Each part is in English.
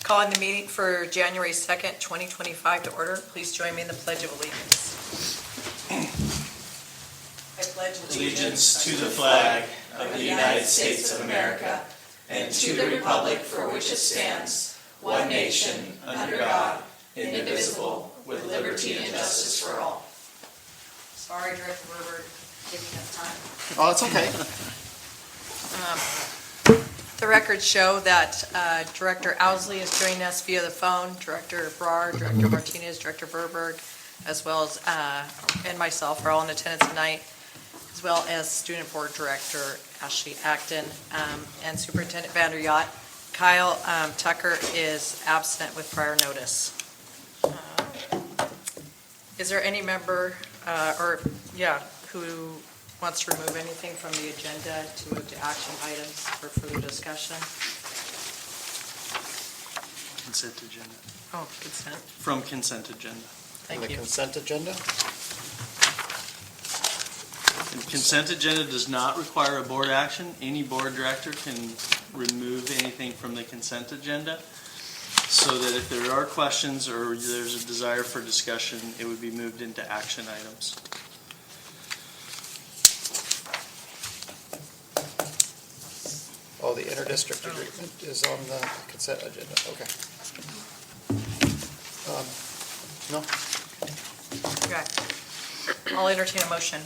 Calling the meeting for January 2nd, 2025 to order. Please join me in the Pledge of Allegiance. I pledge allegiance to the flag of the United States of America and to the republic for which it stands, one nation, under God, indivisible, with liberty and justice for all. Sorry, Director Berber, giving us time. Oh, it's okay. The records show that Director Owsley is joining us via the phone, Director Brar, Director Martinez, Director Berberg, as well as, and myself are all in attendance tonight, as well as Student Board Director Ashley Acton and Superintendent VanderYacht. Kyle Tucker is absent with prior notice. Is there any member, who wants to remove anything from the agenda to move to action items for further discussion? Consent agenda. Oh, consent. From consent agenda. Thank The you. consent agenda? The consent agenda does not require a board action. Any board director can remove anything from the consent agenda, so that if there are questions or there's a desire for discussion, it would be moved into action items. Oh, the interdistrict agreement is on the consent agenda, okay. No? Okay. I'll entertain a motion.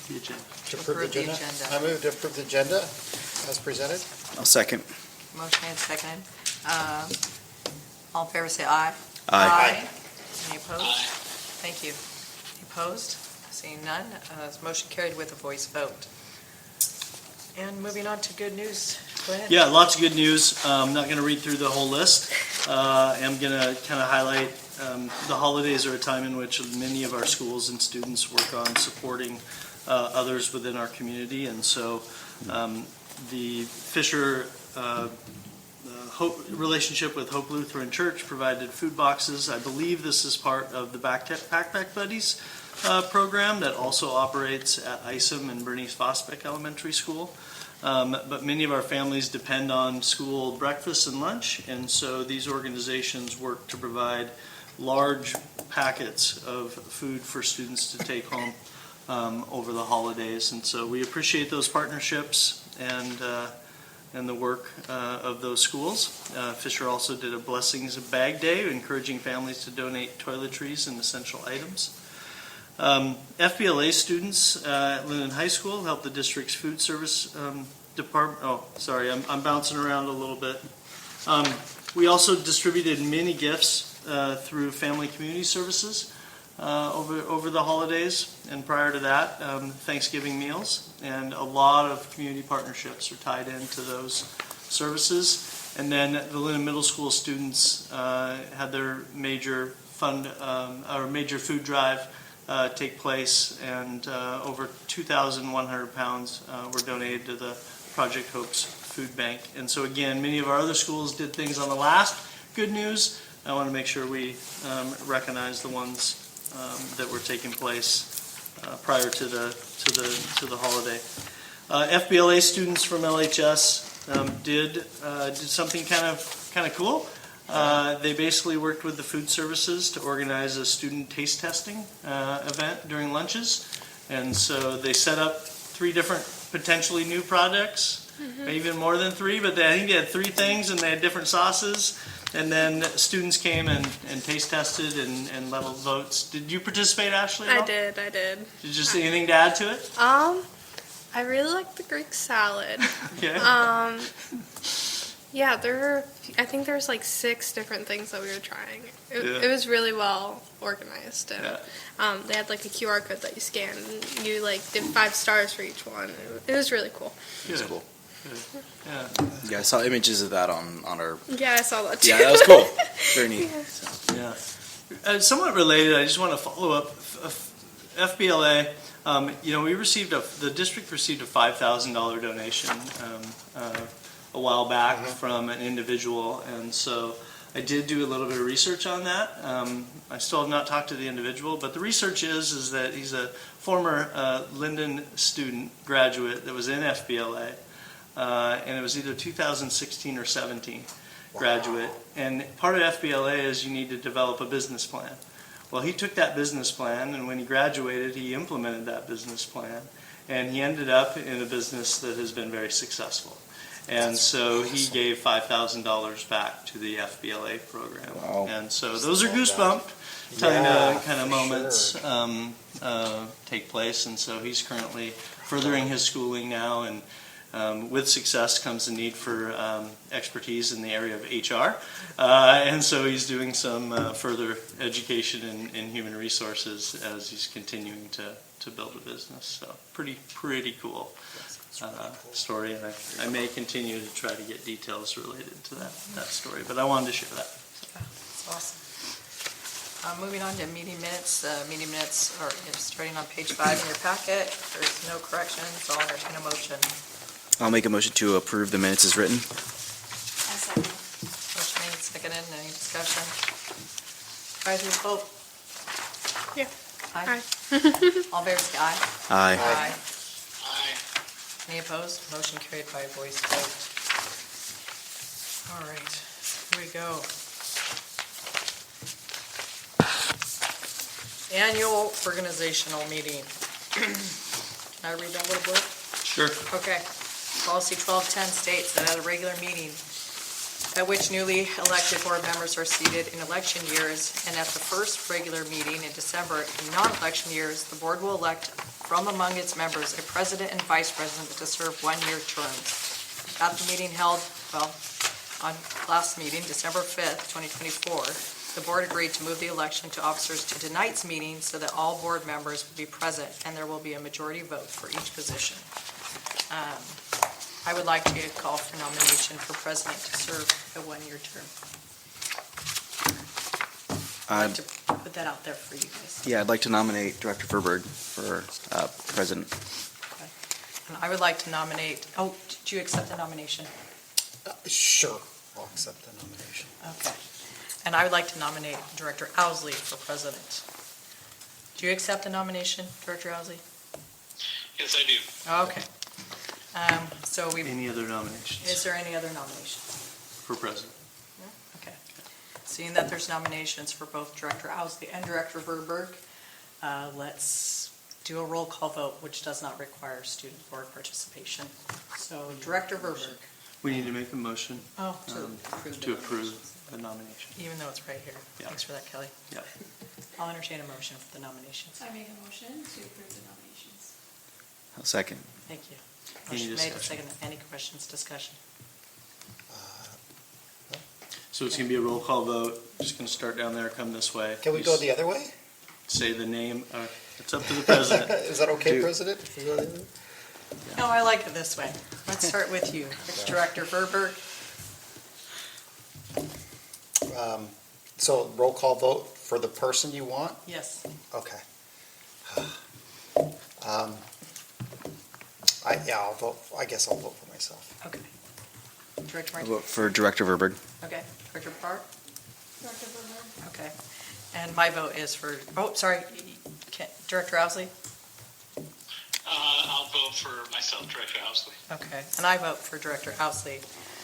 The agenda. To approve the agenda? I move to approve the agenda as presented. I'll second. Motion and seconded. All in favor say aye. Aye. Any opposed? Thank you. Any opposed? Seeing none, motion carried with a voice vote. And moving on to good news. Go ahead. Yeah, lots of good news. I'm not going to read through the whole list. I'm going to kind of highlight the holidays are a time in which many of our schools and students work on supporting others within our community. And so the Fisher relationship with Hope Lutheran Church provided food boxes. I believe this is part of the Backpack Buddies program that also operates at Isom and Bernice Vosbeck Elementary School. But many of our families depend on school breakfast and lunch, and so these organizations work to provide large packets of food for students to take home over the holidays. And so we appreciate those partnerships and the work of those schools. Fisher also did a Blessings Bag Day, encouraging families to donate toiletries and essential items. FBLA students at Linden High School helped the district's food service department. Oh, sorry, I'm bouncing around a little bit. We also distributed many gifts through Family Community Services over the holidays, and prior to that, Thanksgiving meals, and a lot of community partnerships are tied into those services. And then the Linden Middle School students had their major food drive take place, and over 2,100 pounds were donated to the Project Hope's food bank. And so again, many of our other schools did things on the last good news. I want to make sure we recognize the ones that were taking place prior to the holiday. FBLA students from LHS did something kind of cool. They basically worked with the food services to organize a student taste testing event during lunches. And so they set up 3 different potentially new projects, even more than 3, but I think they had 3 things and they had different sauces. And then students came and taste tested and leveled votes. Did you participate, Ashley, at all? I did. Did you see anything to add to it? I really like the Greek salad. Okay. Yeah, I think there's like 6 different things that we were trying. It was really well organized. And, they had like a QR code that you scanned, and you like did 5 stars for each one. It was really cool. It was cool. Good. Yeah, I saw images of that on our... Yeah, I saw that too. Yeah, that was cool. Very neat. Yeah. So. Yeah. Somewhat related, I just want to follow up. FBLA, the district received a $5,000 donation a while back from an individual, and so I did do a little bit of research on that. I still have not talked to the individual, but the research is that he's a former Linden student graduate that was in FBLA. and it was either 2016 or 17 graduate. And part of FBLA is you need to develop a business plan. Well, he took that business plan, and when he graduated, he implemented that business plan, and he ended up in a business that has been very successful. And so he gave $5,000 back to the FBLA program. Wow. And so those are goosebump kind of moments take place. And so he's currently furthering his schooling now, and with success comes the need for expertise in the area of HR. And so he's doing some further education in human resources as he's continuing to build a business. So pretty cool story, and I may continue to try to get details related to that story, but I wanted to share that. That's awesome. Moving on to meeting minutes. Meeting minutes are starting on page 5 in your packet. There's no corrections. I'll entertain a motion. I'll make a motion to approve the minutes as written. Motion made, seconded. Any discussion? Advisory vote? Yeah. Aye. All in favor, say aye. Aye. Aye. Any opposed? Motion carried by voice vote. All right, here we go. Annual organizational meeting. Can I read that little blurb? Sure. Okay. Policy 1210 states that at a regular meeting at which newly elected board members are seated in election years, and at the first regular meeting in December in non-election years, the board will elect from among its members a president and vice president to serve one-year terms. At the meeting held, on last meeting, December 5th, 2024, the board agreed to move the election to officers to tonight's meeting so that all board members will be present and there will be a majority vote for each position. I would like to call for nomination for president to serve a one-year term. I'd like to put that out there for you guys. Yeah, I'd like to nominate Director Verberg for president. Okay. And I would like to nominate, did you accept the nomination? Sure, I'll accept the nomination. Okay. And I would like to nominate Director Owsley for president. Do you accept the nomination, Director Owsley? Yes, I do. Okay. So Any other nominations is there any other nominations? for president? Okay. Seeing that there's nominations for both Director Owsley and Director Verberg, let's do a roll call vote, which does not require student board participation. So Director Verberg. We need to make a motion To to approve the nomination. Even though it's right here. Yeah. Thanks for that, Kelly. Yeah. I'll entertain a motion for the nominations. I make a motion to approve the nominations. I'll second. Thank you. Any Motion made and discussion? seconded. Any questions, discussion? So it's going to be a roll call vote. Just going to start down there, come this way. Can we go the other way? Say the name. It's up to the president. Is that okay, Do- President? If we go the other way? No, I like it this way. Let's start with you. Director Verberg. So roll call vote for the person you want? Yes. Okay. I'll vote, I guess I'll vote for myself. Okay. Director I'll Martin. vote for Director Verberg. Okay. Director Bart. Director Verberg? Okay. And my vote is for, Director Owsley? I'll vote for myself, Director Owsley. Okay. And I vote for Director Owsley.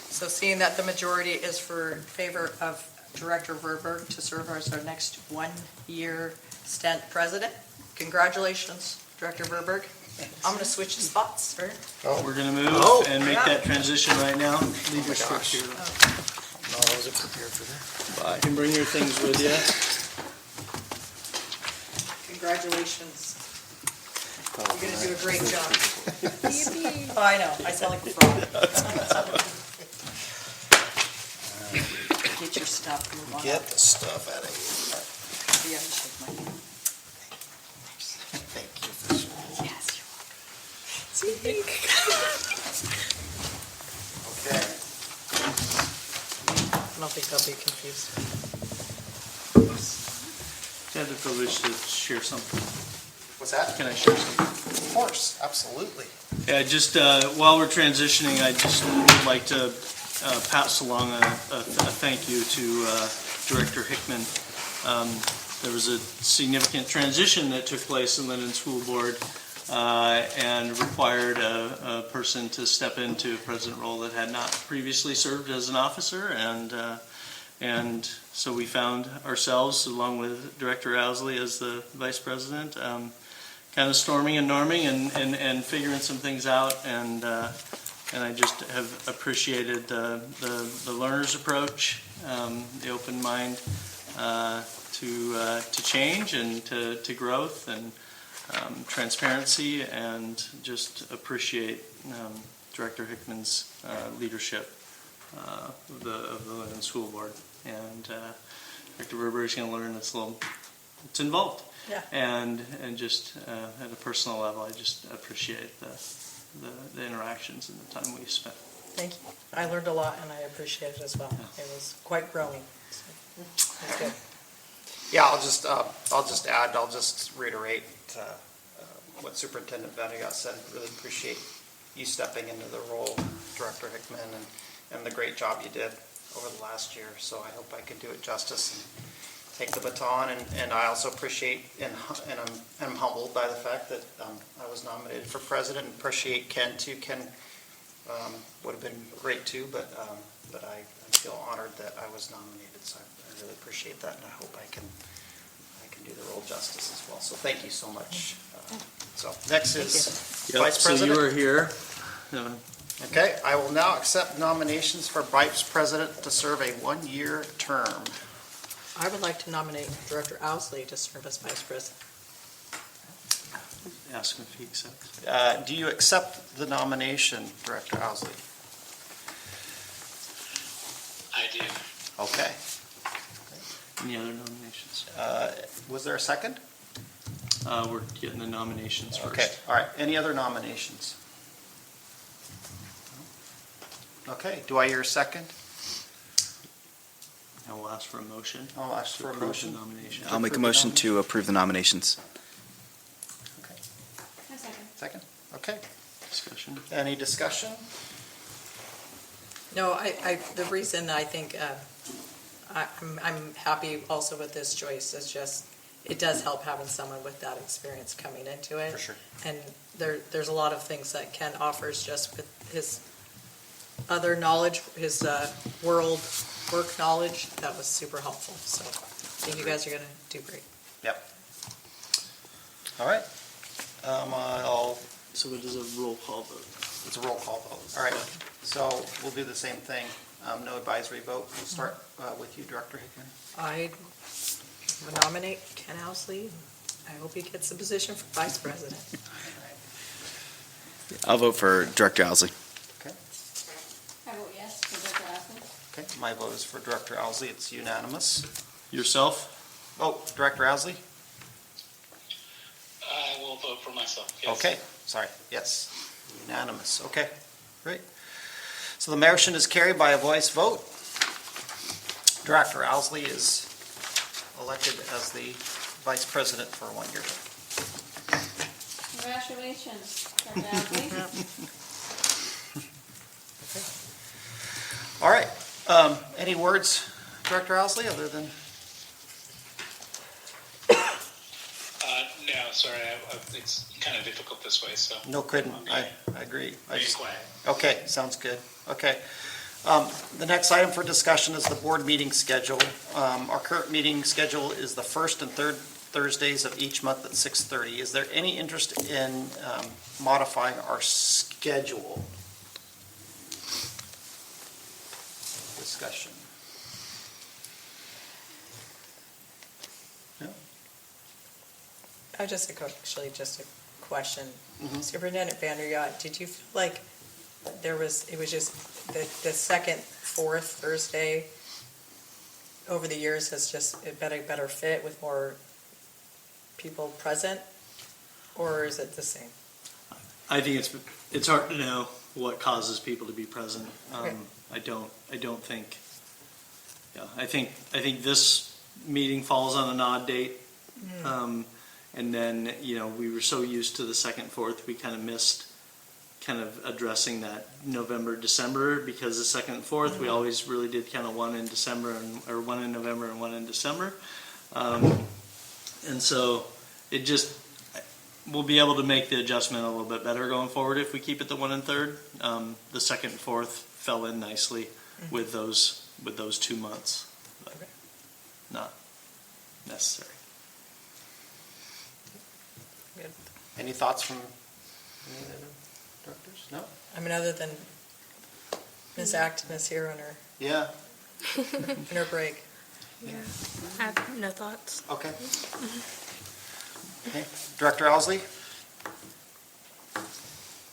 So seeing that the majority is for favor of Director Verberg to serve as our next one-year stint president, congratulations, Director Verberg. I'm going to switch spots, sir. We're going to move and make that transition right now. Leave your script here. No, I wasn't prepared for that. You can bring your things with you. Congratulations. You're going to do a great job. Oh, I know. I sound like a fraud. Get your stuff. Move on. Get the stuff out of here. Yeah, just shake my hand. Thank you for sharing. Yes, you're Okay. welcome. I don't think they'll be confused. I had the privilege to share something. What's that? Can I share something? Of course, absolutely. Yeah, just while we're transitioning, I just would like to pass along a thank you to Director Hickman. There was a significant transition that took place in Linden School Board and required a person to step into a president role that had not previously served as an officer, and so we found ourselves, along with Director Owsley as the vice president, kind of storming and norming and figuring some things out, and I just have appreciated the learner's approach, the open mind to change and to growth and transparency, and just appreciate Director Hickman's leadership of the Linden School Board. And Director Berber is going to learn it's involved. Yeah. And just at a personal level, I just appreciate the interactions and the time we've spent. Thank you. I learned a lot, and I appreciate it as well. It was quite growing. So, that's good. Yeah, I'll just add, I'll just reiterate what Superintendent VanderYacht said. Really appreciate you stepping into the role, Director Hickman, and the great job you did over the last year. So I hope I can do it justice and take the baton. And I also appreciate and I'm humbled by the fact that I was nominated for president, and appreciate Ken too. Ken would have been great too, but I feel honored that I was nominated. So I really appreciate that, and I hope I can do the role justice as well. So thank you so much. So next is Vice President. So you were here. Okay, I will now accept nominations for Vice President to serve a one-year term. I would like to nominate Director Owsley to serve as vice president. Ask him if he accepts. Do you accept the nomination, Director Owsley? I do. Okay. Any other nominations? Was there a second? We're getting the nominations first. Okay, all right. Any other nominations? Okay, do I hear a second? I will ask for a motion. I'll ask for a Approve the motion. nomination. I'll make a motion to approve the nominations. Okay, A second. second? Okay. Discussion. Any discussion? No, the reason I think I'm happy also with this choice is just, it does help having someone with that experience coming into it. For sure. And there's a lot of things that Ken offers just with his other knowledge, his work knowledge, that was super helpful. So I think you guys are going to do great. Yep. All right. So it is a roll call vote. It's a roll call vote. All right. So we'll do the same thing. No advisory vote. We'll start with you, Director Hickman. I nominate Ken Owsley. I hope he gets the position for vice president. I'll vote for Director Owsley. Okay. I vote yes for Director Owsley. Okay. My vote is for Director Owsley. It's unanimous. Yourself? Oh, Director Owsley? I will vote for myself. Yes. Okay. Sorry. Yes. Unanimous. Okay. Great. So the motion is carried by a voice vote. Director Owsley is elected as the vice president for 1 year. Congratulations, Director Owsley. All right. Any words, Director Owsley, other than? No, sorry, it's kind of difficult this way, so. No kidding. I agree. Be quiet. Okay, sounds good. Okay. The next item for discussion is the board meeting schedule. Our current meeting schedule is the first and third Thursdays of each month at 6:30. Is there any interest in modifying our schedule? Discussion. No? I just a question. Superintendent VanderYacht, did you feel like it was just the second, fourth Thursday over the years has just been a better fit with more people present, or is it the same? I think it's hard to know what causes people to be present. Okay. I don't think. Yeah, I think this meeting falls on an odd date. And then, we were so used to the second, fourth, we kind of missed kind of addressing that November, December, because the second and fourth, we always really did kind of one in December or one in November and one in December. And so it just, we'll be able to make the adjustment a little bit better going forward if we keep it the 1 1/3. The second and fourth fell in nicely with those 2 months. But Okay. not necessary. Good. Any thoughts from any of the directors? No? I mean, other than Ms. Acton is here on Yeah, her break. I have no thoughts. okay. Okay, Director Owsley?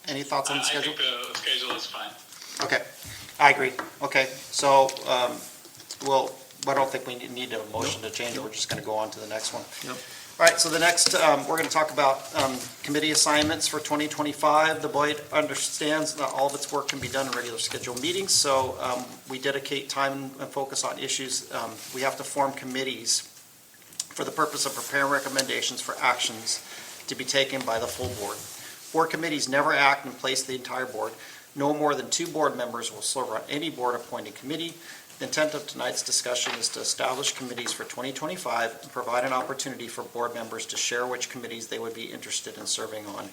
Any thoughts on the I schedule? think the schedule is fine. Okay, I agree. Okay, so, I don't think we need a motion to change, we're just gonna go on to the next one. Yep. All right, so the next, we're gonna talk about, committee assignments for 2025. The board understands that all of its work can be done in regular scheduled meetings, so, we dedicate time and focus on issues. We have to form committees for the purpose of preparing recommendations for actions to be taken by the full board. Board committees never act in place of the entire board. No more than 2 board members will serve on any board-appointed committee. The intent of tonight's discussion is to establish committees for 2025 and provide an opportunity for board members to share which committees they would be interested in serving on.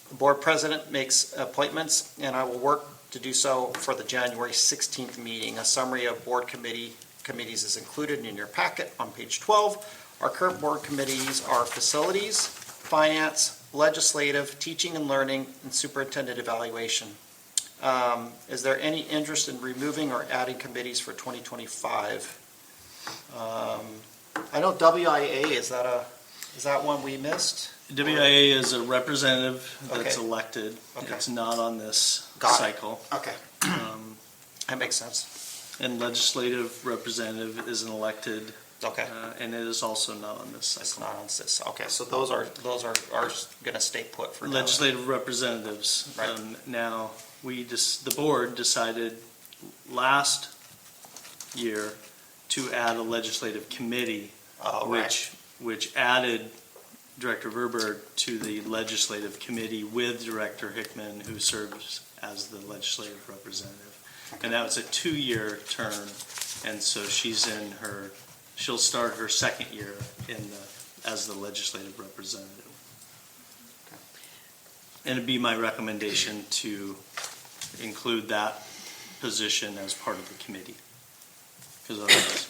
The board president makes appointments, and I will work to do so for the January 16th meeting. A summary of board committees is included in your packet on page 12. Our current board committees are facilities, finance, legislative, teaching and learning, and superintendent evaluation. Is there any interest in removing or adding committees for 2025? I know WIAA, is that one we missed? WIA is a representative that's Okay. elected. Okay. It's not on this Got it. cycle. Okay, that makes sense. And legislative representative is an elected, Okay, and it is also not on this it's cycle. not on this, okay, so those are gonna stay put for now. Legislative representatives. Right. Now, the board decided last year to add a legislative committee, Oh, right. which added Director Verberg to the legislative committee with Director Hickman, who serves as the legislative representative. And that was a 2-year term, and so she'll start her second year as the legislative representative. And it'd be my recommendation to include that position as part of the committee. Because otherwise,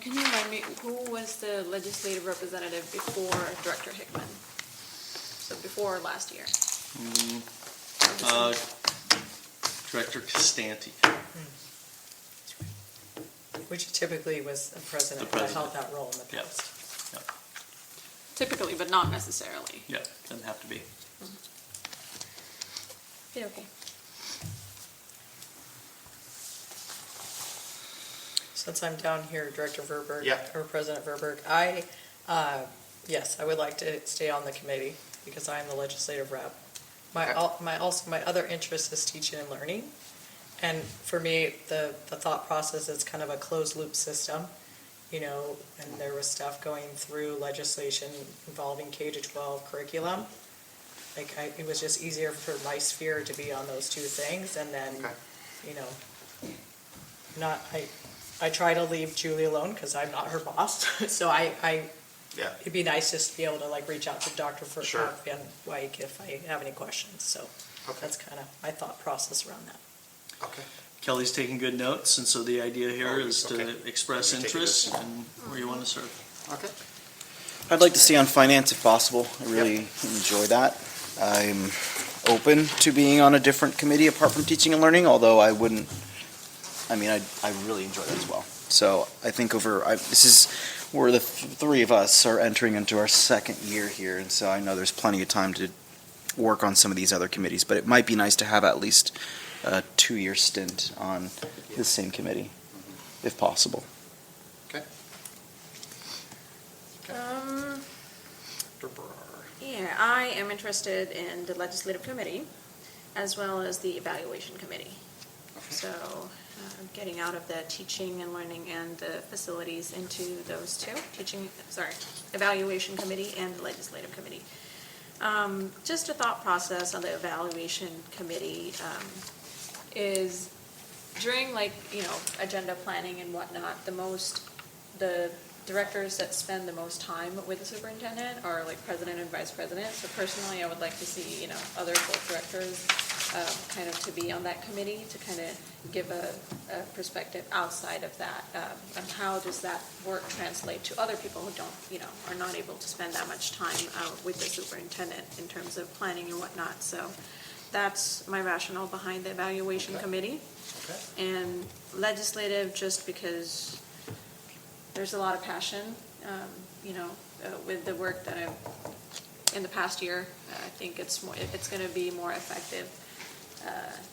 Can you remind me, who was the legislative representative before Director Hickman? So before last year? Director Costanti. Which typically was the president The that held president. that role in the Yeah. past. Typically, but not necessarily. Yeah, doesn't have to be. Yeah, okay. Since I'm down here, Director Verberg, Yeah. or President Verberg, yes, I would like to stay on the committee because I am the legislative rep. My other interest is teaching and learning. And for me, the thought process is kind of a closed loop system, and there was stuff going through legislation involving K-12 curriculum. It was just easier for my sphere to be on those 2 things, and then, Okay. I try to leave Julie alone because I'm not her boss, so Yeah, it'd be nice just to be able to reach out to Dr. Sure. Van Wyk if I have any questions, so okay, that's kind of my thought process around that. okay. Kelly's taking good notes, and so the idea here is okay. to express You're taking interest this. and where you want to serve. Okay. I'd like to stay on finance if possible. I really enjoy that. I'm open to being on a different committee apart from teaching and learning, although I really enjoy that as well. So I think where the 3 of us are entering into our second year here, and so I know there's plenty of time to work on some of these other committees, but it might be nice to have at least a 2-year stint on the same committee, if possible. Yeah, I am interested in the legislative committee as well as the evaluation committee. So getting out of the teaching and learning and the facilities into those 2, evaluation committee and the legislative committee. Just a thought process on the evaluation committee is during agenda planning and whatnot, the directors that spend the most time with the superintendent are like president and vice president. So personally, I would like to see, other board directors kind of to be on that committee to kind of give a perspective outside of that. And how does that work translate to other people who don't, are not able to spend that much time with the superintendent in terms of planning and whatnot. So that's my rationale behind the evaluation committee. Okay. And legislative, just because there's a lot of passion, with the work that I've in the past year. I think it's going to be more effective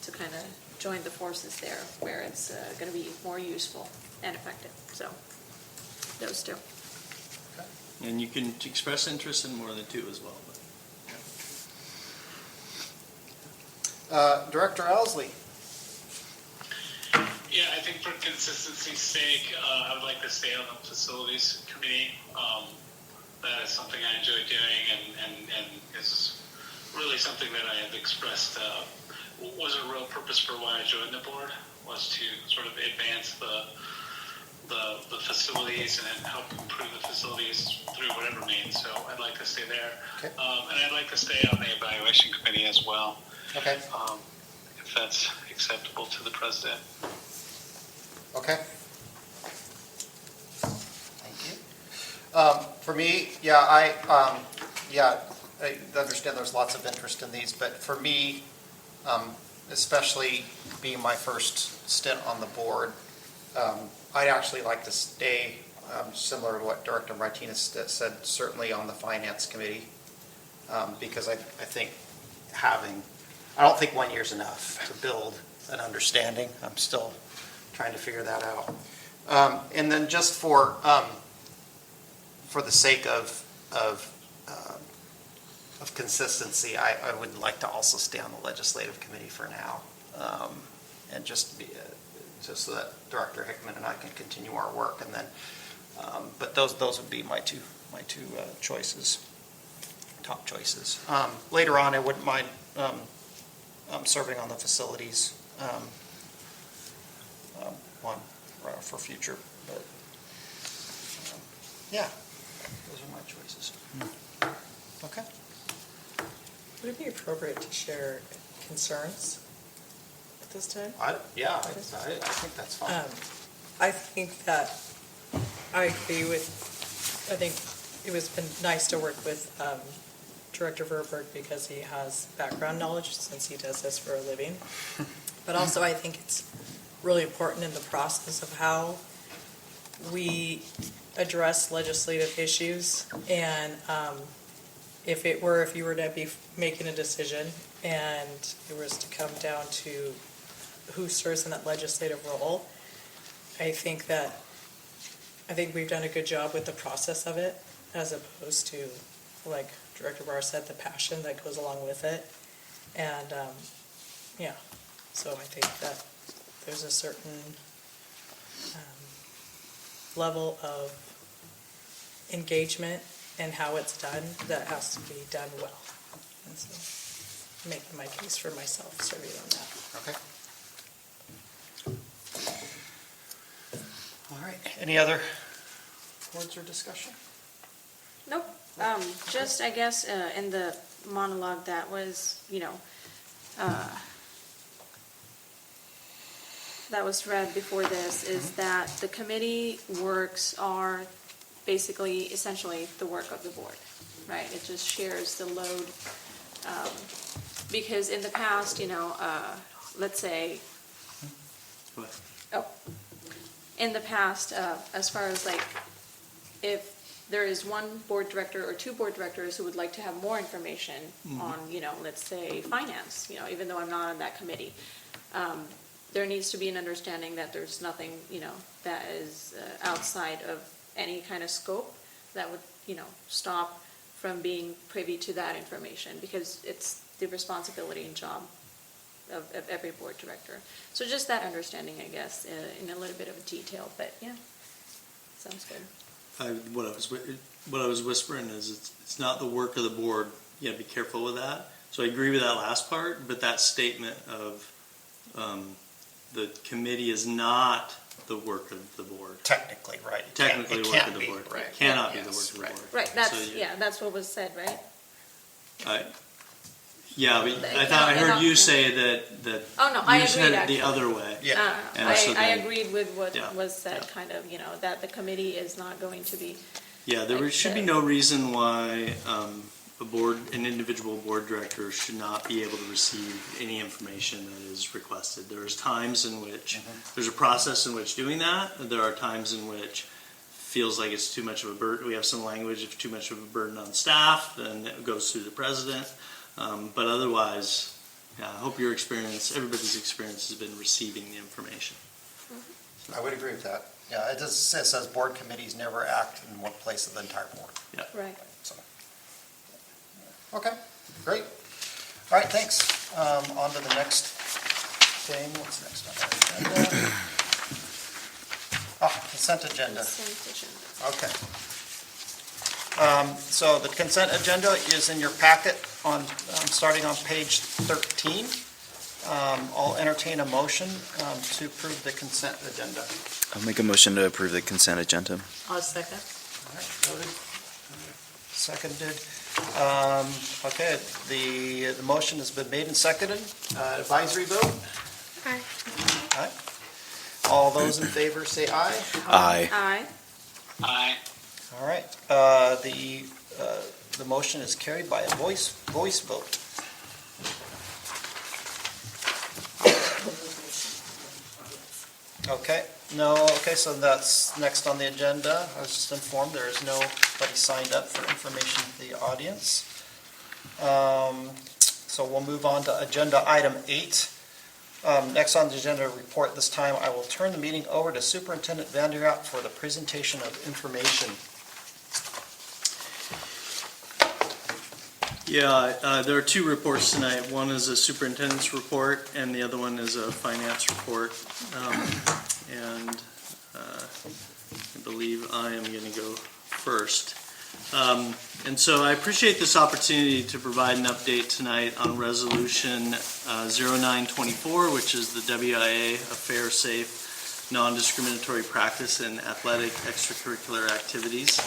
to kind of join the forces there, where it's going to be more useful and effective. So those two. And you can express interest in more than two as well. But, Director Owsley. Yeah, I think for consistency's sake, I would like to stay on the facilities committee. That is something I enjoy doing, and is really something that I have expressed was a real purpose for why I joined the board, was to sort of advance the facilities and help improve the facilities through whatever means. So I'd like to stay there. Okay. And I'd like to stay on the evaluation committee as well. Okay. If that's acceptable to the president. Okay. Thank you. For me, I understand there's lots of interest in these, but for me, especially being my first stint on the board, I'd actually like to stay, similar to what Director Martinez said, certainly on the finance committee, because I think I don't think 1 year's enough to build an understanding. I'm still trying to figure that out. And then just for the sake of consistency, I would like to also stay on the legislative committee for now, and just so that Director Hickman and I can continue our work. And then, but those would be my two choices, top choices. Later on, I wouldn't mind serving on the facilities one for future, but yeah, those are my choices. Okay. Would it be appropriate to share concerns at this time? I think that's fine. I think that I agree with, I think it was been nice to work with Director Verberg because he has background knowledge since he does this for a living. But also I think it's really important in the process of how we address legislative issues. And if you were to be making a decision and it was to come down to who serves in that legislative role, I think we've done a good job with the process of it, as opposed to, like Director Barr said, the passion that goes along with it. And so I think that there's a certain level of engagement and how it's done that has to be done well. And so making my case for myself serving on that. Okay. All right. Any other words or discussion? Nope. Just, I guess, in the monologue that was, that was read before this, is that the committee works are basically, essentially, the work of the board, right? It just shares the load. Because in the past, let's say, in the past, as far as like, if there is one board director or two board directors who would like to have more information on, let's say finance, even though I'm not on that committee, there needs to be an understanding that there's nothing, that is outside of any kind of scope that would, stop from being privy to that information, because it's the responsibility and job of every board director. So just that understanding, I guess, in a little bit of detail, but yeah, sounds good. What I was whispering is it's not the work of the board. You have to be careful with that. So I agree with that last part, but that statement of the committee is not the work of the board. Technically, right. Technically, It work can't of the be, board. right. It cannot be the Yes, work of the right. board. Right, So that's what was said, right? Yeah, but It I thought I cannot- heard you say that Oh, no, I you agreed, said it actually. the other way. Yeah. And so I then- agreed with what Yeah. was said, kind of, that the committee is not going to be, Yeah, there Like should be the- no reason why an individual board director should not be able to receive any information that is requested. There's times in which, there's a process in which doing that. There are times in which feels like it's too much of a burden. We have some language, if too much of a burden on staff, then it goes through the president. But otherwise, yeah, I hope everybody's experience has been receiving the information. I would agree with that. Yeah, it says board committees never act in one place of the entire board. right. So, okay, great. All right, thanks. On to the next thing. What's next on our agenda? Consent agenda. Consent agenda. Okay. So the consent agenda is in your packet starting on page 13. I'll entertain a motion to approve the consent agenda. I'll make a motion to approve the consent agenda. I'll second. All right, voted. Seconded. Okay, the motion has been made and seconded. Advisory vote? Aye. Aye. All those in favor say aye. Aye. Aye. Aye. All right. The motion is carried by a voice vote. Okay, so that's next on the agenda. I was just informed there is nobody signed up for information to the audience. So we'll move on to agenda item 8. Next on the agenda report this time, I will turn the meeting over to Superintendent VanderYacht for the presentation of information. Yeah, there are two reports tonight. One is a superintendent's report, and the other one is a finance report. And I believe I am going to go first. And so I appreciate this opportunity to provide an update tonight on Resolution 0924, which is the WIAA, a fair, safe, non-discriminatory practice in athletic extracurricular activities.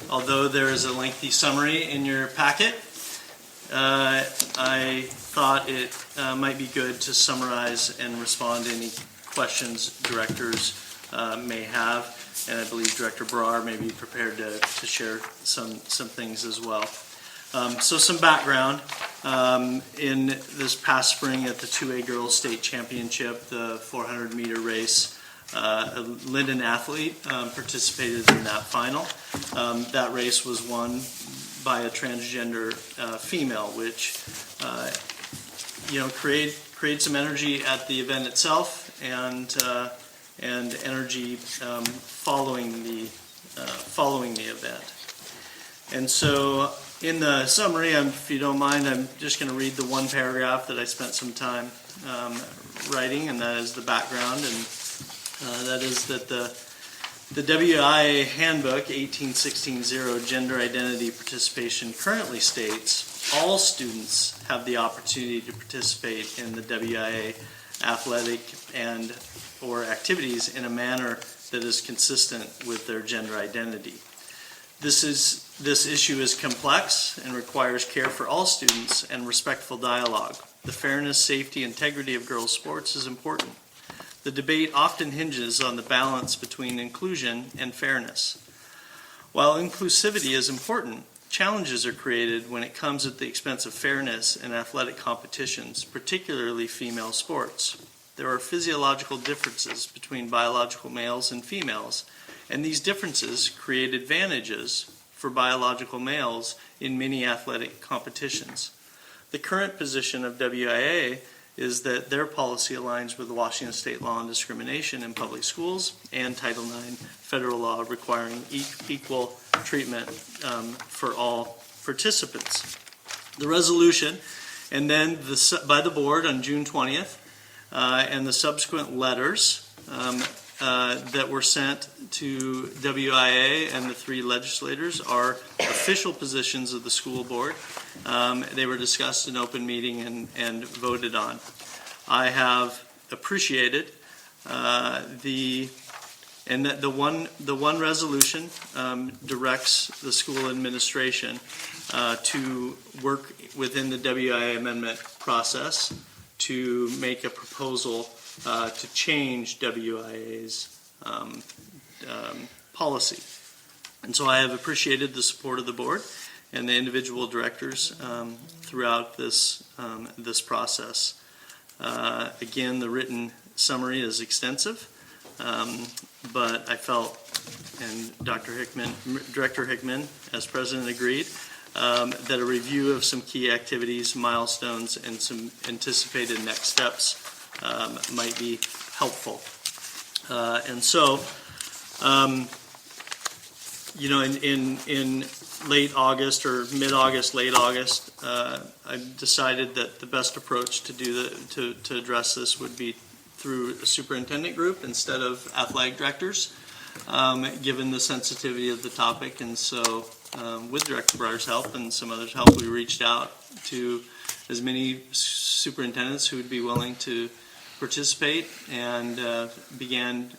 Although there is a lengthy summary in your packet, I thought it might be good to summarize and respond to any questions directors may have, and I believe Director Brar may be prepared to share some things as well. So some background. In this past spring at the 2A Girls State Championship, the 400-meter race, a Linden athlete participated in that final. That race was won by a transgender female, which created some energy at the event itself and energy following the event. And so in the summary, if you don't mind, I'm just going to read the one paragraph that I spent some time writing, and that is the background, and that is that the WIAA Handbook 1816-0 Gender Identity Participation currently states all students have the opportunity to participate in the WIAA athletic and or activities in a manner that is consistent with their gender identity. This issue is complex and requires care for all students and respectful dialogue. The fairness, safety, integrity of girls' sports is important. The debate often hinges on the balance between inclusion and fairness. While inclusivity is important, challenges are created when it comes at the expense of fairness in athletic competitions, particularly female sports. There are physiological differences between biological males and females, and these differences create advantages for biological males in many athletic competitions. The current position of WIAA is that their policy aligns with Washington State law on discrimination in public schools and Title IX federal law requiring equal treatment for all participants. The resolution, and then by the board on June 20th, and the subsequent letters that were sent to WIAA and the three legislators are official positions of the school board. They were discussed in open meeting and voted on. I have appreciated. The one resolution directs the school administration to work within the WIA amendment process to make a proposal to change WIA's policy. And so I have appreciated the support of the board and the individual directors throughout this process. Again, the written summary is extensive, but I felt, and Director Hickman, as president, agreed, that a review of some key activities, milestones, and some anticipated next steps might be helpful. And so, in late August or mid-August, late August, I decided that the best approach to address this would be through a superintendent group instead of athletic directors, given the sensitivity of the topic. And so, with Director Breyer's help and some others' help, we reached out to as many superintendents who would be willing to participate and began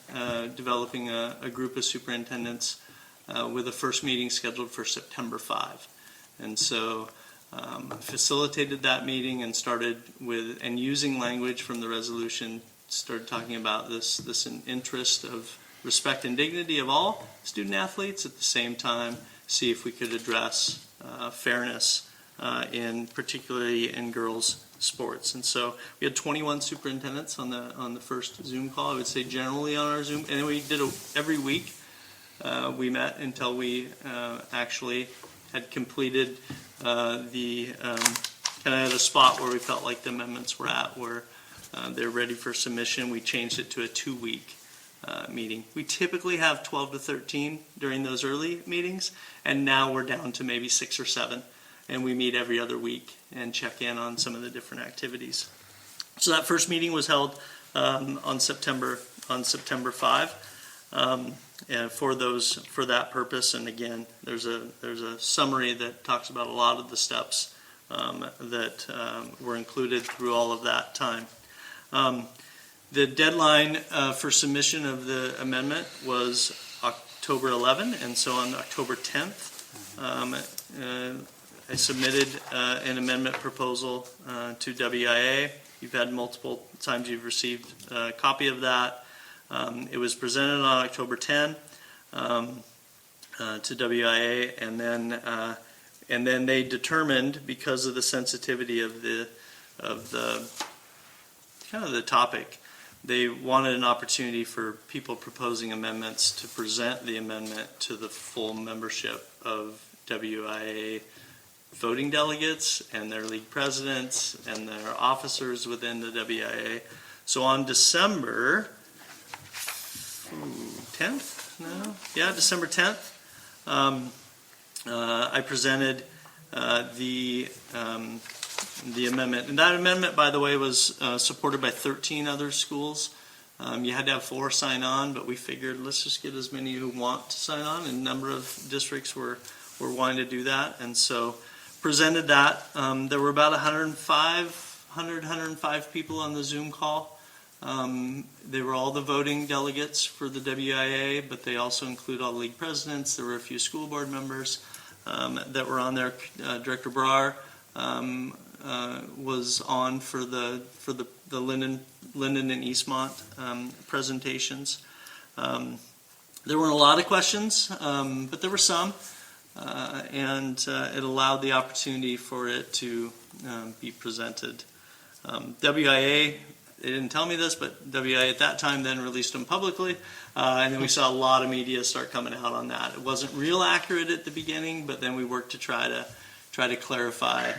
developing a group of superintendents with a first meeting scheduled for September 5. And so facilitated that meeting and started with, and using language from the resolution, started talking about this interest of respect and dignity of all student athletes, at the same time see if we could address fairness particularly in girls sports. And so we had 21 superintendents on the first Zoom call. I would say generally on our Zoom, and we did every week. We met until we actually had completed kind of at a spot where we felt like the amendments were at, where they're ready for submission. We changed it to a 2-week meeting. We typically have 12 to 13 during those early meetings, and now we're down to maybe 6 or 7, and we meet every other week and check in on some of the different activities. So that first meeting was held on September 5. And for that purpose, and again, there's a summary that talks about a lot of the steps that were included through all of that time. The deadline for submission of the amendment was October 11, and so on October 10th, I submitted an amendment proposal to WIA. You've had multiple times you've received a copy of that. It was presented on October 10 to WIA, and then they determined, because of the sensitivity of the kind of the topic, they wanted an opportunity for people proposing amendments to present the amendment to the full membership of WIA voting delegates and their league presidents and their officers within the WIA. So on December 10th? No? Yeah, December 10th. I presented the amendment. And that amendment, by the way, was supported by 13 other schools. You had to have 4 sign on, but we figured let's just get as many who want to sign on, and a number of districts were wanting to do that. And so presented that. There were about 105 people on the Zoom call. They were all the voting delegates for the WIA, but they also include all the league presidents. There were a few school board members that were on there. Director Breyer was on for the Linden and Eastmont presentations. There weren't a lot of questions, but there were some, and it allowed the opportunity for it to be presented. WIA, they didn't tell me this, but WIA at that time then released them publicly, and then we saw a lot of media start coming out on that. It wasn't real accurate at the beginning, but then we worked to try to clarify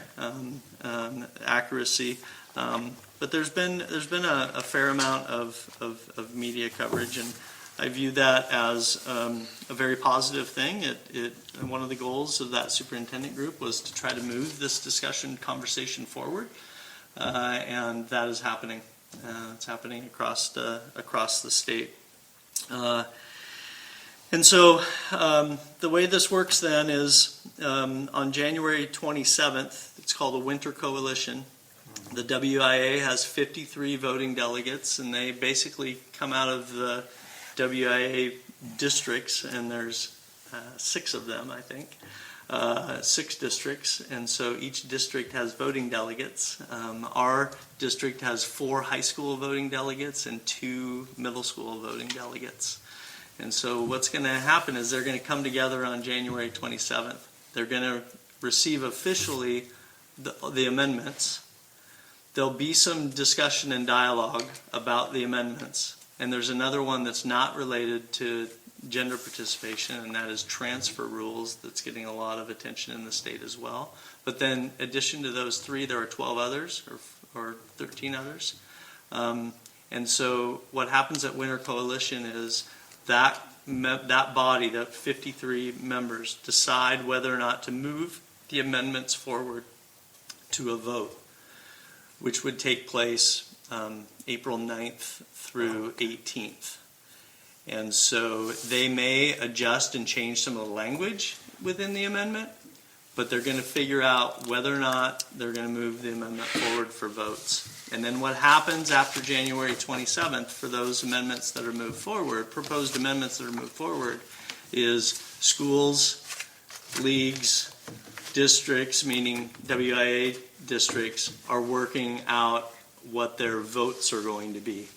accuracy. But there's been a fair amount of media coverage, and I view that as a very positive thing. One of the goals of that superintendent group was to try to move this conversation forward, and that is happening. It's happening across the state. And so the way this works then is on January 27th, it's called a Winter Coalition. The WIAA has 53 voting delegates, and they basically come out of the WIAA districts, and there's 6 of them, I think. 6 districts, and so each district has voting delegates. Our district has 4 high school voting delegates and 2 middle school voting delegates. And so what's going to happen is they're going to come together on January 27th. They're going to receive officially the amendments. There'll be some discussion and dialogue about the amendments. And there's another one that's not related to gender participation, and that is transfer rules. That's getting a lot of attention in the state as well. But then, in addition to those 3, there are 12 others or 13 others. And so what happens at Winter Coalition is that body, that 53 members, decide whether or not to move the amendments forward to a vote, which would take place April 9th through 18th. And so they may adjust and change some of the language within the amendment, but they're going to figure out whether or not they're going to move the amendment forward for votes. And then what happens after January 27th for those amendments that are moved forward, proposed amendments that are moved forward, is schools, leagues, districts, meaning WIA districts, are working out what their votes are going to be.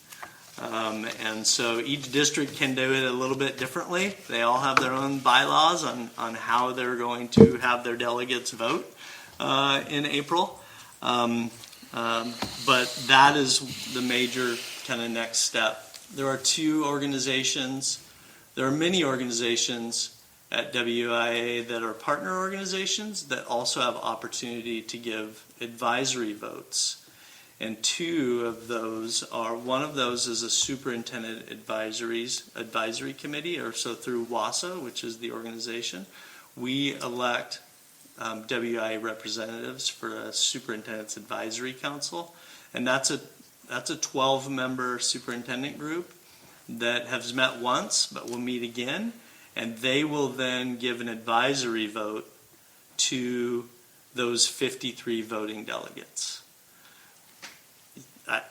And so each district can do it a little bit differently. They all have their own bylaws on how they're going to have their delegates vote in April. But that is the major kind of next step. There are 2 organizations. There are many organizations at WIA that are partner organizations that also have opportunity to give advisory votes. And 2 of those are, one of those is a superintendent advisory committee, or so through WIAA, which is the organization. We elect WIA representatives for a superintendent's advisory council, and that's a 12-member superintendent group that has met once but will meet again, and they will then give an advisory vote to those 53 voting delegates.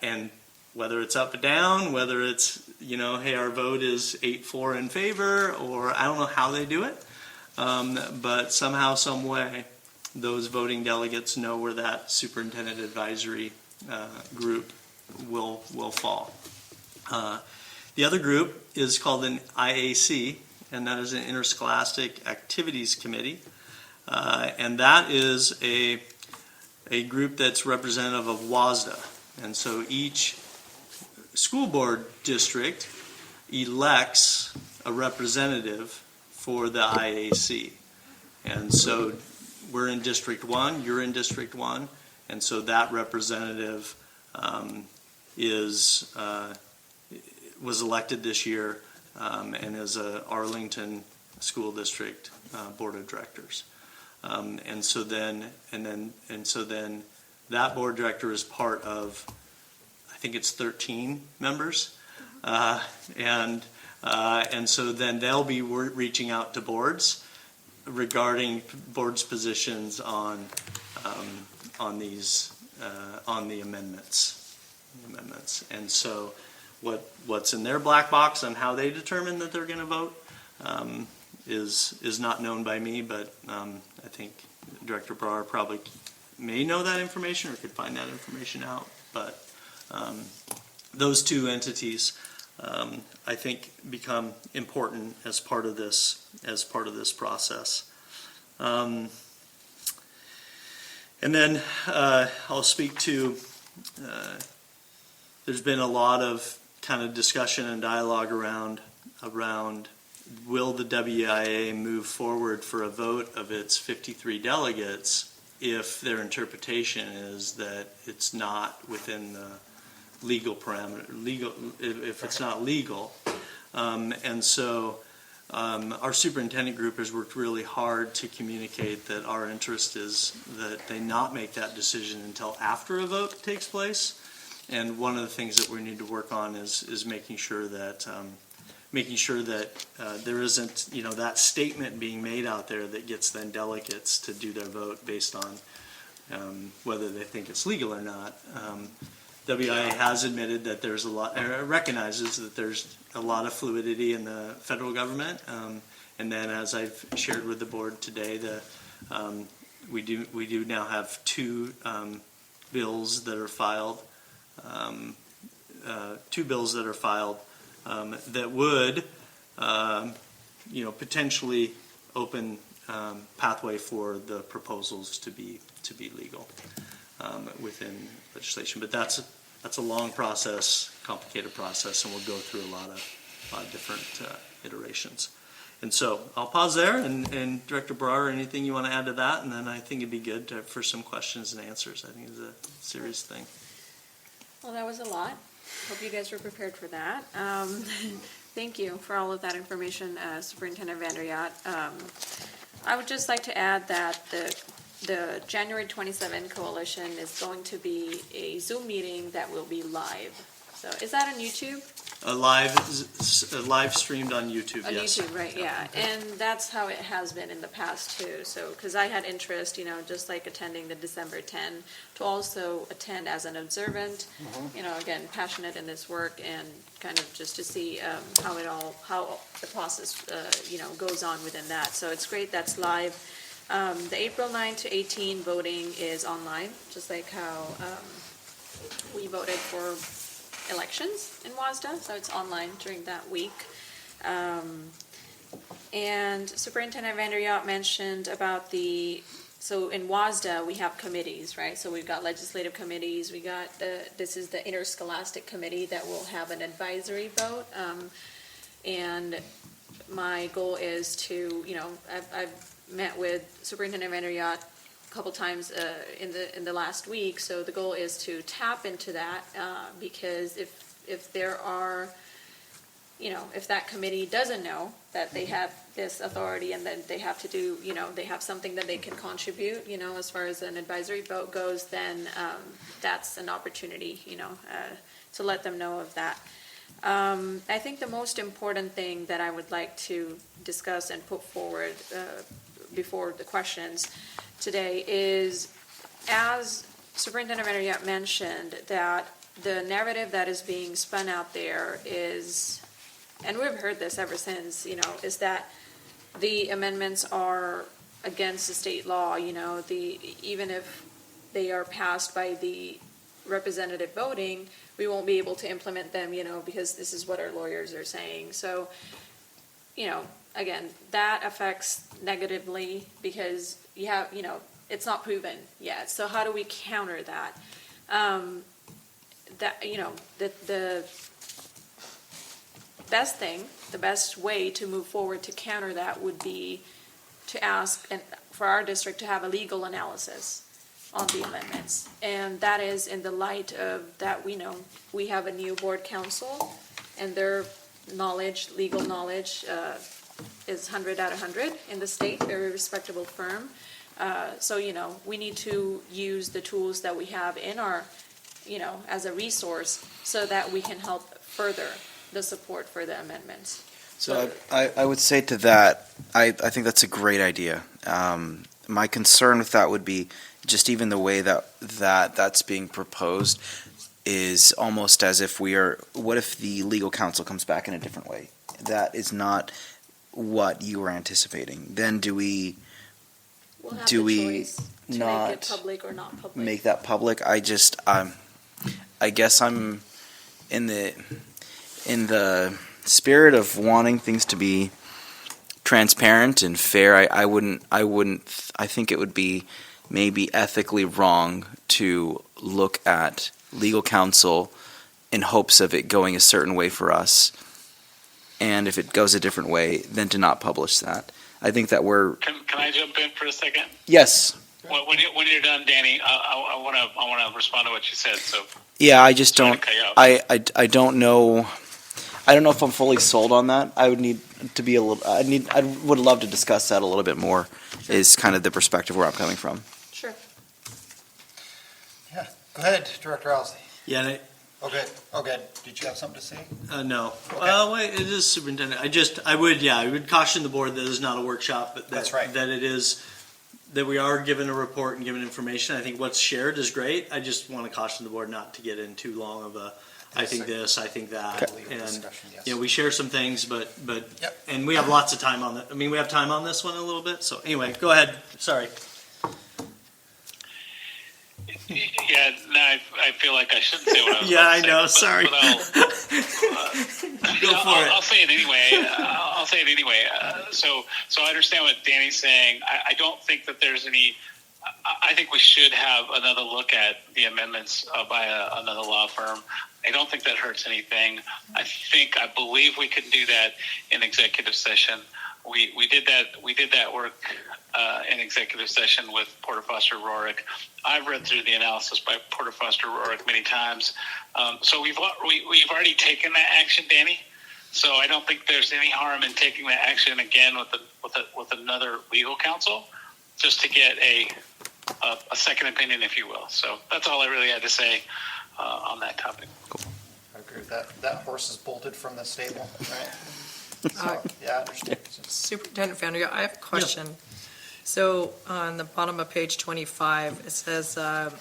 And whether it's up or down, whether it's, hey, our vote is 8-4 in favor, or I don't know how they do it, but somehow, some way, those voting delegates know where that superintendent advisory group will fall. The other group is called an IAC, and that is an Interscholastic Activities Committee, and that is a group that's representative of WASDA. And so each school board district elects a representative for the IAC. And so we're in District 1, you're in District 1, and so that representative was elected this year and is a Arlington School District Board of Directors. And so then that board director is part of, I think it's 13 members, and so then they'll be reaching out to boards regarding boards' positions on the amendments. And so what's in their black box on how they determine that they're going to vote is not known by me, but I think Director Brar probably may know that information or could find that information out. But those 2 entities, I think, become important as part of this process. And then I'll speak to. There's been a lot of kind of discussion and dialogue around will the WIA move forward for a vote of its 53 delegates if their interpretation is that it's not within the legal parameter, if it's not legal. And so our superintendent group has worked really hard to communicate that our interest is that they not make that decision until after a vote takes place. And one of the things that we need to work on is making sure that there isn't, that statement being made out there that gets then delegates to do their vote based on, whether they think it's legal or not. WIA has admitted that there's recognizes that there's a lot of fluidity in the federal government. And then, as I've shared with the board today, we do now have two bills that are filed. That would, potentially open pathway for the proposals to be legal within legislation. But that's a long process, complicated process, and we'll go through a lot of different iterations. And so I'll pause there, and Director Brar, anything you want to add to that? And then I think it'd be good for some questions and answers. I think it's a serious thing. Well, that was a lot. Hope you guys were prepared for that. Thank you for all of that information, Superintendent VanderYacht. I would just like to add that the January 27 coalition is going to be a Zoom meeting that will be live. So is that on YouTube? Live streamed on YouTube, On yes. YouTube, right, yeah. And that's how it has been in the past too. So, because I had interest, just like attending the December 10, to also attend as an observant, again, passionate in this work and kind of just to see how the process, goes on within that. So it's great that's live. The April 9 to 18 voting is online, just like how we voted for elections in WASDA, so it's online during that week. And Superintendent VanderYacht mentioned about so in WASDA we have committees, right? So we've got legislative committees, this is the interscholastic committee that will have an advisory vote. And my goal is to, I've met with Superintendent VanderYacht a couple times in the last week. So the goal is to tap into that because if there are, if that committee doesn't know that they have this authority and then they have to do, they have something that they can contribute, as far as an advisory vote goes, then that's an opportunity, to let them know of that. I think the most important thing that I would like to discuss and put forward before the questions today is, as Superintendent VanderYacht mentioned, that the narrative that is being spun out there is, and we've heard this ever since, is that the amendments are against the state law, even if they are passed by the representative voting, we won't be able to implement them, because this is what our lawyers are saying. So, again, that affects negatively because you have, it's not proven yet. So how do we counter that? The best thing, the best way to move forward to counter that would be to ask for our district to have a legal analysis on the amendments. And that is in the light of that we have a new board council and their legal knowledge, is 100 out of 100 in the state, very respectable firm. So, we need to use the tools that we have in our, as a resource so that we can help further the support for the amendments. So I would say to that, I think that's a great idea. My concern with that would be just even the way that's being proposed is almost as if what if the legal counsel comes back in a different way? That is not what you were anticipating. Then We'll have the choice to not make it public or not public. make that public? I guess I'm in the spirit of wanting things to be transparent and fair. I think it would be maybe ethically wrong to look at legal counsel in hopes of it going a certain way for us, and if it goes a different way, then to not publish that. I think that we're. Can I jump in for a second? Yes. When you're done, Danny, I want to respond to what you said. So Yeah, I just sorry don't. to cut you off. I don't know. I don't know if I'm fully sold on that. I would need to be a little. I would love to discuss that a little bit more. Sure. Is kind of the perspective where I'm coming from. Sure. Yeah, go ahead, Director Owsley. Yeah, Okay, did you have something to say? no. Okay. Well, wait, it is superintendent. I would caution the board that it is not a workshop, but That's right. that it is that we are given a report and given information. I think what's shared is great. I just want to caution the board not to get in too long of a, I think this, I think that. Legal And, discussion, yes. you know, we share some things, but, Yep. and we have lots of time on it. I mean, we have time on this one a little bit. So anyway, go ahead. Sorry. Yeah, no, I feel like I shouldn't say what I was Yeah, about to I know, say, sorry. But Go for it. I'll say it anyway. I'll say it anyway. So I understand what Danny's saying. I don't think that there's any. I think we should have another look at the amendments by another law firm. I don't think that hurts anything. I believe we can do that in executive session. We did that work in executive session with Porter Foster Rorick. I've read through the analysis by Porter Foster Rorick many times. So we've already taken that action, Danny. So I don't think there's any harm in taking that action again with another legal counsel, just to get a second opinion, if you will. So that's all I really had to say on that topic. I agree with that. That horse is bolted from the stable, right? So, yeah, I understand. Superintendent VanderYacht, I have a question. So on the bottom of page 25, it says the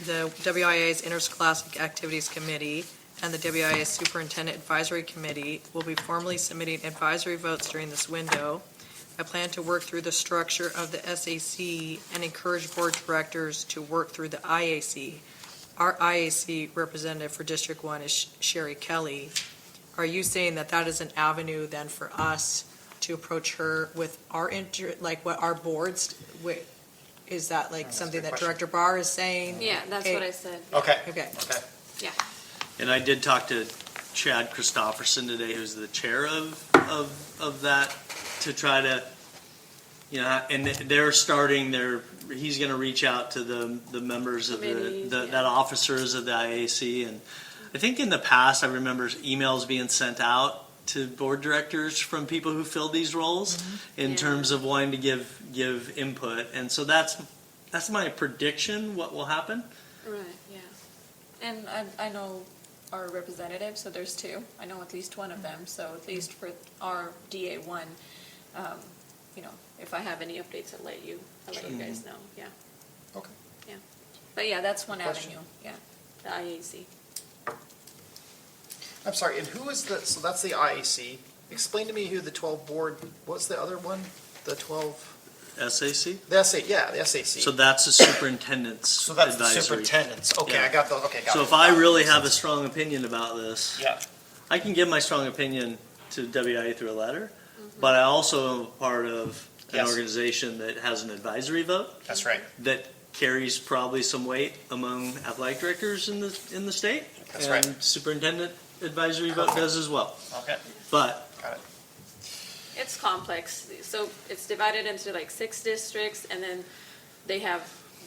WIAA's Interscholastic Activities Committee and the WIAA Superintendent Advisory Committee will be formally submitting advisory votes during this window. I plan to work through the structure of the SAC and encourage board directors to work through the IAC. Our IAC representative for District 1 is Sherry Kelly. Are you saying that that is an avenue then for us to approach her with our like what our boards, is that like That's a something good that question. Director Barr is saying? Yeah, that's Hey, what I said. Okay. Okay. Okay. Yeah. And I did talk to Chad Christopherson today, who's the chair of that, to try to, you know, and they're starting he's going to reach out to the members of Committees, that yeah. officers of the IAC. And I think in the past, I remember emails being sent out to board directors from people who filled these roles in Yeah. terms of wanting to give input. And so that's my prediction, what will happen. Right, yeah. And I know our representative, so there's two. I know at least one of them, so at least for our DA1, you know, if I have any updates, I'll let you guys know, yeah. Okay. Yeah. But yeah, that's one Question? avenue, yeah, the IAC. I'm sorry, and who is so that's the IAC. Explain to me who the 12 board, what's the other one? The 12, SAC? the SAC. So that's the superintendent's So that's the advisory. superintendents. Okay, Yeah. I got those, okay, got it. So if I really have a strong opinion about this, Yeah, I can give my strong opinion to WIA through a letter, but I also am a part of an Yes. organization that has an advisory vote that's right. that carries probably some weight among athletic directors in the state. That's right. And superintendent advisory vote does as well. Okay, But got it. It's complex, so it's divided into like 6 districts, and then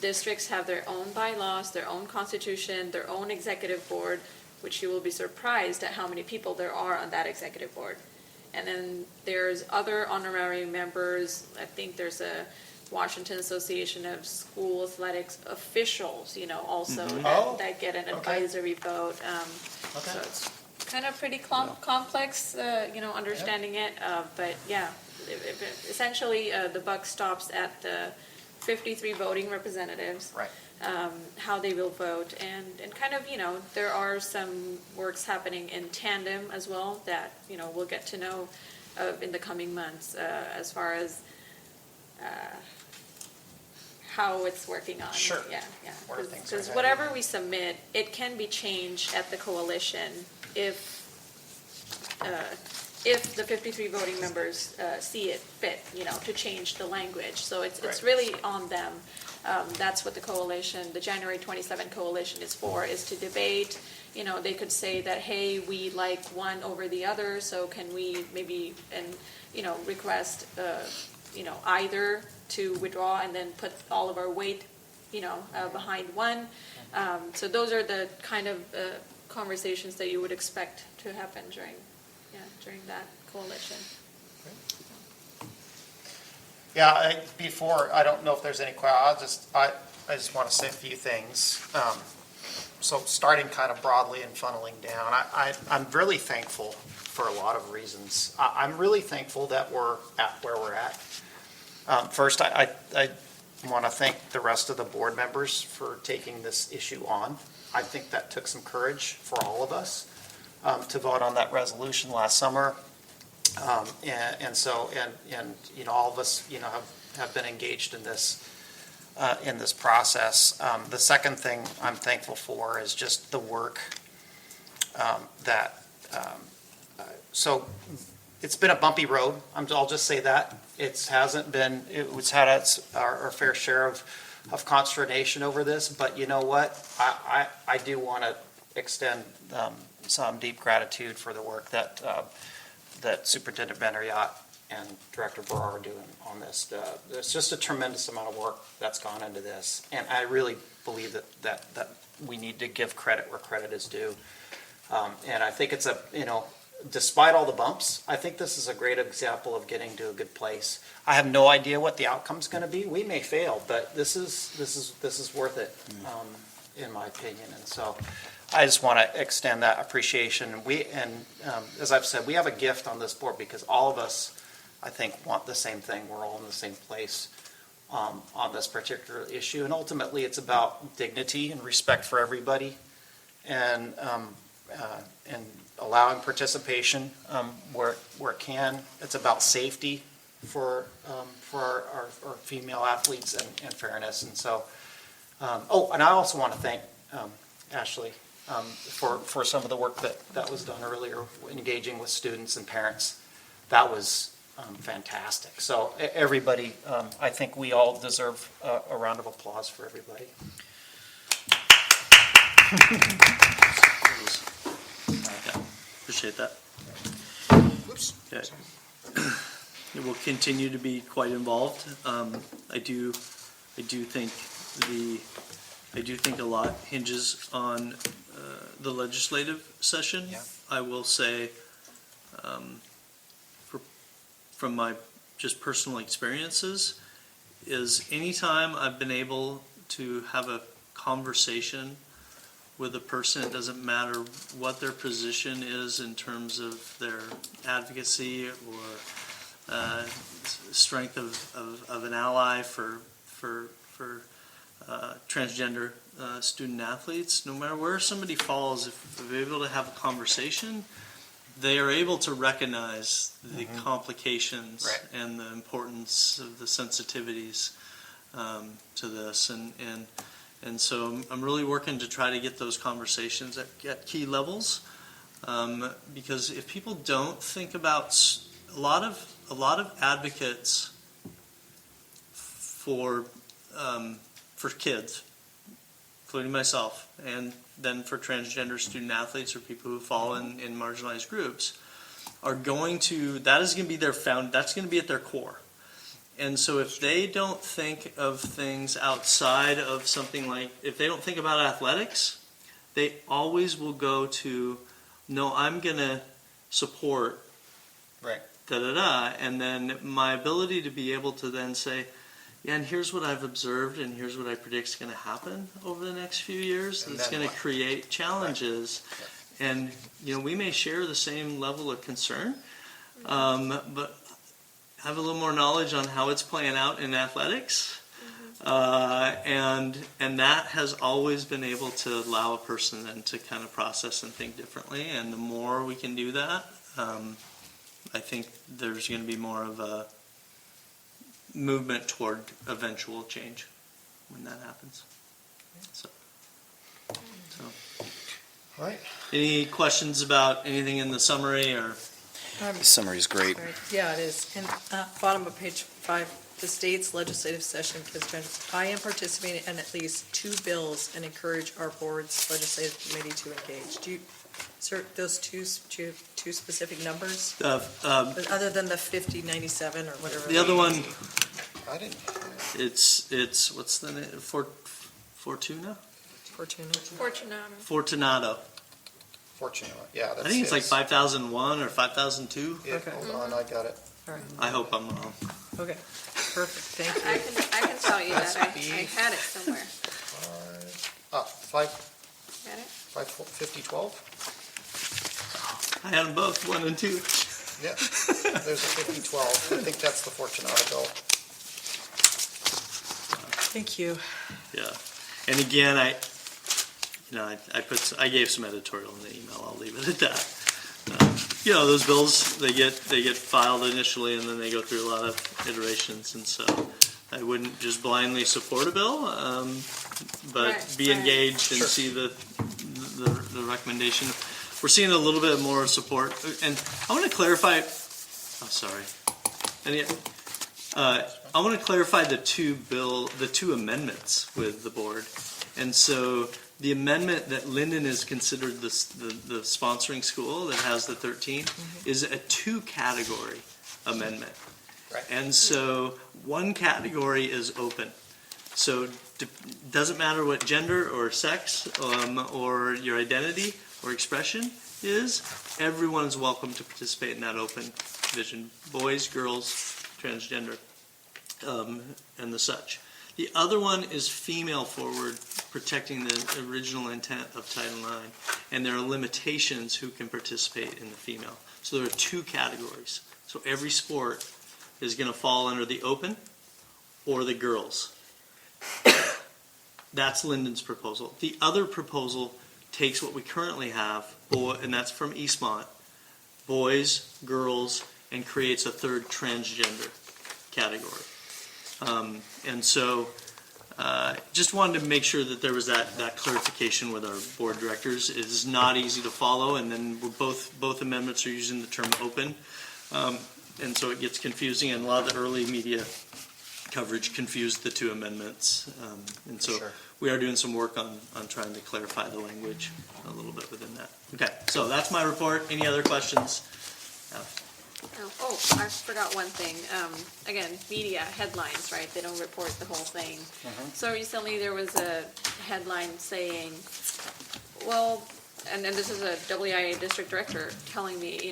districts have their own bylaws, their own constitution, their own executive board, which you will be surprised at how many people there are on that executive board. And then there's other honorary members. I think there's a Washington Association of School Athletics officials, you know, also Oh, that get an okay. advisory vote. Okay. So it's kind of pretty complex, you know, understanding it. But yeah, essentially the buck stops at the 53 voting representatives. Right. How they will vote, and kind of, you know, there are some works happening in tandem as well that, you know, we'll get to know in the coming months as far as how it's working on. Sure. Yeah. Where things are Because headed. whatever we submit, it can be changed at the coalition if the 53 voting members see it fit, you know, to change the language. So it's Right. really on them. That's what the coalition, the January 27 coalition is for, is to debate. You know, they could say that, hey, we like one over the other, so can we maybe, you know, request, you know, either to withdraw and then put all of our weight, you know, behind one. So those are the kind of conversations that you would expect to happen during that coalition. Yeah, I don't know if there's any questions. I just want to say a few things. So starting kind of broadly and funneling down, I'm really thankful for a lot of reasons. I'm really thankful that we're at where we're at. First, I want to thank the rest of the board members for taking this issue on. I think that took some courage for all of us to vote on that resolution last summer. And all of us, have been engaged in this process. The second thing I'm thankful for is just the work so it's been a bumpy road. I'll just say that. It's had our fair share of consternation over this, but you know what? I do want to extend some deep gratitude for the work that Superintendent VanderYacht and Director Burr are doing on this. There's just a tremendous amount of work that's gone into this, and I really believe that we need to give credit where credit is due. And I think it's despite all the bumps, I think this is a great example of getting to a good place. I have no idea what the outcome's going to be. We may fail, but this is worth it, in my opinion. And so, I just want to extend that appreciation. And as I've said, we have a gift on this board because all of us, I think, want the same thing. We're all in the same place on this particular issue. And ultimately, it's about dignity and respect for everybody, and allowing participation where it can. It's about safety for our female athletes and fairness. And so, and I also want to thank Ashley for some of the work that was done earlier, engaging with students and parents. That was fantastic. So everybody, I think we all deserve a round of applause for everybody. Appreciate that. Oops. Okay. It will continue to be quite involved. I do think a lot hinges on the legislative session. Yeah. I will say, from my just personal experiences, is anytime I've been able to have a conversation with a person, it doesn't matter what their position is in terms of their advocacy or strength of an ally for transgender student athletes. No matter where somebody falls, if they're able to have a conversation, they are able to recognize the complications and the importance of the sensitivities to this, and so I'm really working to try to get those conversations at key levels, because if people don't think about a lot of advocates for kids, including myself, and then for transgender student athletes or people who fall in marginalized groups, are going to, that's going to be at their core. And so if they don't think of things outside of something like, if they don't think about athletics, they always will go to, no, I'm going to support and then my ability to be able to then say, yeah, and here's what I've observed, and here's what I predict is going to happen over the next few years. That's going to create challenges, and we may share the same level of concern, but have a little more knowledge on how it's playing out in athletics, and that has always been able to allow a person then to kind of process and think differently. And the more we can do that, I think there's going to be more of a movement toward eventual change when that happens. So. All right. Any questions about anything in the summary or? The summary is great. Yeah, it is. And bottom of page 5, the state's legislative session, I am participating in at least 2 bills and encourage our board's legislative committee to engage. Do you insert those two specific numbers? Other than the 5097 or whatever. The other one, I didn't. it's what's the name? Fortuna? Fortunato. Fortunate. Yeah, that's I think it's like 5001 or 5002. Yeah, Okay. hold on, I got it. All right. I hope I'm wrong. Okay. Perfect. Thank you. I can tell you that. I had it somewhere. 5012? I had them both, 1 and 2. Yeah, there's a 5012. I think that's the Fortunato bill. Thank you. Yeah. And again, I gave some editorial in the email. I'll leave it at that. Those bills, they get filed initially, and then they go through a lot of iterations, and so I wouldn't just blindly support a bill, but be engaged and see the recommendation. We're seeing a little bit more support, and I want to clarify. Oh, sorry. I want to clarify the two amendments with the board, and so. The amendment that Linden is considered the sponsoring school that has the 13 is a 2-category amendment. Right. And so one category is open. So it doesn't matter what gender or sex or your identity or expression is, everyone is welcome to participate in that open vision. Boys, girls, transgender, and the such. The other one is female forward, protecting the original intent of Title IX, and there are limitations who can participate in the female. So there are 2 categories. So every sport is going to fall under the open or the girls. That's Linden's proposal. The other proposal takes what we currently have, and that's from Eastmont, boys, girls, and creates a 3rd transgender category. And so just wanted to make sure that there was that clarification with our board directors. It is not easy to follow, and then both amendments are using the term open. And so it gets confusing, and a lot of the early media coverage confused the 2 amendments. And so we are doing some work on trying to clarify the language a little bit within that. Okay, so that's my report. Any other questions? Oh, I forgot one thing. Again, media headlines, right? They don't report the whole thing. So recently there was a headline saying, well, and this is a WIAA district director telling me,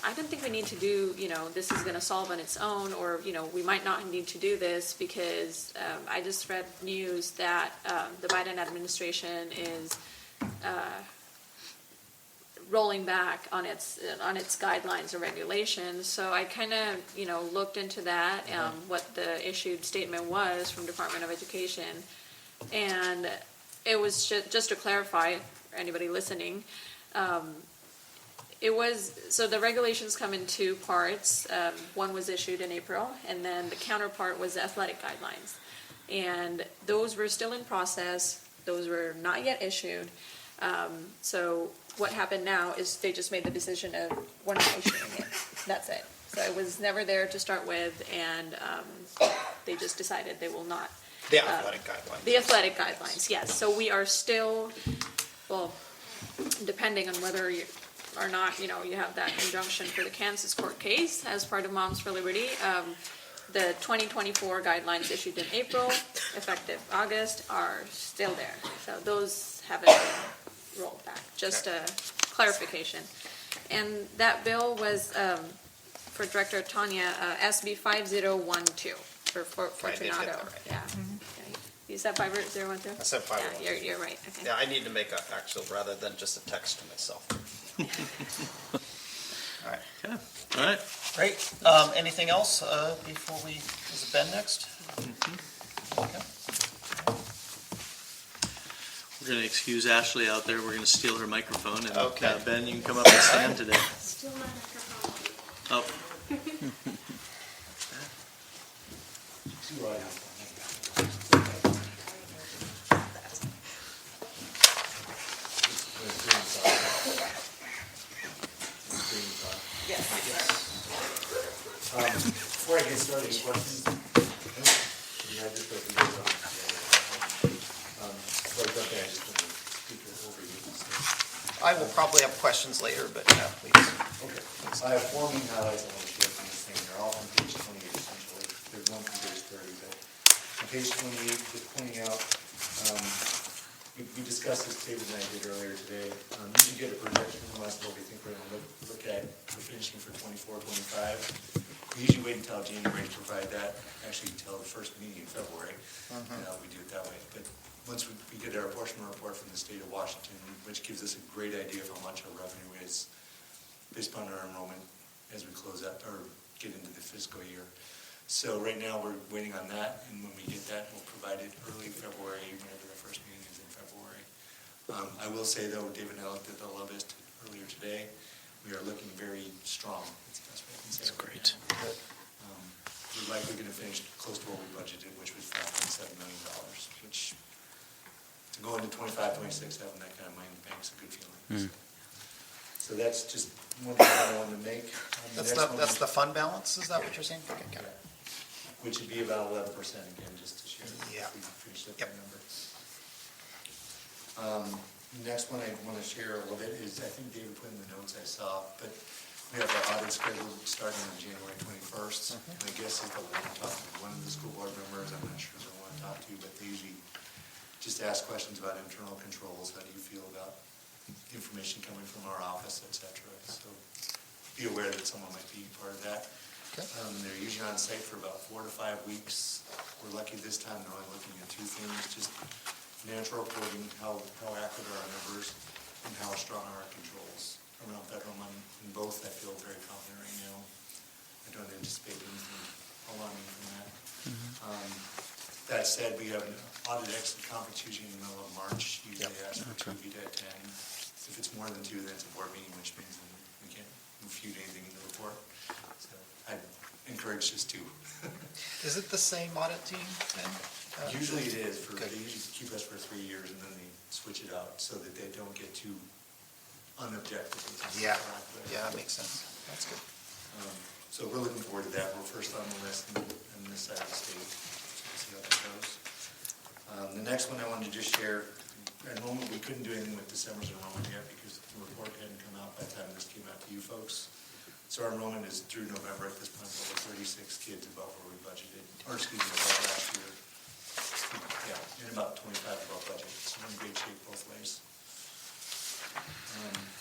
I don't think we need to do, this is going to solve on its own, or, we might not need to do this because I just read news that the Biden administration is rolling back on its guidelines and regulations. So I kind of looked into that, what the issued statement was from Department of Education, and it was just to clarify for anybody listening. It was so the regulations come in 2 parts. One was issued in April, and then the counterpart was the athletic guidelines, and those were still in process. Those were not yet issued. So what happened now is they just made the decision of we're not issuing it. That's it. So it was never there to start with, and they just decided they will not. The athletic guidelines. The athletic guidelines, yes. So we are still, well, depending on whether you or not, you have that injunction for the Kansas court case as part of Moms for Liberty. The 2024 guidelines issued in April, effective August, are still there. So those haven't been rolled back. Just a clarification. And that bill was, for Director Tanya, SB 5012 for Fortunato. Right. Yeah. Okay. You said 5012? I said 501. Yeah, you're right. Okay. Yeah, I need to make an actual rather than just a text to myself. All right. Okay. All right. Great. Anything else before is it Ben next? Okay. We're going to excuse Ashley out there. We're going to steal her microphone. And Okay. Ben, you can come up and stand today. Still my microphone. Oh. Before I get started, any questions? Yeah, I just got the videos on. So it's okay, I just want to speak it over you. I will probably have questions later, but yeah, please. Okay. I have 4 main highlights I want to share from this thing. They're all from page 28 essentially. There's one from page 30, but on page 28, just pointing out, we discussed this table that I did earlier today. You can get a projection from us what we think we're going to look at for finishing for 24, 25. We usually wait until January to provide that, actually until the first meeting in February. We do it that way. But once we get our apportionment report from the state of Washington, which gives us a great idea of how much our revenue is based upon our enrollment as we close out or get into the fiscal year. So right now, we're waiting on that, and when we get that, we'll provide it early February, whenever the first meeting is in February. I will say though, David and I looked at the low list earlier today. We are looking very strong. That's the best way I can say it. That's great. We're likely going to finish close to what we budgeted, which was $5.7 million, which to go into 25, 26, having that kind of money in the bank is a good feeling. So that's just one thing I wanted to make. The next one- That's the fund balance, is that what you're saying? Okay, got it. Which would be about 11% again, just to share. Yeah. We finished up Yep. that number. Next one I want to share a little bit is, I think David put in the notes I saw, but we have our audit scheduled starting on January 21st. My guess is that we'll talk to one of the school board members, I'm not sure who I want to talk to, but they usually just ask questions about internal controls. How do you feel about information coming from our office, et cetera? So be aware that someone might be part of that. Okay. They're usually on site for about 4 to 5 weeks. We're lucky this time, they're only looking at 2 things, just financial reporting, how accurate are our numbers, and how strong are our controls around federal money. In both, I feel very confident right now. I don't anticipate anything alarming from that. That said, we have an audit exit conference usually in the middle of March. Usually they ask for 2 of you to attend. If it's more than 2, then it's a board meeting, which means then we can't refute anything in the report. So I encourage this too. Is it the same audit team then? Usually it is. Good. They usually keep us for 3 years and then they switch it out so that they don't get too unobjective. Yeah, that makes sense. That's good. So we're looking forward to that. We're first on the list on this side of the state. So we'll see how that goes. The next one I wanted to just share, enrollment, we couldn't do anything with December's enrollment yet because the report hadn't come out by the time this came out to you folks. So our enrollment is through November at this point, over 36 kids above where we budgeted, or excuse me, above last year. Yeah, and about 25 above budget. So we're in great shape both ways.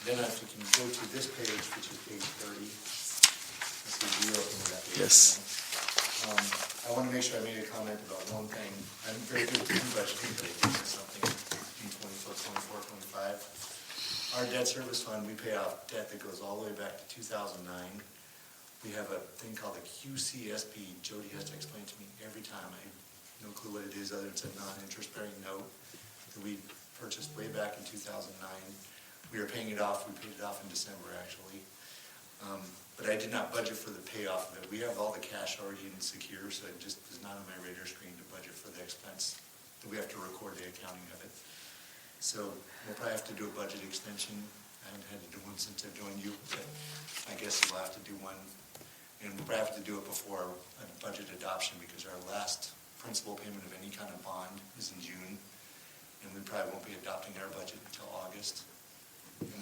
Then if you can go to this page, which is page 30. Let's see, you open that page. Yes. I want to make sure I made a comment about one thing. I'm very good at budgeting, but I think it's something in 24, 25. Our debt service fund, we pay off debt that goes all the way back to 2009. We have a thing called a QCSP. Jody has to explain to me every time. I have no clue what it is, other than it's a non-interest bearing note that we purchased way back in 2009. We are paying it off. We paid it off in December, actually. But I did not budget for the payoff of it. We have all the cash already in secure, so it just is not on my radar screen to budget for the expense that we have to record the accounting of it. So we'll probably have to do a budget extension. I haven't had to do one since I've joined you, but I guess we'll have to do one. And we'll probably have to do it before a budget adoption because our last principal payment of any kind of bond is in June. And we probably won't be adopting our budget until August. And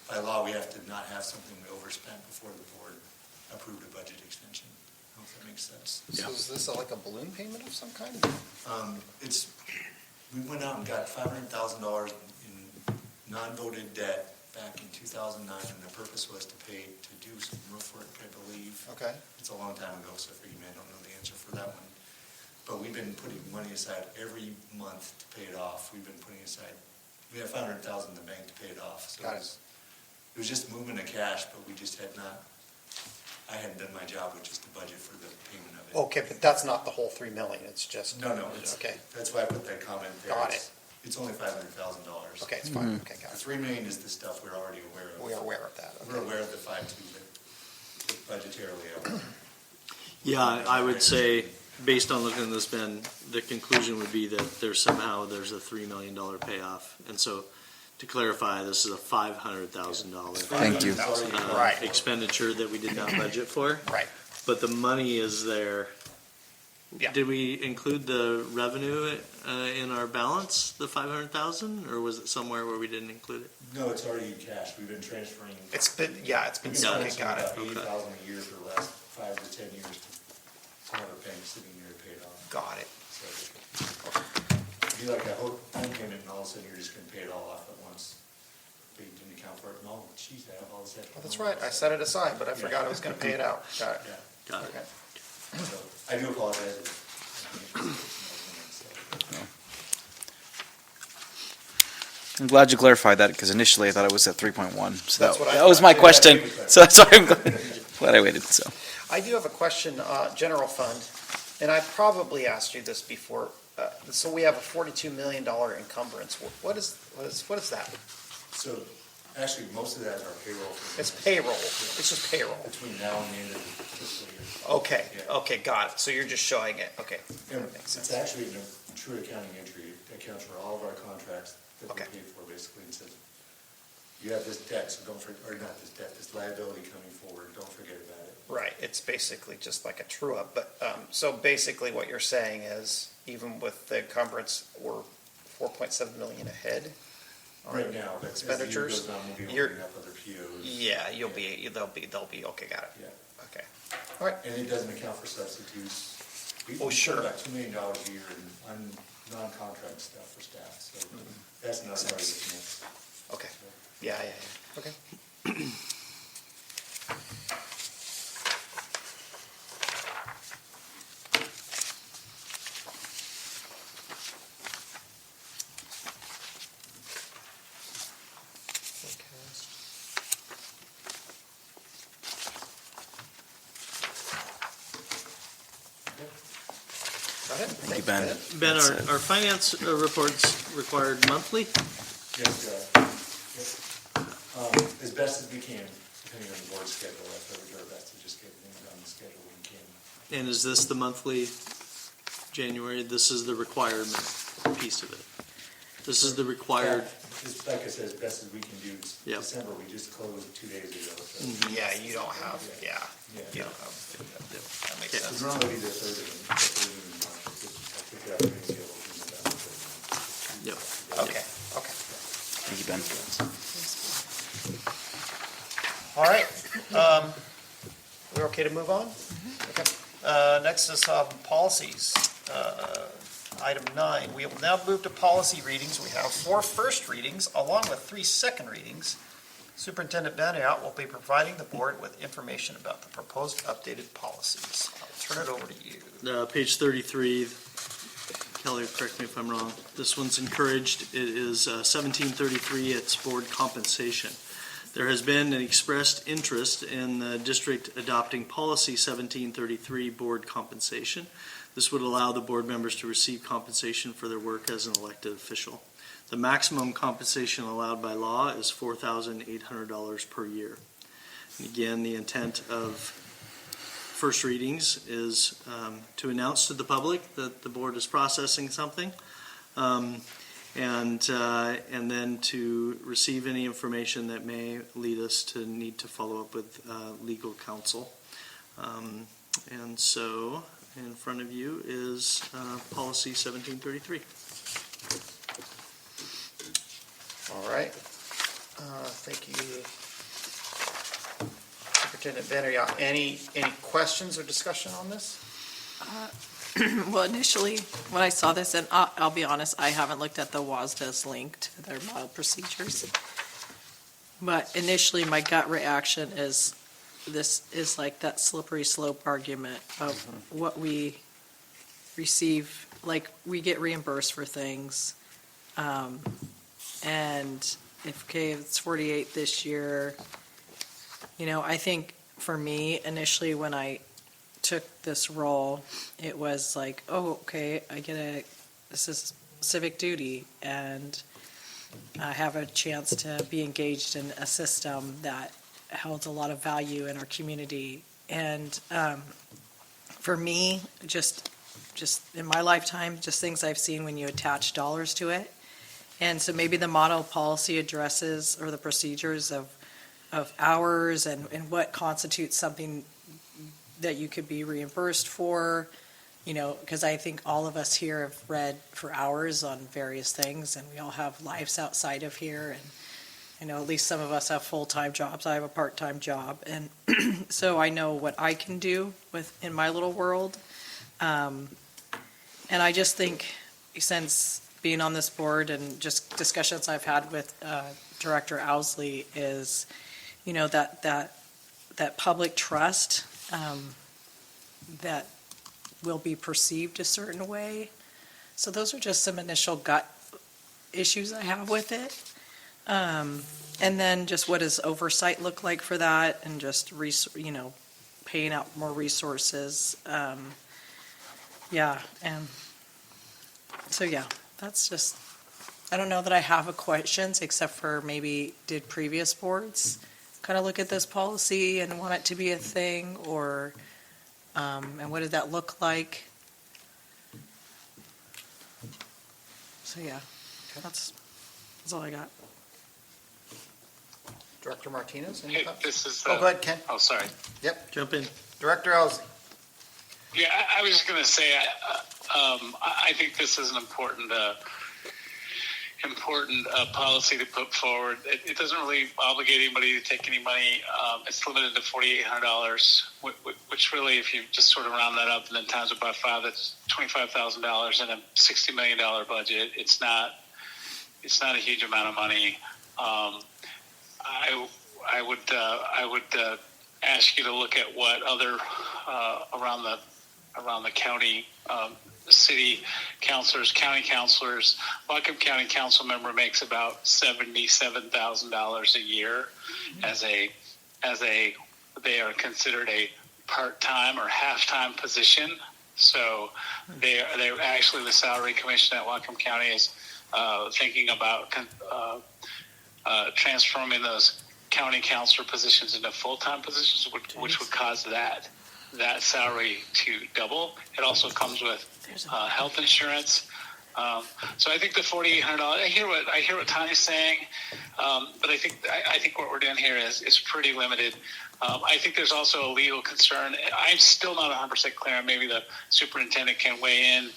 by law, we have to not have something we overspent before the board approved a budget extension. I don't know if that makes sense. So is this like a balloon payment of some kind? We went out and got $500,000 in non-voted debt back in 2009, and the purpose was to do some roof work, I believe. Okay. It's a long time ago, so forgive me, I don't know the answer for that one. But we've been putting money aside every month to pay it off. We have $500,000 in the bank to pay it off. So Got it. It was just movement of cash, but we just I hadn't done my job, which is to budget for the payment of it. Okay, but that's not the whole 3 million, it's just. No, Okay, that's why I put that comment there. Got it. It's only $500,000. okay, it's fine, okay, got The it. $3 million is the stuff we're already aware of. We are aware of that, We're okay. aware of the 5.2, but budgetarily, Yeah, I would say, based on looking at this, Ben, the conclusion would be that there's a $3 million payoff. And so, to clarify, this is a $500,000 Thank you. Right. expenditure that we did not budget for, Right, but the money is there. Yeah. Did we include the revenue in our balance, the 500,000, or was it somewhere where we didn't include it? No, it's already in cash. We've been transferring. it's been, Got okay, it. got it, About $80,000 a year for the last 5 to 10 years to have a bank sitting there to pay it off. got it. So it'd be like a whole home payment, and all of a sudden you're just gonna pay it all off at once. But you didn't account for it, and geez, I have all this extra. Well, that's right, I set it aside, but I forgot I was gonna pay it out. Got it. Yeah, Got it. Okay. so I do apologize. I'm glad you clarified that because initially I thought it was at 3.1. So That's what I that was thought. my Yeah, question. I think So sorry, I'm glad I waited. So I do have a question, general fund, and I probably asked you this before. So we have a $42 million encumbrance. What is that? So actually, most of that are payroll. It's payroll. It's just payroll. Between now and the end of the fiscal year. Okay, Yeah. okay, got it. So you're just showing it. Okay. And That makes sense. it's actually a true accounting entry. It accounts for all of our contracts that we Okay. paid for, basically, and says, you have this debt, so don't forget, or not this debt, this liability coming forward, don't forget about it. Right, it's basically just like a true-up, but, so basically what you're saying is, even with the encumbrance, we're 4.7 million ahead? on Right now, but as the year Expenditures? goes on, we'll be You're- opening up other POs. Yeah, they'll be, okay, got it. Yeah, Okay. All right, and it doesn't account for substitutes. We Oh, sure. spend about $2 million a year in non-contract stuff for staff, so that's not part of this mix. okay. Yeah, okay. Got it? Thank you, Ben. Ben, That's our, it. our finance reports required monthly? Yes, as best as we can, depending on the board's schedule, that's why we do our best to just get things on the schedule when we can. And is this the monthly January? This is the requirement piece of it. This is the required, Like I said, as best as we can do. Yep. December, we just closed 2 days ago, so. Yeah, you don't have, yeah. Yeah. You don't have, that makes Yeah. sense. It's normally the third of March, I pick it up and get it open. yep. Okay, okay. Thank you, Ben. All right, we're okay to move on? Okay. Next is policies. Item 9, we will now move to policy readings. We have 4 first readings along with 3 second readings. Superintendent VanderYacht will be providing the board with information about the proposed updated policies. I'll turn it over to you. Page 33, Kelly, correct me if I'm wrong. This one's encouraged. It is 1733, it's board compensation. There has been an expressed interest in the district adopting policy 1733, board compensation. This would allow the board members to receive compensation for their work as an elected official. The maximum compensation allowed by law is $4,800 per year. And again, the intent of first readings is to announce to the public that the board is processing something, and then to receive any information that may lead us to need to follow up with legal counsel. And so, in front of you is policy 1733. All right. Thank you, Superintendent VanderYacht. Any questions or discussion on this? Well, initially, when I saw this, and I'll be honest, I haven't looked at the WASDA's link to their model procedures. But initially, my gut reaction is, this is like that slippery slope argument of what we receive, like, we get reimbursed for things. And if it's 48 this year, I think for me, initially, when I took this role, it was like, oh, okay, this is civic duty, and I have a chance to be engaged in a system that held a lot of value in our community. And for me, just in my lifetime, just things I've seen when you attach dollars to it. And so maybe the model policy addresses, or the procedures of hours and what constitutes something that you could be reimbursed for, because I think all of us here have read for hours on various things, and we all have lives outside of here. And at least some of us have full-time jobs. I have a part-time job. And so I know what I can do in my little world. And I just think, since being on this board and just discussions I've had with Director Owsley, is, that public trust that will be perceived a certain way. So those are just some initial gut issues I have with it. And then just what does oversight look like for that, and just, paying out more resources. Yeah, and so, yeah, that's just, I don't know that I have a questions, except for maybe did previous boards kind of look at this policy and want it to be a thing, or, and what did that look like? So, yeah, that's all I got. Director Martinez, any Hey, thoughts? this is. Oh, go ahead, Ken. Oh, sorry. Jump in. Director Owsley. Yeah, I was just going to say, I think this is an important policy to put forward. It doesn't really obligate anybody to take any money. It's limited to $4,800, which really, if you just sort of round that up and then times it by 5, that's $25,000 in a $60 million budget. It's not a huge amount of money. I would ask you to look at what other around the county, city councilors, county councilors. Whatcom County council member makes about $77,000 a year they are considered a part-time or half-time position. So they're actually, the salary commission at Whatcom County is thinking about transforming those county councilor positions into full-time positions, which would cause that salary to double. It also comes with health insurance. So I think the $4,800. I hear what Tanya's saying, but I think what we're doing here is pretty limited. I think there's also a legal concern. I'm still not 100% clear, and maybe the superintendent can weigh in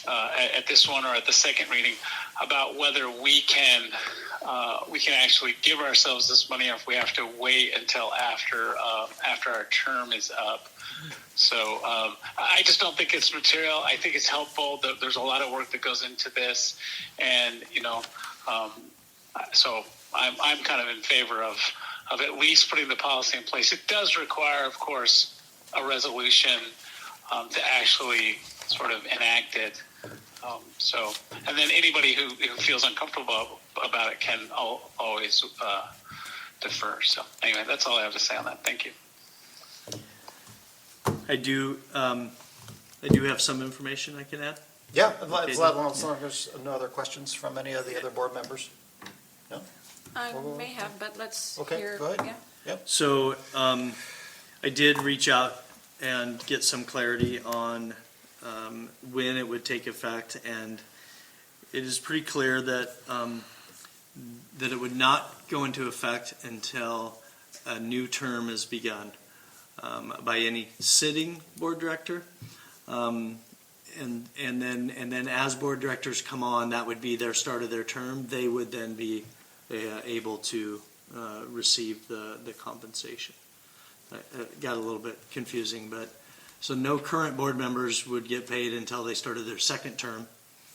at this one or at the second reading about whether we can actually give ourselves this money, or if we have to wait until after our term is up. So I just don't think it's material. I think it's helpful. There's a lot of work that goes into this, and so I'm kind of in favor of at least putting the policy in place. It does require, of course, a resolution to actually sort of enact it. And then anybody who feels uncomfortable about it can always defer. So anyway, that's all I have to say on that. Thank you. I do have some information I can add. Yeah, Okay. there's no other questions from any of the other board members? No? I may have, but let's Okay, hear. go ahead. Yeah. So I did reach out and get some clarity on when it would take effect, and it is pretty clear that that it would not go into effect until a new term is begun by any sitting board director, and then as board directors come on, that would be their start of their term. They would then be able to receive the compensation. It got a little bit confusing, but so no current board members would get paid until they started their second term.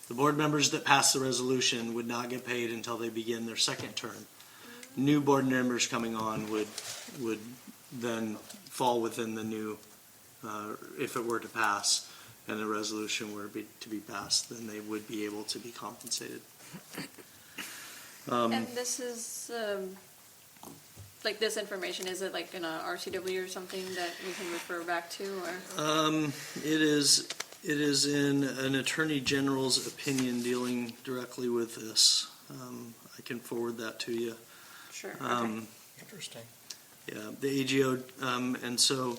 The board members that passed the resolution would not get paid until they begin their second term. New board members coming on would then fall within the new, if it were to pass and the resolution were to be passed, then they would be able to be compensated. And this is, like this information, is it like in a RCW or something that we can refer back to, or? It is in an attorney general's opinion dealing directly with this. I can forward that to you. Sure, okay. Interesting. Yeah, the AGO, and so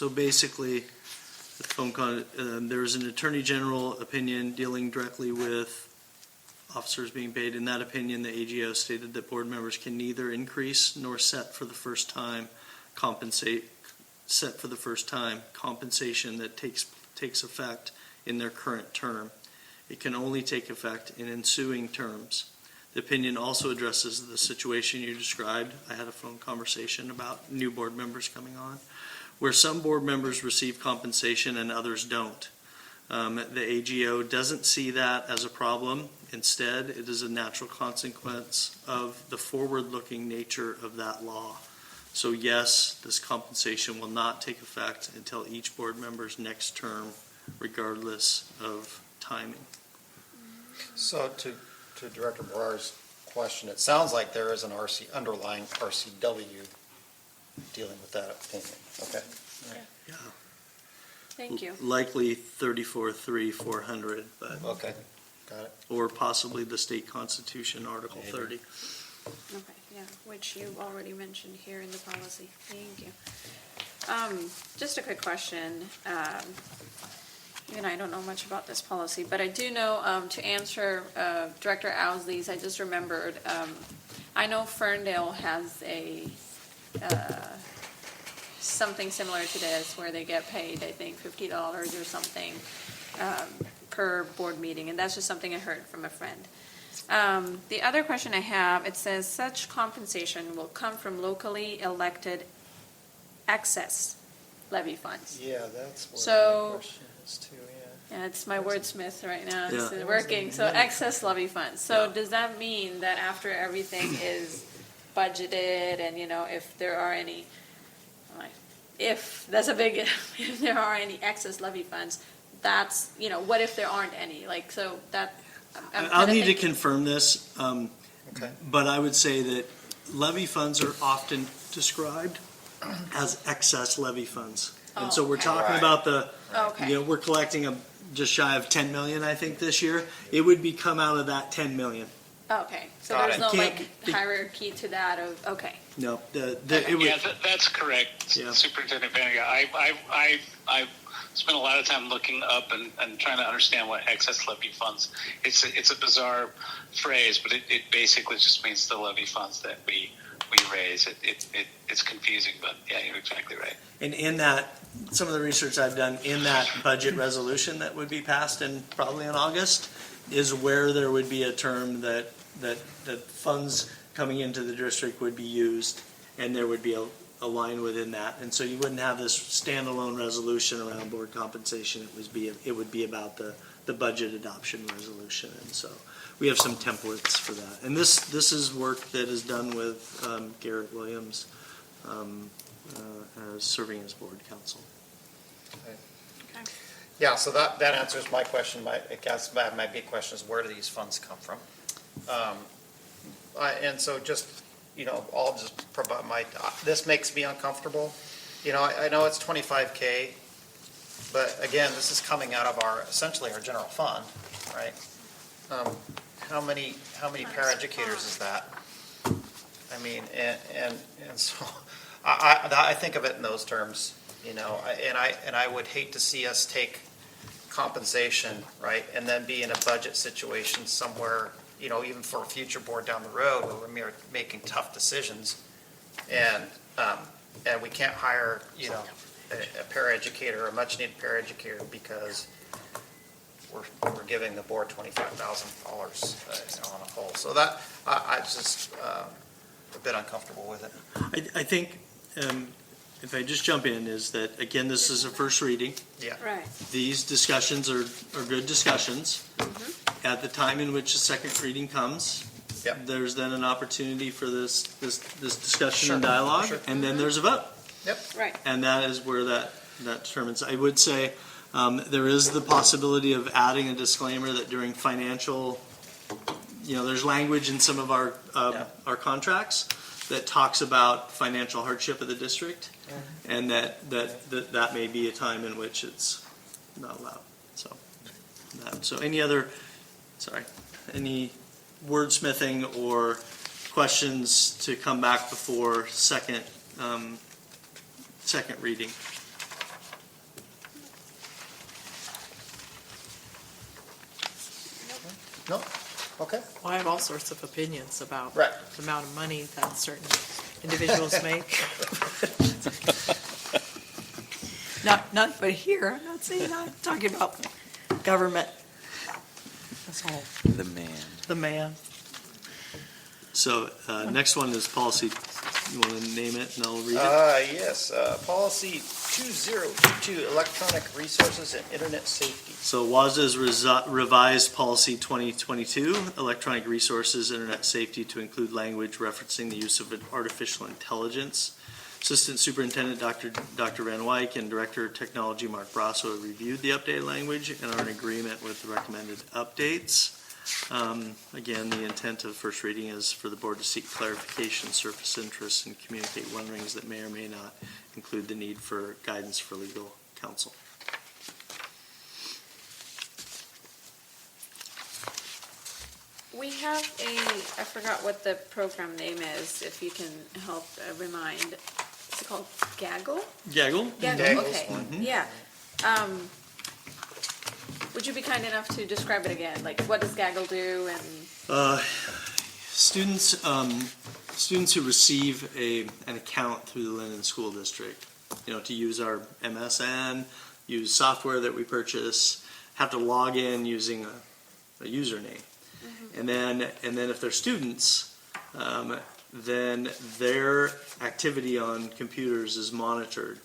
basically, the phone call, there's an attorney general opinion dealing directly with officers being paid. In that opinion, the AGO stated that board members can neither increase nor set for the first time compensation that takes effect in their current term. It can only take effect in ensuing terms. The opinion also addresses the situation you described. I had a phone conversation about new board members coming on, where some board members receive compensation and others don't. The AGO doesn't see that as a problem. Instead, it is a natural consequence of the forward-looking nature of that law. So yes, this compensation will not take effect until each board member's next term, regardless of timing. So to Director Barr's question, it sounds like there is an underlying RCW dealing with that opinion. Okay. Thank you. Likely 34,400, but, Okay, got it. or possibly the state constitution, Article 30. Okay, yeah, which you already mentioned here in the policy. Thank you. Just a quick question. Even I don't know much about this policy, but I do know, to answer Director Owsley's, I just remembered, I know Ferndale has a, something similar to this where they get paid, I think, $50 or something per board meeting, and that's just something I heard from a friend. The other question I have, it says such compensation will come from locally elected excess levy funds. Yeah, that's what So- my question is too, yeah. Yeah, it's my wordsmith right now. It's Yeah. working. So excess levy funds. So Yeah. does that mean that after everything is budgeted and, if there are any, if, that's a big if, if there are any excess levy funds, that's, what if there aren't any? Like, so that, I'm I'll kinda need to thinking- confirm this, Okay. but I would say that levy funds are often described as excess levy funds. And so we're okay. talking Right. about Okay. we're collecting just shy of 10 million, I think, this year. It would be come out of that 10 million. Okay. So Got there's it. no Can't like be- hierarchy to that of, okay. No, it Yeah, would, that's correct, Yeah. Superintendent VanderYacht. I spent a lot of time looking up and trying to understand what excess levy funds. It's a bizarre phrase, but it basically just means the levy funds that we raise. It's confusing, but yeah, you're exactly right. and in that, some of the research I've done, in that budget resolution that would be passed probably in August, is where there would be a term that funds coming into the district would be used, and there would be a line within that. And so you wouldn't have this standalone resolution around board compensation. It would be about the budget adoption resolution. And so we have some templates for that. And this is work that is done with Garrett Williams, as serving as board counsel. Yeah, so that answers my question. I guess my big question is, where do these funds come from? And so just, I'll just provide this makes me uncomfortable. I know it's 25K, but again, this is coming out of essentially our general fund, right? How many paraeducators is that? I mean, and so I think of it in those terms, and I would hate to see us take compensation, right, and then be in a budget situation somewhere, even for a future board down the road where we're making tough decisions, and we can't hire, a paraeducator, a much-needed paraeducator, because we're giving the board $25,000 on a whole. So that I just a bit uncomfortable with it. I think, if I just jump in, is that, again, this is a first reading. Yeah. Right. These discussions are good discussions. At the time in which the second reading comes, Yep. there's then an opportunity for this discussion Sure, and dialogue, sure. and then there's a vote. Yep. Right. And that is where that determines. I would say there is the possibility of adding a disclaimer that during financial, there's language in some of our contracts that talks about financial hardship of the district, and that may be a time in which it's not allowed. So any wordsmithing or questions to come back before second reading? No? Okay. Well, I have all sorts of opinions about Right. the amount of money that certain individuals make. Not but here, I'm not saying, I'm talking about government. That's all, The man. the man. So next one is policy. You want to name it, and I'll read it? Yes, policy 2022, electronic resources and internet safety. So WASDA's revised policy 2022, electronic resources, internet safety, to include language referencing the use of artificial intelligence. Assistant Superintendent Dr. Van Wyk and Director of Technology Mark Brasso have reviewed the updated language and are in agreement with the recommended updates. Again, the intent of first reading is for the board to seek clarification, surface interest, and communicate wonderings that may or may not include the need for guidance for legal counsel. We have I forgot what the program name is, if you can help remind. Is it called Gaggle? Gaggle? Gaggle, okay, yeah. Would you be kind enough to describe it again? Like, what does Gaggle do and? Students who receive an account through the Linden School District, to use our MSN, use software that we purchase, have to log in using a username. And then if they're students, then their activity on computers is monitored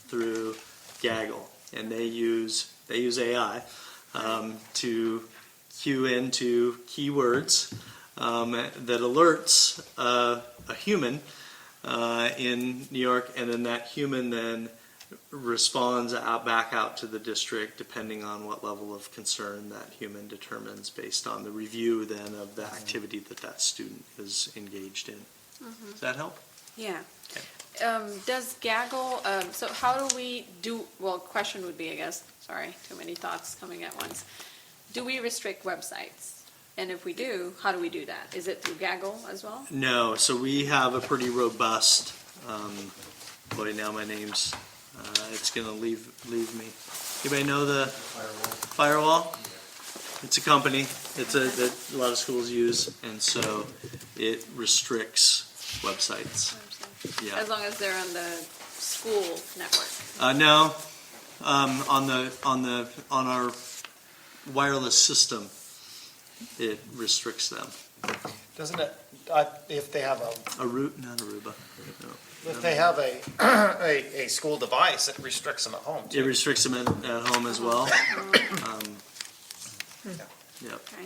through Gaggle, and they use AI to cue into keywords that alerts a human in New York, and then that human then responds back out to the district depending on what level of concern that human determines based on the review then of the activity that student is engaged in. Does that help? Yeah. Okay. Does Gaggle, so how do we do, well, question would be, I guess, sorry, too many thoughts coming at once. Do we restrict websites? And if we do, how do we do that? Is it through Gaggle as well? No, so we have a pretty robust, boy, now my name's, it's going to leave me. Anybody know the Firewall? It's a company. That a lot of schools use, and so it restricts websites. Yeah. As long as they're on the school network? No, on our wireless system, it restricts them. Doesn't it, if they have Not Aruba. No. if they have a school device, it restricts them at home It too. restricts them at home as well. Yep. Okay.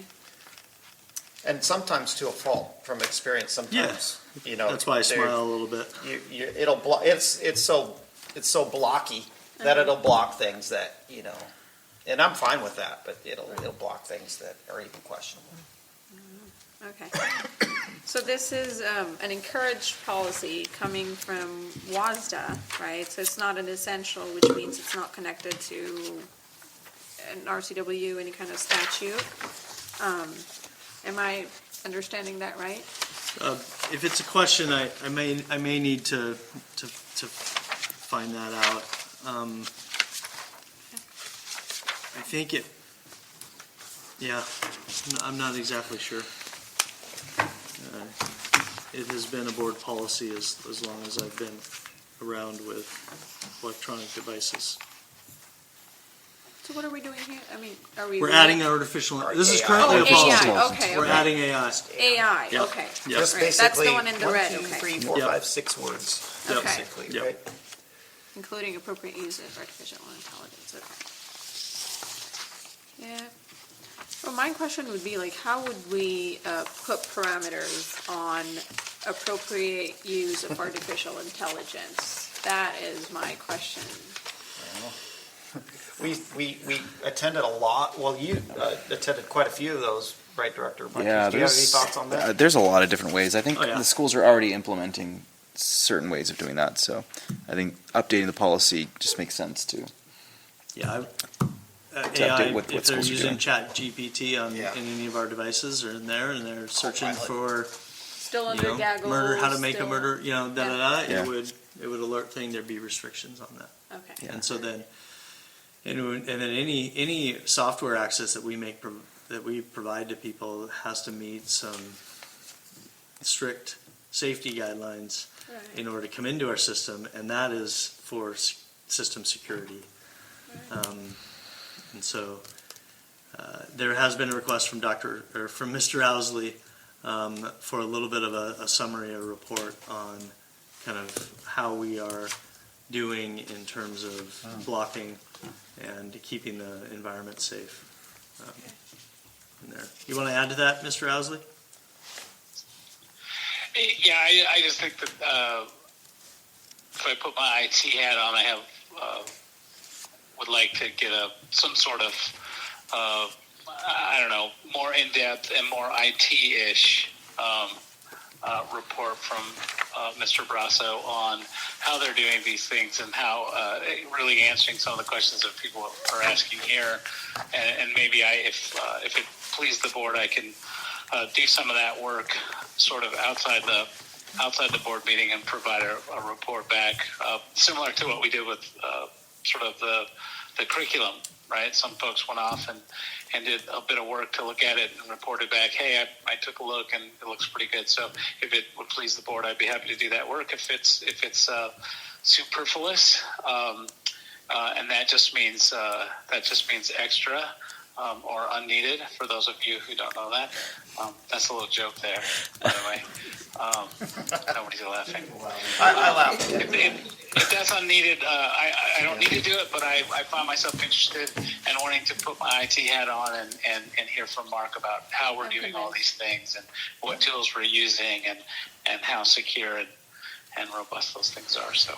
And sometimes to a fault, from experience, sometimes, That's why I smile a little bit. It'll block, it's so blocky that it'll block things that, and I'm fine with that, but it'll block things that are even questionable. Okay. So this is an encouraged policy coming from WASDA, right? So it's not an essential, which means it's not connected to an RCW, any kind of statute. Am I understanding that right? If it's a question, I may need to find that out. I think it. Yeah, I'm not exactly sure. It has been a board policy as long as I've been around with electronic devices. So what are we doing here? I mean, are we? We're adding artificial. This is AI. currently a policy. AI, okay. We're adding AI. AI, Yep. okay. Yep. Just Right, basically, that's the one in the 1, red, 2, okay. 3, 4, Yep. 5, 6 words, Okay. basically, Yep. right? Including appropriate use of artificial intelligence, okay. Yeah. Well, my question would be like, how would we put parameters on appropriate use of artificial intelligence? That is my question. We attended a lot, well, you attended quite a few of those, right, Director? Marquez? Yeah, Do you have any thoughts on that? there's a lot of different ways. I think Oh, yeah. the schools are already implementing certain ways of doing that. So I think updating the policy just makes sense too. Yeah. To AI, update what if they're schools are using doing. Chat GPT in Yeah. any of our devices or in there, and they're searching Copilot. for Still under Gaggle? murder, how to make a still- murder, Yeah. Yeah. it would alert thing. There'd be restrictions on that. Okay. Yeah. And so then, and then any software access that we provide to people has to meet some strict safety guidelines Right. in order to come into our system, and that is for system security. And so there has been a request from Mr. Owsley for a little bit of a summary, a report on kind of how we are doing in terms of blocking and keeping the environment safe in there. You want to add to that, Mr. Owsley? Yeah, I just think that if I put my IT hat on, I would like to get some sort of I don't know, more in-depth and more IT-ish report from Mr. Brasso on how they're doing these things and how really answering some of the questions that people are asking here. And maybe if it pleases the board, I can do some of that work sort of outside the board meeting and provide a report back, similar to what we did with sort of the curriculum, right? Some folks went off and did a bit of work to look at it and reported back, hey, I took a look and it looks pretty good. So if it would please the board, I'd be happy to do that work if it's superfluous, and that just means extra or unneeded. For those of you who don't know that, that's a little joke there, by the way. Nobody's laughing. I laugh. If that's unneeded, I don't need to do it, but I find myself interested and wanting to put my IT hat on and hear from Mark about how we're doing all these things and what tools we're using and how secure and robust those things are. So,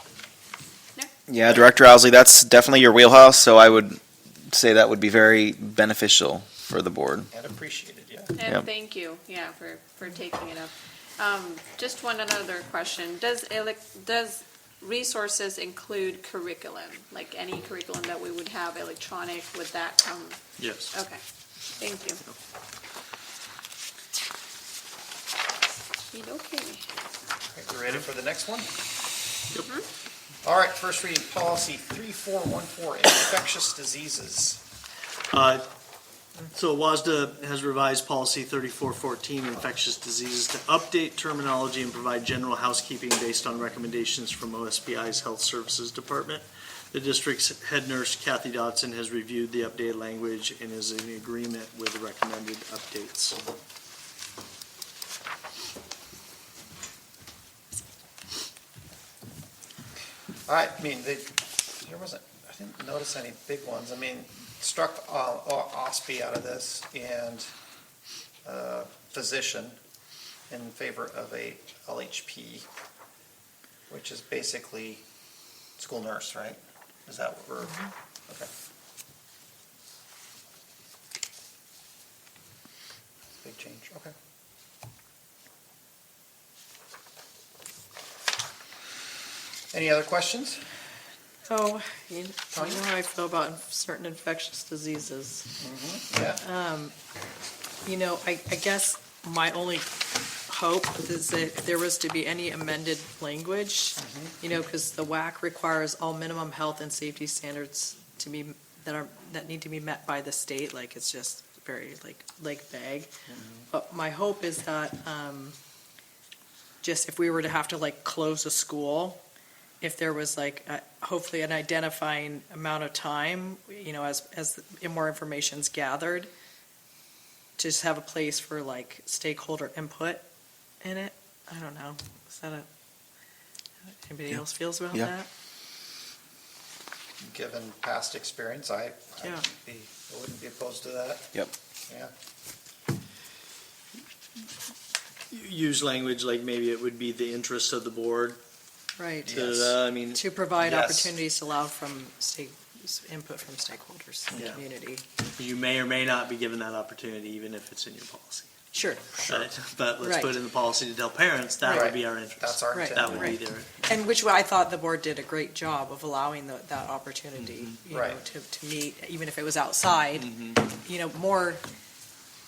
Yeah, Director Owsley, that's definitely your wheelhouse, so I would say that would be very beneficial for the board. And appreciated, yeah. And Yep. thank you, yeah, for taking it up. Just one other question. Does resources include curriculum? Like any curriculum that we would have electronic, would that come? Yes. Okay, thank you. Okay. Okay, we ready for the next one? Yep. All right, first reading, policy 3414, infectious diseases. So WASDA has revised policy 3414, infectious diseases, to update terminology and provide general housekeeping based on recommendations from OSPI's Health Services Department. The district's head nurse, Kathy Dotson, has reviewed the updated language and is in agreement with the recommended updates. I mean, there wasn't, I didn't notice any big ones. I mean, struck OSPI out of this and physician in favor of a LHP, which is basically school nurse, right? Is that what we're, okay. Big change, okay. Any other questions? Oh, you know how I feel about certain infectious diseases. Yeah, You know, I guess my only hope is that if there was to be any amended language, you know, because the WIAA requires all minimum health and safety standards to be, that need to be met by the state, like it's just very like vague. But my hope is that just if we were to have to like close a school, if there was like hopefully an identifying amount of time, you know, as more information's gathered, to just have a place for like stakeholder input in it. I don't know. Is that anybody else feels about Yeah. that? given past experience, I Yeah. wouldn't be opposed to that. Yep. Yeah. Use language like maybe it would be the interest of the board. Right. Yes. I mean, To provide Yes. opportunities to allow from input from stakeholders in the Yeah. community. you may or may not be given that opportunity, even if it's in your policy. Sure. Right? But let's Right. put in the policy to tell parents that Right. would be our interest. That's our Right. intent. That would Right. be their. And which I thought the board did a great job of allowing that opportunity, you know, Right. to meet, even if it was outside, you know, more,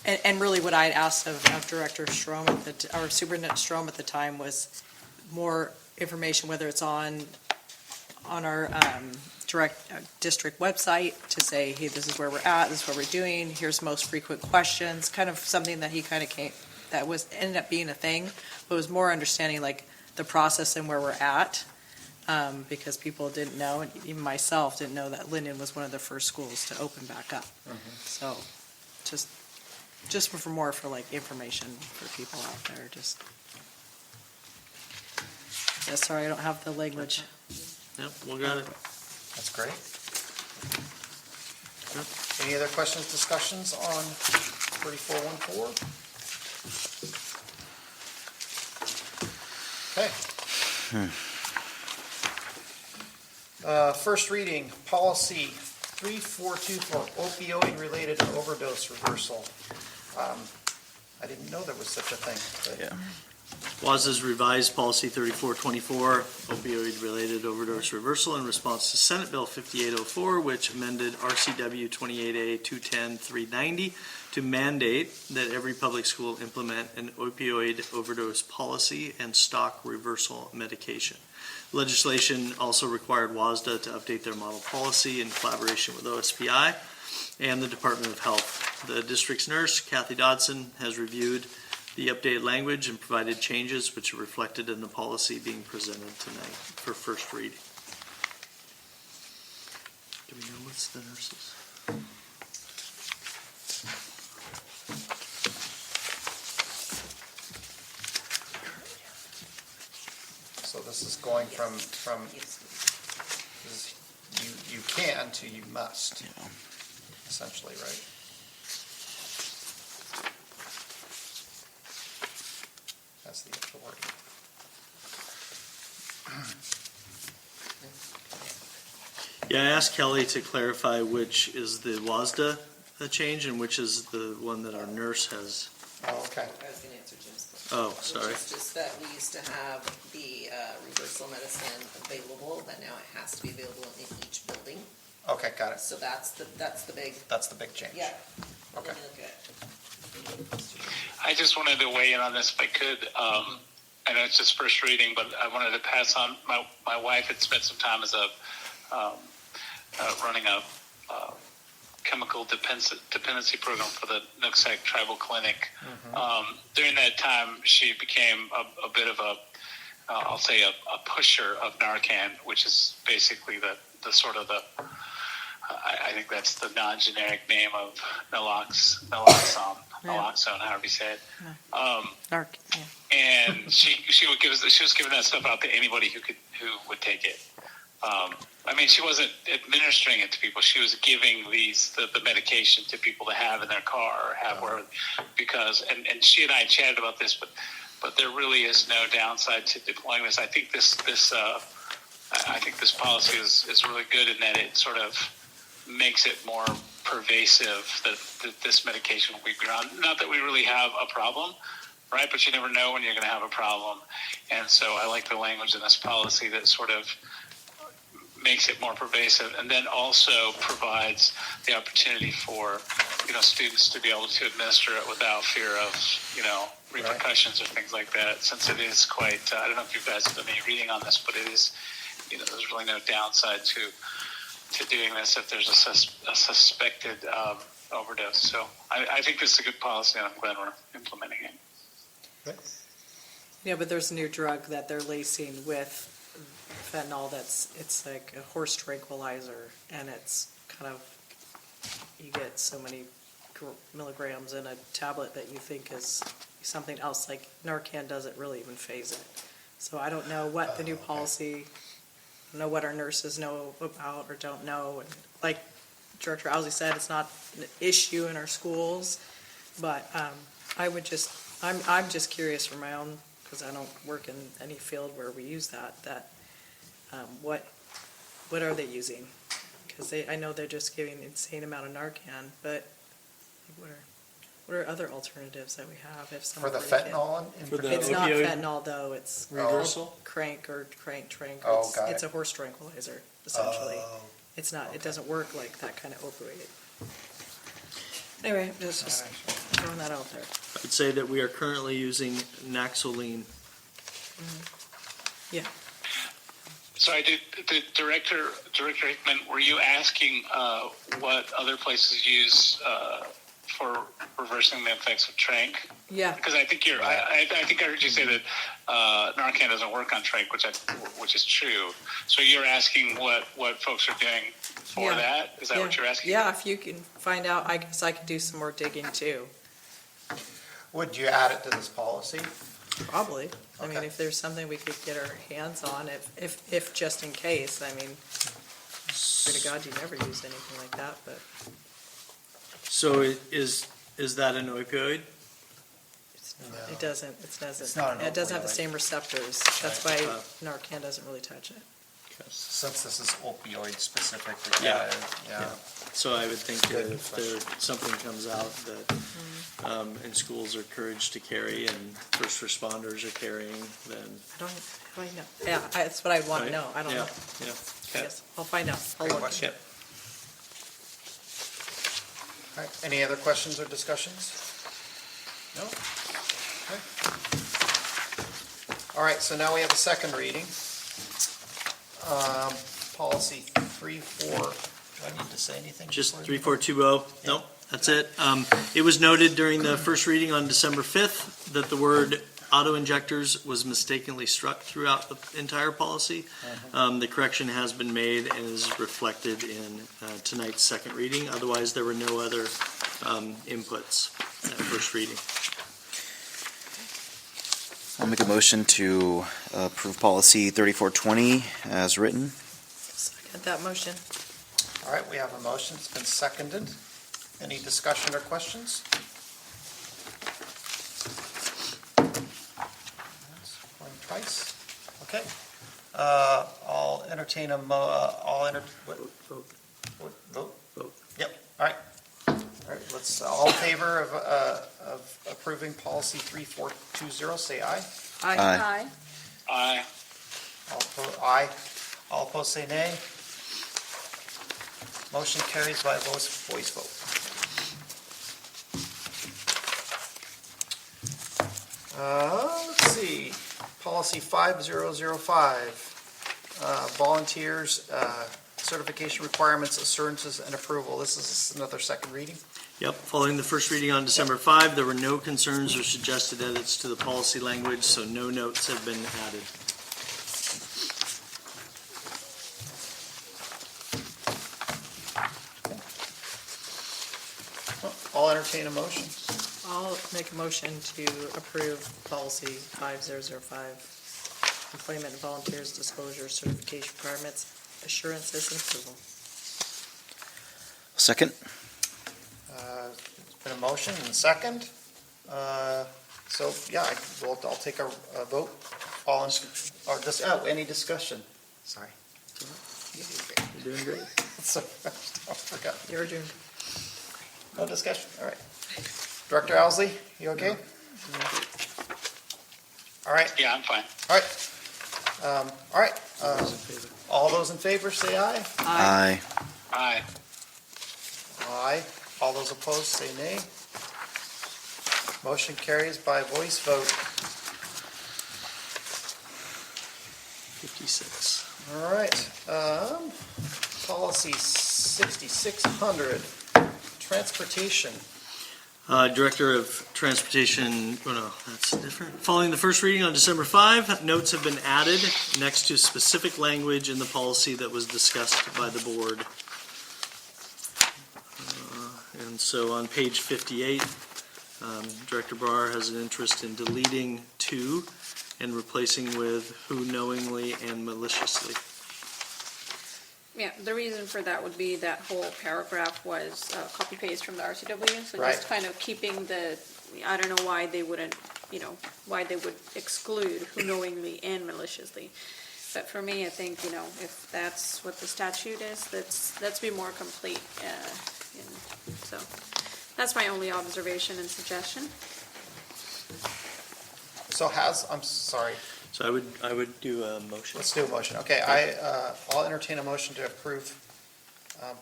and really what I had asked of Director Strom, or Superintendent Strom at the time, was more information, whether it's on our district website, to say, hey, this is where we're at, this is what we're doing, here's most frequent questions, kind of something that he kind of ended up being a thing, but was more understanding like the process and where we're at, because people didn't know, and even myself didn't know that Linden was one of the first schools to open back up. So, just for more for like information for people out there, just. Yeah, sorry, I don't have the language. Yep, we got it. That's great. Any other questions, discussions on 3414? Okay. First reading, policy 3424, opioid-related overdose reversal. I didn't know there was such a thing. But Yeah. WIAA's revised policy 3424, opioid-related overdose reversal in response to Senate Bill 5804, which amended RCW 28A 210-390 to mandate that every public school implement an opioid overdose policy and stock reversal medication. Legislation also required WASDA to update their model policy in collaboration with OSPI and the Department of Health. The district's nurse, Kathy Dodson, has reviewed the updated language and provided changes which are reflected in the policy being presented tonight for first reading. Do we know what's the nurses? So this is going from this is you can to you must, Yeah. essentially, right? That's the authority. Yeah, I asked Kelly to clarify which is the WASDA change and which is the one that our nurse has. Oh, okay. I was going to answer Jim's question. Oh, sorry. Which is just that we used to have the reversal medicine available, but now it has to be available in each building. Okay, got it. So that's the big, That's the big change. yeah. Okay. Let me look at it. I just wanted to weigh in on this if I could. I know it's just first reading, but I wanted to pass on, my wife had spent some time as running a chemical dependency program for the Nooksack Tribal Clinic. During that time, she became a bit of I'll say a pusher of Narcan, which is basically the sort of I think that's the non-generic name of naloxone, however you say it. And she was giving that stuff out to anybody who would take it. I mean, she wasn't administering it to people. She was giving the medication to people to have in their car or have where, because, and she and I chatted about this, but there really is no downside to deploying this. I think this policy is really good in that it sort of makes it more pervasive that this medication will be around. Not that we really have a problem, right? But you never know when you're going to have a problem. And so I like the language in this policy that sort of makes it more pervasive, and then also provides the opportunity for students to be able to administer it without fear of repercussions or things like that. Since it is quite, I don't know if you guys have done any reading on this, but it is, there's really no downside to doing this if there's a suspected overdose. So I think this is a good policy, and I'm glad we're implementing it. Yeah, but there's a new drug that they're lacing with fentanyl it's like a horse tranquilizer, and it's kind of, you get so many milligrams in a tablet that you think is something else, like Narcan doesn't really even phase it. So I don't know what the new policy, I don't know what our nurses know about or don't know. And like Director Owsley said, it's not an issue in our schools, but I'm just curious for my own, because I don't work in any field where we use that what are they using? Because I know they're just giving an insane amount of Narcan, but what are other alternatives that we have if For someone the really can't- fentanyl? For the It's not opioid fentanyl though, it's reversal? crank. Oh, got It's it. a horse tranquilizer, essentially. Oh, It's not, okay. it doesn't work like that kind of opioid. Anyway, just throwing that out there. I'd say that we are currently using Naxoline. Yeah. So the Director Hickman, were you asking what other places use for reversing the effects of tranq? Yeah. Because I think I think I heard you say that Narcan doesn't work on tranq, which is true. So you're asking what folks are doing for that? Is that what you're asking? Yeah, if you can find out, I guess I could do some more digging too. Would you add it to this policy? Probably. I mean, Okay. if there's something we could get our hands on, if just in case, I mean, pray to God you never use anything like that, but So is that an opioid? it's not, No. it doesn't not an have the opioid. same receptors. That's why Narcan doesn't really touch it. Since this is opioid specific, Yeah. yeah. So I would think that Good if there, something comes out that, and schools are encouraged to carry and first responders are carrying, then. I don't, how do I know? Yeah, that's what I want to Right? know. I don't Yeah, know. Yeah. I guess I'll find out. I'll Great look. question. All right, any other questions or discussions? No? Okay. All right, so now we have a second reading. Policy 3-4, do I need to say anything? Just before? 3420, nope, that's it. It was noted during the first reading on December 5th that the word auto-injectors was mistakenly struck throughout the entire policy. The correction has been made and is reflected in tonight's second reading. Otherwise, there were no other inputs at first reading. I'll make a motion to approve policy 3420 as written. Second that motion. All right, we have a motion, it's been seconded. Any discussion or questions? Going twice, okay. I'll entertain a vote? Vote. Yep, all right. All right, let's, all in favor of approving policy 3420, say aye. Aye. Aye. Aye. All opposed, say nay. Motion carries by voice vote. Let's see, policy 5005, volunteers, certification requirements, assurances, and approval. This is another second reading. Yep, following the first reading on December 5, there were no concerns or suggested edits to the policy language, so no notes have been added. I'll entertain a motion. I'll make a motion to approve policy 5005, employment of volunteers, disclosure, certification requirements, assurances, and approval. Second. It's been a motion and a second. So, yeah, I'll take a vote. All in, or just, any discussion? Sorry. You're doing great. So, I forgot. You're adjourned. No discussion, all right. Director Owsley, you okay? All right, Yeah, I'm fine. all right. All those in favor, say aye. Aye. Aye. Aye. All those opposed, say nay. Motion carries by voice vote. 56. All right, policy 6600, transportation. Director of Transportation, oh no, that's different. Following the first reading on December 5, notes have been added next to specific language in the policy that was discussed by the board. And so on page 58, Director Brar has an interest in deleting "to" and replacing with "who knowingly and maliciously." Yeah, the reason for that would be that whole paragraph was copy-paste from the RCW, so Right. just kind of keeping the, I don't know why they wouldn't, why they would exclude who knowingly and maliciously. But for me, I think, if that's what the statute is, let's be more complete. So that's my only observation and suggestion. So I'm sorry, So I would do a motion. let's do a motion. Okay, I'll entertain a motion to approve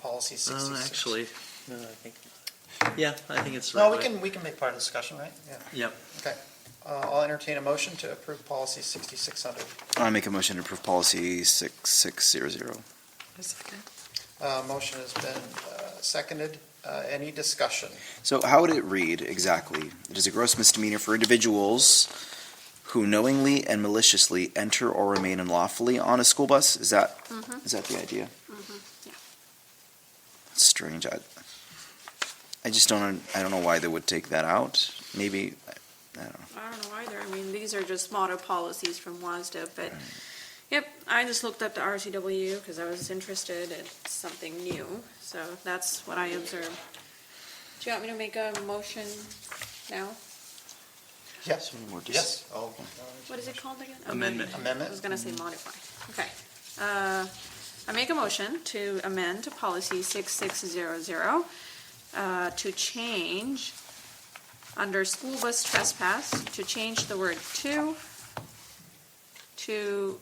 policy 66. Actually, no, I think it's the No, right we way. can make part of the discussion, right? Yeah, Yep. okay. I'll entertain a motion to approve policy 6600. I'll make a motion to approve policy 6600. A second. Motion has been seconded. Any discussion? So how would it read exactly? It is a gross misdemeanor for individuals who knowingly and maliciously enter or remain unlawfully on a school bus? Is that the idea? Yeah. That's strange. I just don't know why they would take that out. Maybe, I don't know. I don't know either. I mean, these are just model policies from WASDA, but, yep, I just looked up the RCW because I was interested in something new, so that's what I observed. Do you want me to make a motion now? Yes. Or just- Yes. What is it called again? Amendment. I was gonna say modify. Okay. I make a motion to amend policy 6600 to change, under school bus trespass, to change the word to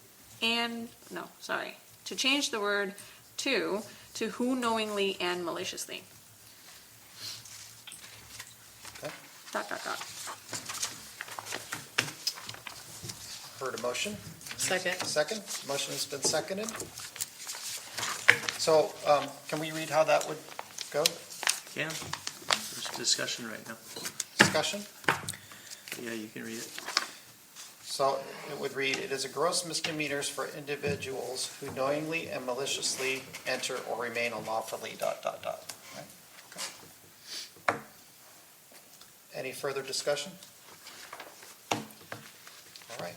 change the word to who knowingly and maliciously. Okay. ... Heard a motion? Second. Second? Motion has been seconded. So, can we read how that would go? Yeah, there's discussion right now. Discussion? Yeah, you can read it. So it would read, it is a gross misdemeanors for individuals who knowingly and maliciously enter or remain unlawfully ... Right? Okay. Any further discussion? All right.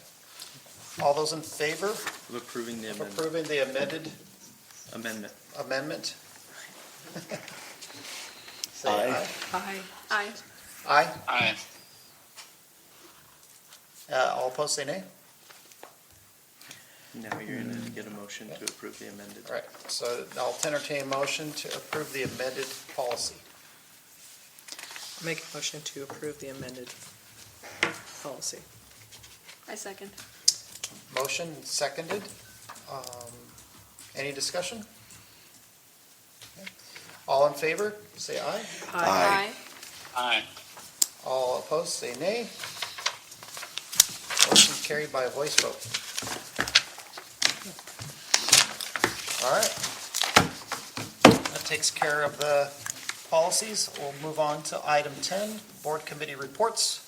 All those in favor Of approving the of amendment. approving the amendment? Say Aye. aye. Aye. Aye. Aye. All opposed, say nay. Now you're going to get a motion to approve the amended. All right, so I'll entertain a motion to approve the amended policy. Make a motion to approve the amended policy. I second. Motion seconded. Any discussion? Okay. All in favor, say aye. Aye. Aye. All opposed, say nay. Motion carried by a voice vote. All right. That takes care of the policies. We'll move on to item 10, board committee reports.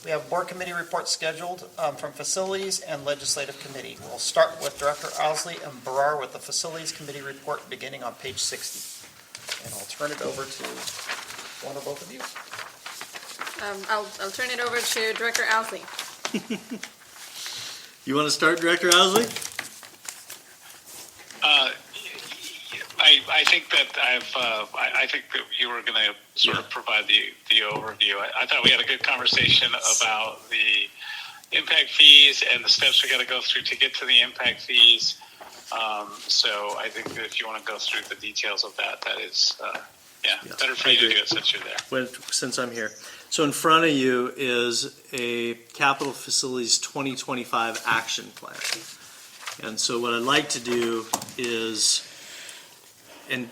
We have board committee reports scheduled from Facilities and Legislative Committee. We'll start with Director Owsley and Barrar with the Facilities Committee report beginning on page 60. And I'll turn it over to one or both of you. I'll turn it over to Director Owsley. You want to start, Director Owsley? I think that I think that you were going to sort of provide the overview. I thought we had a good conversation about the impact fees and the steps we got to go through to get to the impact fees. So I think that if you want to go through the details of that, that is, better for you to do it since you're there. Since I'm here. So in front of you is a Capital Facilities 2025 action plan. And so what I'd like to do is, and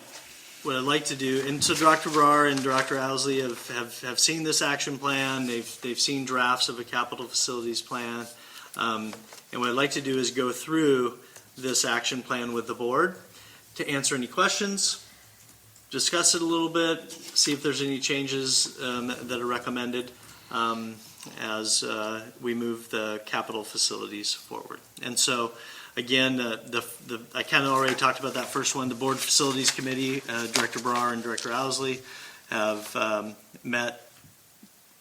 so Dr. Barrar and Dr. Owsley have seen this action plan. They've seen drafts of a capital facilities plan. And what I'd like to do is go through this action plan with the board to answer any questions, discuss it a little bit, see if there's any changes that are recommended as we move the capital facilities forward. And so, again, I kind of already talked about that first one. The Board Facilities Committee, Director Barrar and Director Owsley have met.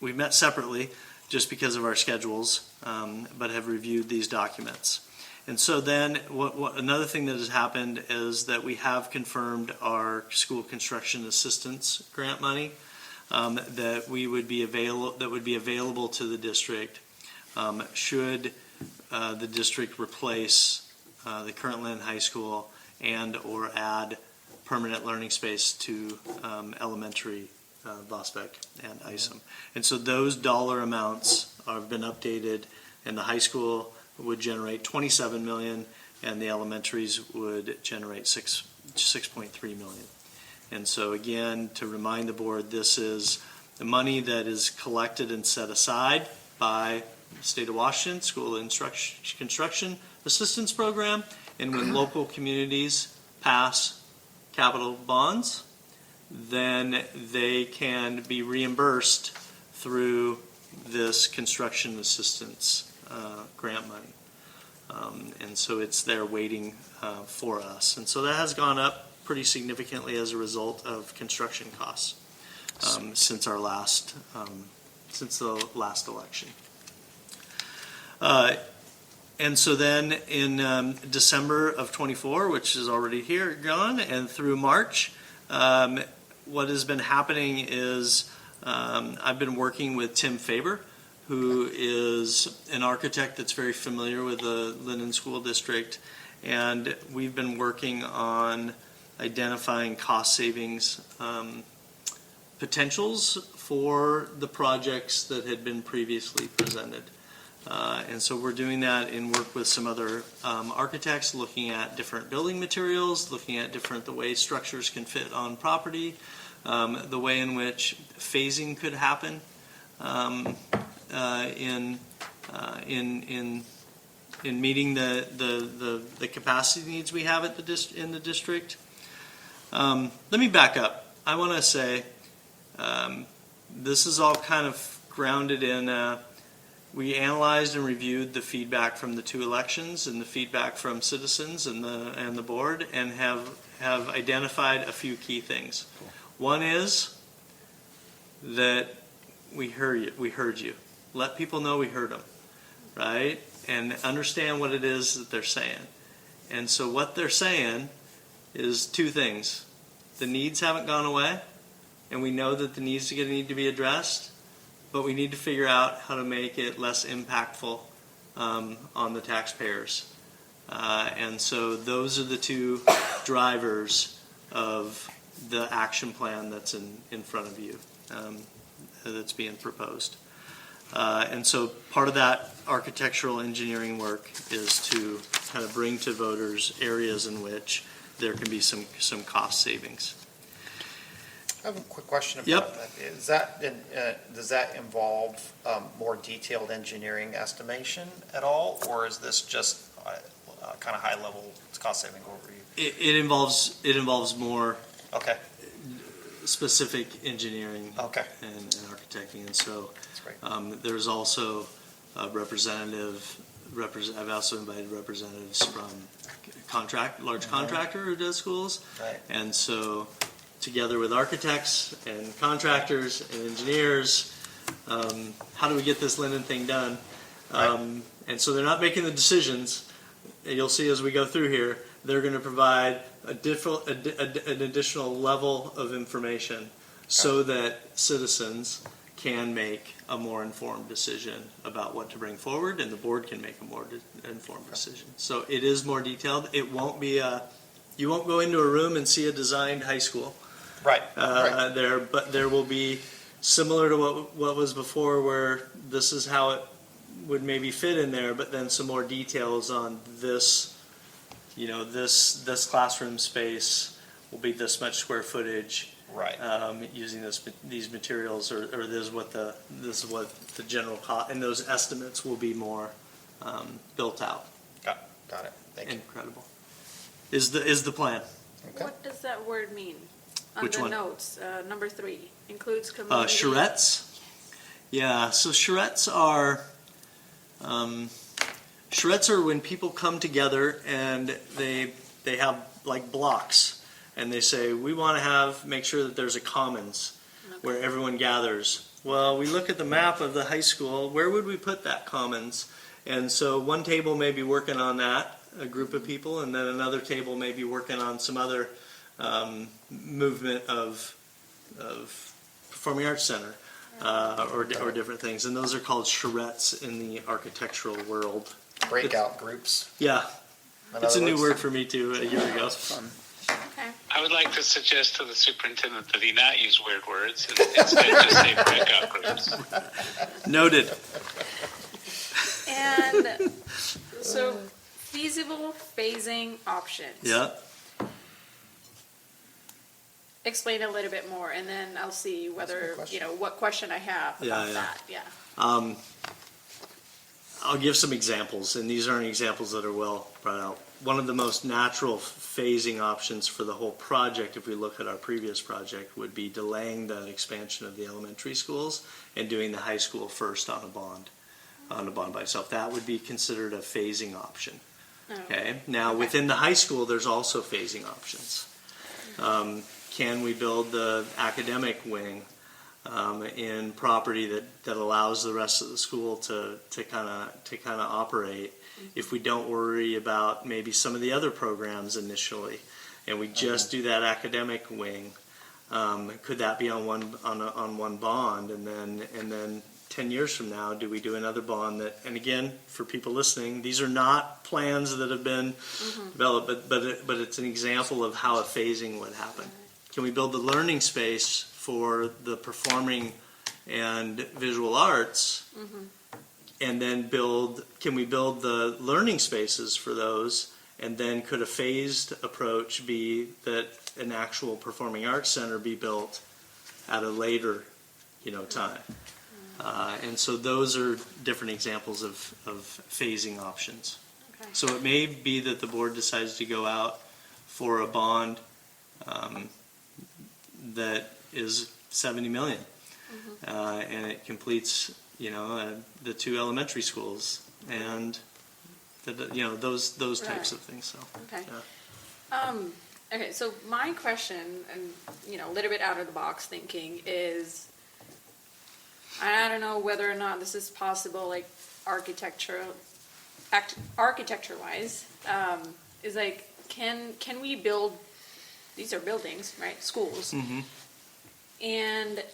We've met separately just because of our schedules, but have reviewed these documents. And so then, another thing that has happened is that we have confirmed our school construction assistance grant money that would be available to the district should the district replace the current Lynn High School and or add permanent learning space to elementary Vosbeck and ISOM. And so those dollar amounts have been updated, and the high school would generate $27 million, and the elementaries would generate $6.3 million. And so again, to remind the board, this is the money that is collected and set aside by the State of Washington School Construction Assistance Program, and when local communities pass capital bonds, then they can be reimbursed through this construction assistance grant money. And so it's there waiting for us. And so that has gone up pretty significantly as a result of construction costs since the last election. And so then in December of 24, which is already gone, and through March, what has been happening is I've been working with Tim Faber, who is an architect that's very familiar with the Linden School District, And we've been working on identifying cost savings potentials for the projects that had been previously presented. And so we're doing that in work with some other architects, looking at different building materials, looking at the way structures can fit on property, the way in which phasing could happen in meeting the capacity needs we have at in the district. Let me back up. I want to say this is all kind of grounded in we analyzed and reviewed the feedback from the 2 elections and the feedback from citizens and the board, and have identified a few key things. Cool. One is that we heard you. Let people know we heard them, right? And understand what it is that they're saying. And so what they're saying is 2 things. The needs haven't gone away, and we know that the needs need to be addressed, but we need to figure out how to make it less impactful on the taxpayers. And so those are the 2 drivers of the action plan that's in front of you, that's being proposed. And so part of that architectural engineering work is to kind of bring to voters areas in which there can be some cost savings. I have a quick question about that. Does that involve more detailed engineering estimation at all, or is this just kind of high level cost saving overview? It involves more Okay. specific engineering and architecting, and so there's also a representative. I've also invited representatives from large contractor who does schools, and so together with architects and contractors and engineers, how do we get this Linden thing done? And so they're not making the decisions. You'll see as we go through here, they're going to provide an additional level of information so that citizens can make a more informed decision about what to bring forward, and the board can make a more informed decision. So it is more detailed. It won't be you won't go into a room and see a designed high school. There, but there will be similar to what was before, where this is how it would maybe fit in there, but then some more details on this. This classroom space will be this much square footage. Using these materials, or this is what the general cost, and those estimates will be more built out. Got it. Thank you. Incredible. Is the plan? Okay. What does that word mean? Which one? Notes, number 3, includes community. Charrettes? Yeah, so charrettes are when people come together and they have like blocks, and they say, we want to make sure that there's a commons where everyone gathers. Well, we look at the map of the high school, where would we put that commons? And so one table may be working on that, a group of people, and then another table may be working on some other movement of Performing Arts Center or different things. And those are called charrettes in the architectural world. Breakout groups. Yeah. It's a new word for me too, a year ago. Okay. I would like to suggest to the superintendent that he not use weird words and instead just say breakout groups. Noted. And so feasible phasing options. Yeah. Explain a little bit more, and then I'll see whether, what question I have about that. Yeah. I'll give some examples, and these aren't examples that are well brought out. One of the most natural phasing options for the whole project, if we look at our previous project, would be delaying the expansion of the elementary schools and doing the high school first on a bond by itself. That would be considered a phasing option. Okay. Now, within the high school, there's also phasing options. Can we build the academic wing in property that allows the rest of the school to kind of operate if we don't worry about maybe some of the other programs initially, and we just do that academic wing? Could that be on one bond, and then 10 years from now, do we do another bond that, and again, for people listening, these are not plans that have been developed, but it's an example of how a phasing would happen. Can we build the learning space for the performing and visual arts? And then can we build the learning spaces for those? And then could a phased approach be that an actual performing arts center be built at a later, time? And so those are different examples of phasing options. Okay. So it may be that the board decides to go out for a bond that is $70 million, and it completes, the 2 elementary schools and those types of things. So Okay. yeah. Okay, so my question, and a little bit out of the box thinking is, I don't know whether or not this is possible, like architecture-wise, is like, can we build? These are buildings, right? Schools, and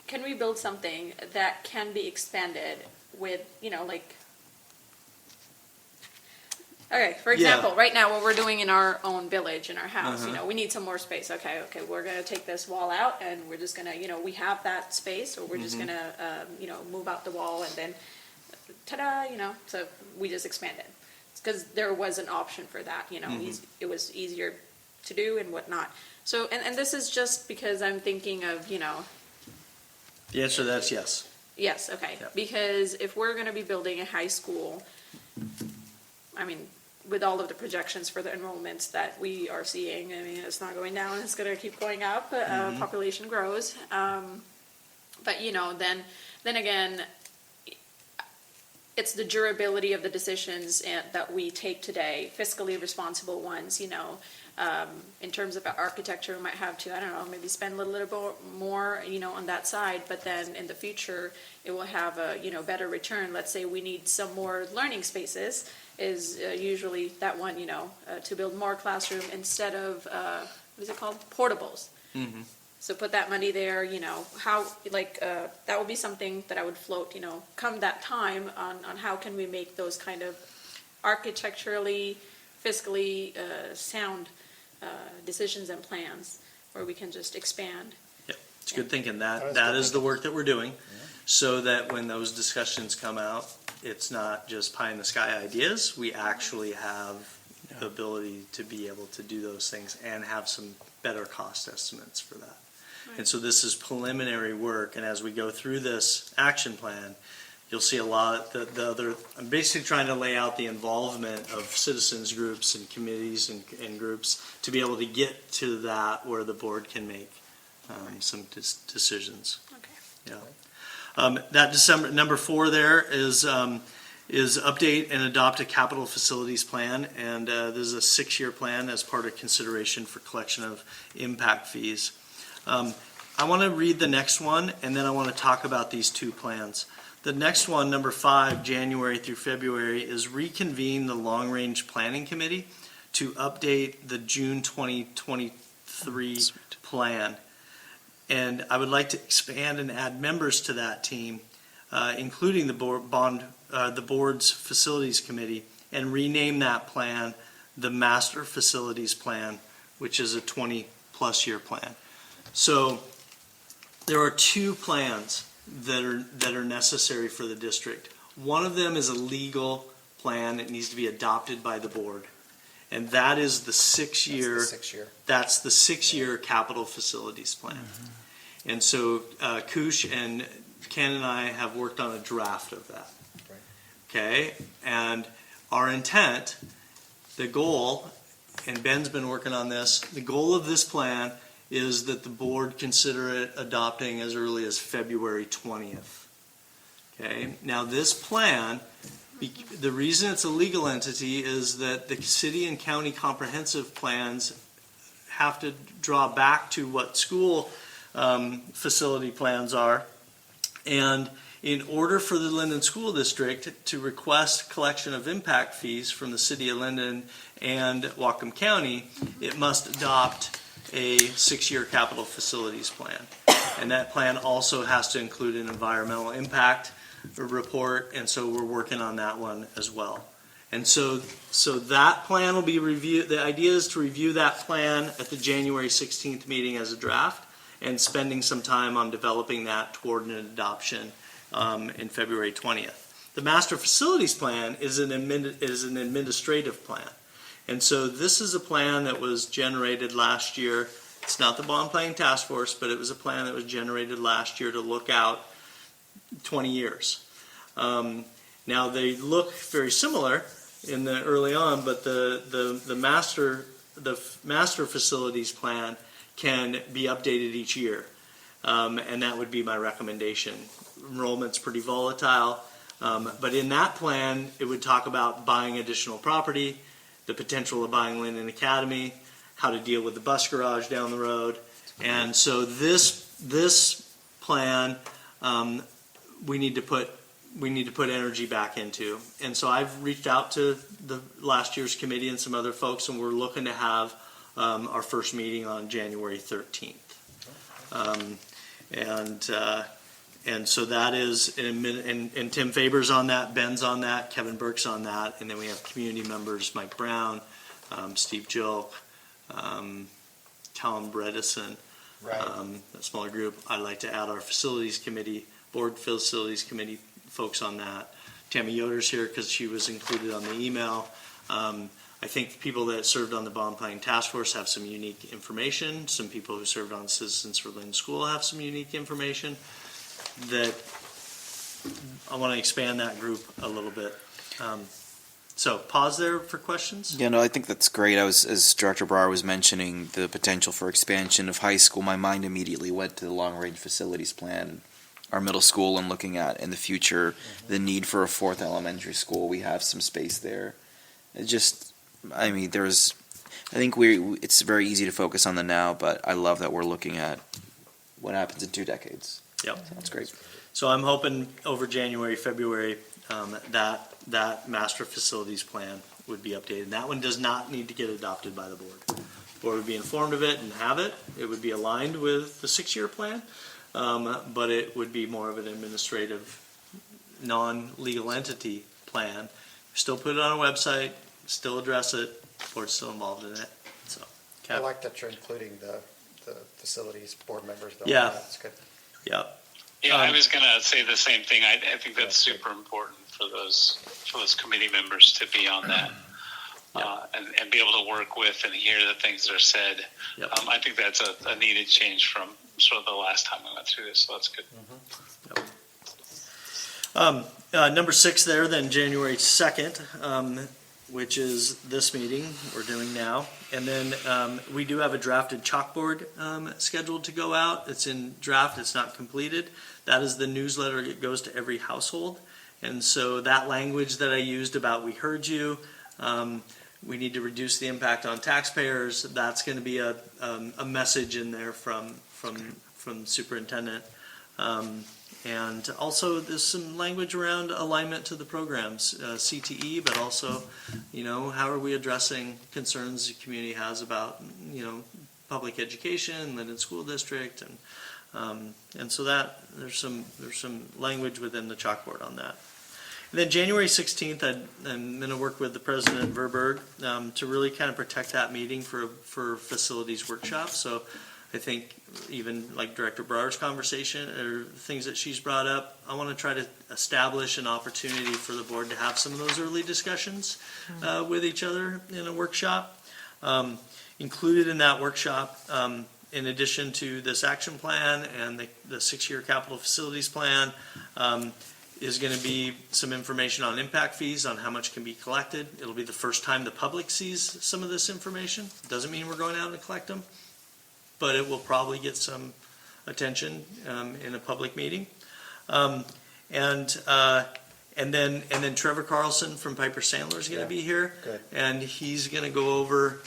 can we build something that can be expanded with, like? Okay, for example, right now what we're doing in our own village, in our house, we need some more space. Okay, we're going to take this wall out and we're just going to, we have that space, or we're just going to, move out the wall and then, ta-da, so we just expanded. Because there was an option for that, it was easier to do and whatnot. So, and this is just because I'm thinking of, The answer to that's yes. Yes, okay. Yep. Because if we're going to be building a high school, with all of the projections for the enrollments that we are seeing, it's not going down, it's going to keep going up, population grows. But, then again, it's the durability of the decisions that we take today, fiscally responsible ones, in terms of architecture, we might have to, I don't know, maybe spend a little bit more, on that side, but then in the future, it will have a, better return. Let's say we need some more learning spaces, is usually that one, to build more classroom instead of, what is it called? Portables. So put that money there, how, that would be something that I would float, come that time on how can we make those kind of architecturally, fiscally sound decisions and plans where we can just expand. Yeah, it's good thinking. That is the work that we're doing, so that when those discussions come out, it's not just pie in the sky ideas. We actually have the ability to be able to do those things and have some better cost estimates for that. Right. And so this is preliminary work, and as we go through this action plan, you'll see a lot of the other. I'm basically trying to lay out the involvement of citizens groups and committees and groups to be able to get to that where the board can make some decisions. Okay. Yeah. That December number 4 there is update and adopt a capital facilities plan, and this is a 6-year plan as part of consideration for collection of impact fees. I want to read the next one, and then I want to talk about these 2 plans. The next one, number 5, January through February, is reconvene the Long Range Planning Committee to update the June 2023 plan. And I would like to expand and add members to that team, including the board's facilities committee, and rename that plan the Master Facilities Plan, which is a 20-plus year plan. So there are 2 plans that are necessary for the district. One of them is a legal plan that needs to be adopted by the board, and that is the 6-year. That's the 6-year capital facilities plan. And so Kush and Ken and I have worked on a draft of that. Okay, and our intent, the goal, and Ben's been working on this, the goal of this plan is that the board consider it adopting as early as February 20th. Okay, now this plan, the reason it's a legal entity is that the city and county comprehensive plans have to draw back to what school facility plans are. And in order for the Linden School District to request collection of impact fees from the city of Linden and Whatcom County, it must adopt a 6-year capital facilities plan. And that plan also has to include an environmental impact report, and so we're working on that one as well. And so that plan will be reviewed. The idea is to review that plan at the January 16th meeting as a draft, and spending some time on developing that toward an adoption in February 20th. The master facilities plan is an administrative plan. And so this is a plan that was generated last year. It's not the bond planning task force, but it was a plan that was generated last year to look out 20 years. Now they look very similar in the early on, but the master facilities plan can be updated each year, and that would be my recommendation. Enrollment's pretty volatile, but in that plan, it would talk about buying additional property, the potential of buying Linden Academy, how to deal with the bus garage down the road, and so this plan we need to put energy back into. And so I've reached out to the last year's committee and some other folks, and we're looking to have our first meeting on January 13th. And so that is, and Tim Faber's on that, Ben's on that, Kevin Burke's on that, and then we have community members, Mike Brown, Steve Jilk, Tom Bredesen, a smaller group. I'd like to add our facilities committee, board facilities committee folks on that. Tammy Yoder's here because she was included on the email. I think people that served on the bond planning task force have some unique information. Some people who served on Citizens for Linden School have some unique information. That I want to expand that group a little bit. So pause there for questions. Yeah, no, I think that's great. As Director Brar was mentioning the potential for expansion of high school, my mind immediately went to the long-range facilities plan, our middle school, and looking at in the future the need for a fourth elementary school. We have some space there. It's very easy to focus on the now, but I love that we're looking at what happens in 2 decades. Yep. That's great. So I'm hoping over January, February, that master facilities plan would be updated. That one does not need to get adopted by the board. The board would be informed of it and have it. It would be aligned with the 6-year plan, but it would be more of an administrative, non-legal entity plan. Still put it on a website, still address it, the board's still involved in it. So, I like that you're including the facilities board members, though. Yeah. That's good. Yeah. Yeah, I was going to say the same thing. I think that's super important for those committee members to be on that and be able to work with and hear the things that are said. Yep. I think that's a needed change from sort of the last time we went through this, so that's good. Number 6 there, then January 2nd, which is this meeting we're doing now. And then we do have a drafted chalkboard scheduled to go out. It's in draft, it's not completed. That is the newsletter that goes to every household. And so that language that I used about we heard you, we need to reduce the impact on taxpayers, that's going to be a message in there from Superintendent. And also there's some language around alignment to the programs, CTE, but also, how are we addressing concerns the community has about, public education, Linden School District, and so that there's some language within the chalkboard on that. And then January 16th, I'm going to work with the President Verberg to really kind of protect that meeting for facilities workshop. So I think even like Director Brar's conversation or things that she's brought up, I want to try to establish an opportunity for the board to have some of those early discussions with each other in a workshop. Included in that workshop, in addition to this action plan and the 6-year capital facilities plan, is going to be some information on impact fees, on how much can be collected. It'll be the first time the public sees some of this information. Doesn't mean we're going out to collect them, but it will probably get some attention in a public meeting. And then Trevor Carlson from Piper Sandler is going to be here, Good. and he's going to go over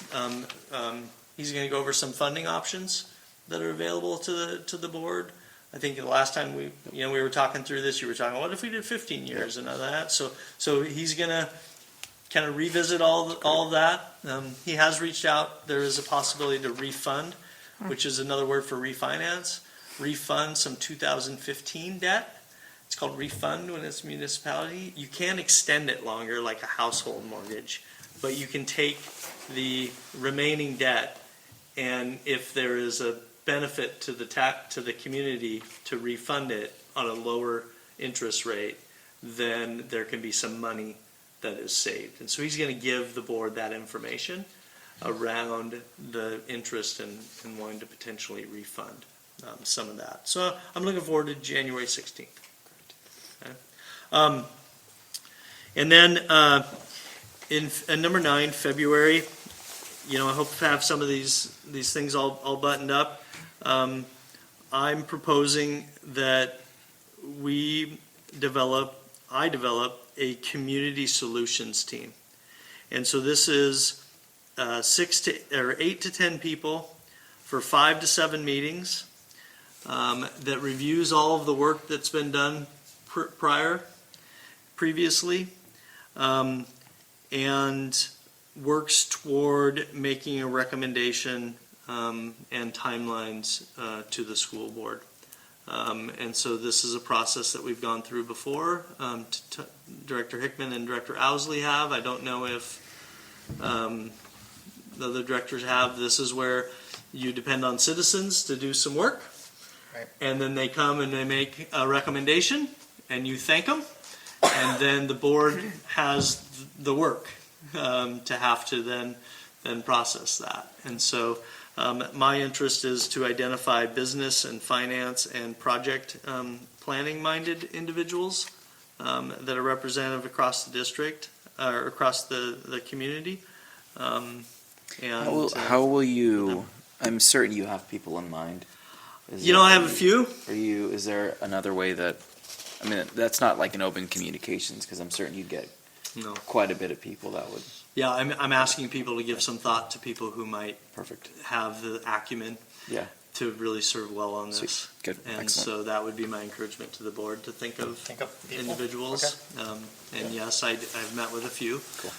some funding options that are available to the board. I think the last time we were talking through this, you were talking, what if we did 15 years and all that? So he's going to kind of revisit all of that. He has reached out. There is a possibility to refund, which is another word for refinance, refund some 2015 debt. It's called refund when it's municipality. You can extend it longer, like a household mortgage, but you can take the remaining debt, and if there is a benefit to the community to refund it on a lower interest rate, then there can be some money that is saved. And so he's going to give the board that information around the interest and wanting to potentially refund some of that. So I'm looking forward to January 16th. Okay. And then in number 9, February, I hope to have some of these things all buttoned up. I'm proposing that I develop a community solutions team. And so this is 8 to 10 people for 5 to 7 meetings that reviews all of the work that's been done previously, and works toward making a recommendation and timelines to the school board. And so this is a process that we've gone through before. Director Hickman and Director Owsley have. I don't know if the other directors have. This is where you depend on citizens to do some work. Right. And then they come and they make a recommendation, and you thank them. And then the board has the work to have to then process that. And so my interest is to identify business and finance and project planning-minded individuals that are representative across the district or across the community. How will you? I'm certain you have people in mind. I have a few. Is there another way that? I mean, that's not like an open communications, because I'm certain you'd get quite a bit of people that would. Yeah, I'm asking people to give some thought to people who might Perfect. have the acumen to really serve well on this. Sweet. Good. And Excellent. so that would be my encouragement to the board to think of people. individuals. Okay. And yes, I've met with a few. Cool.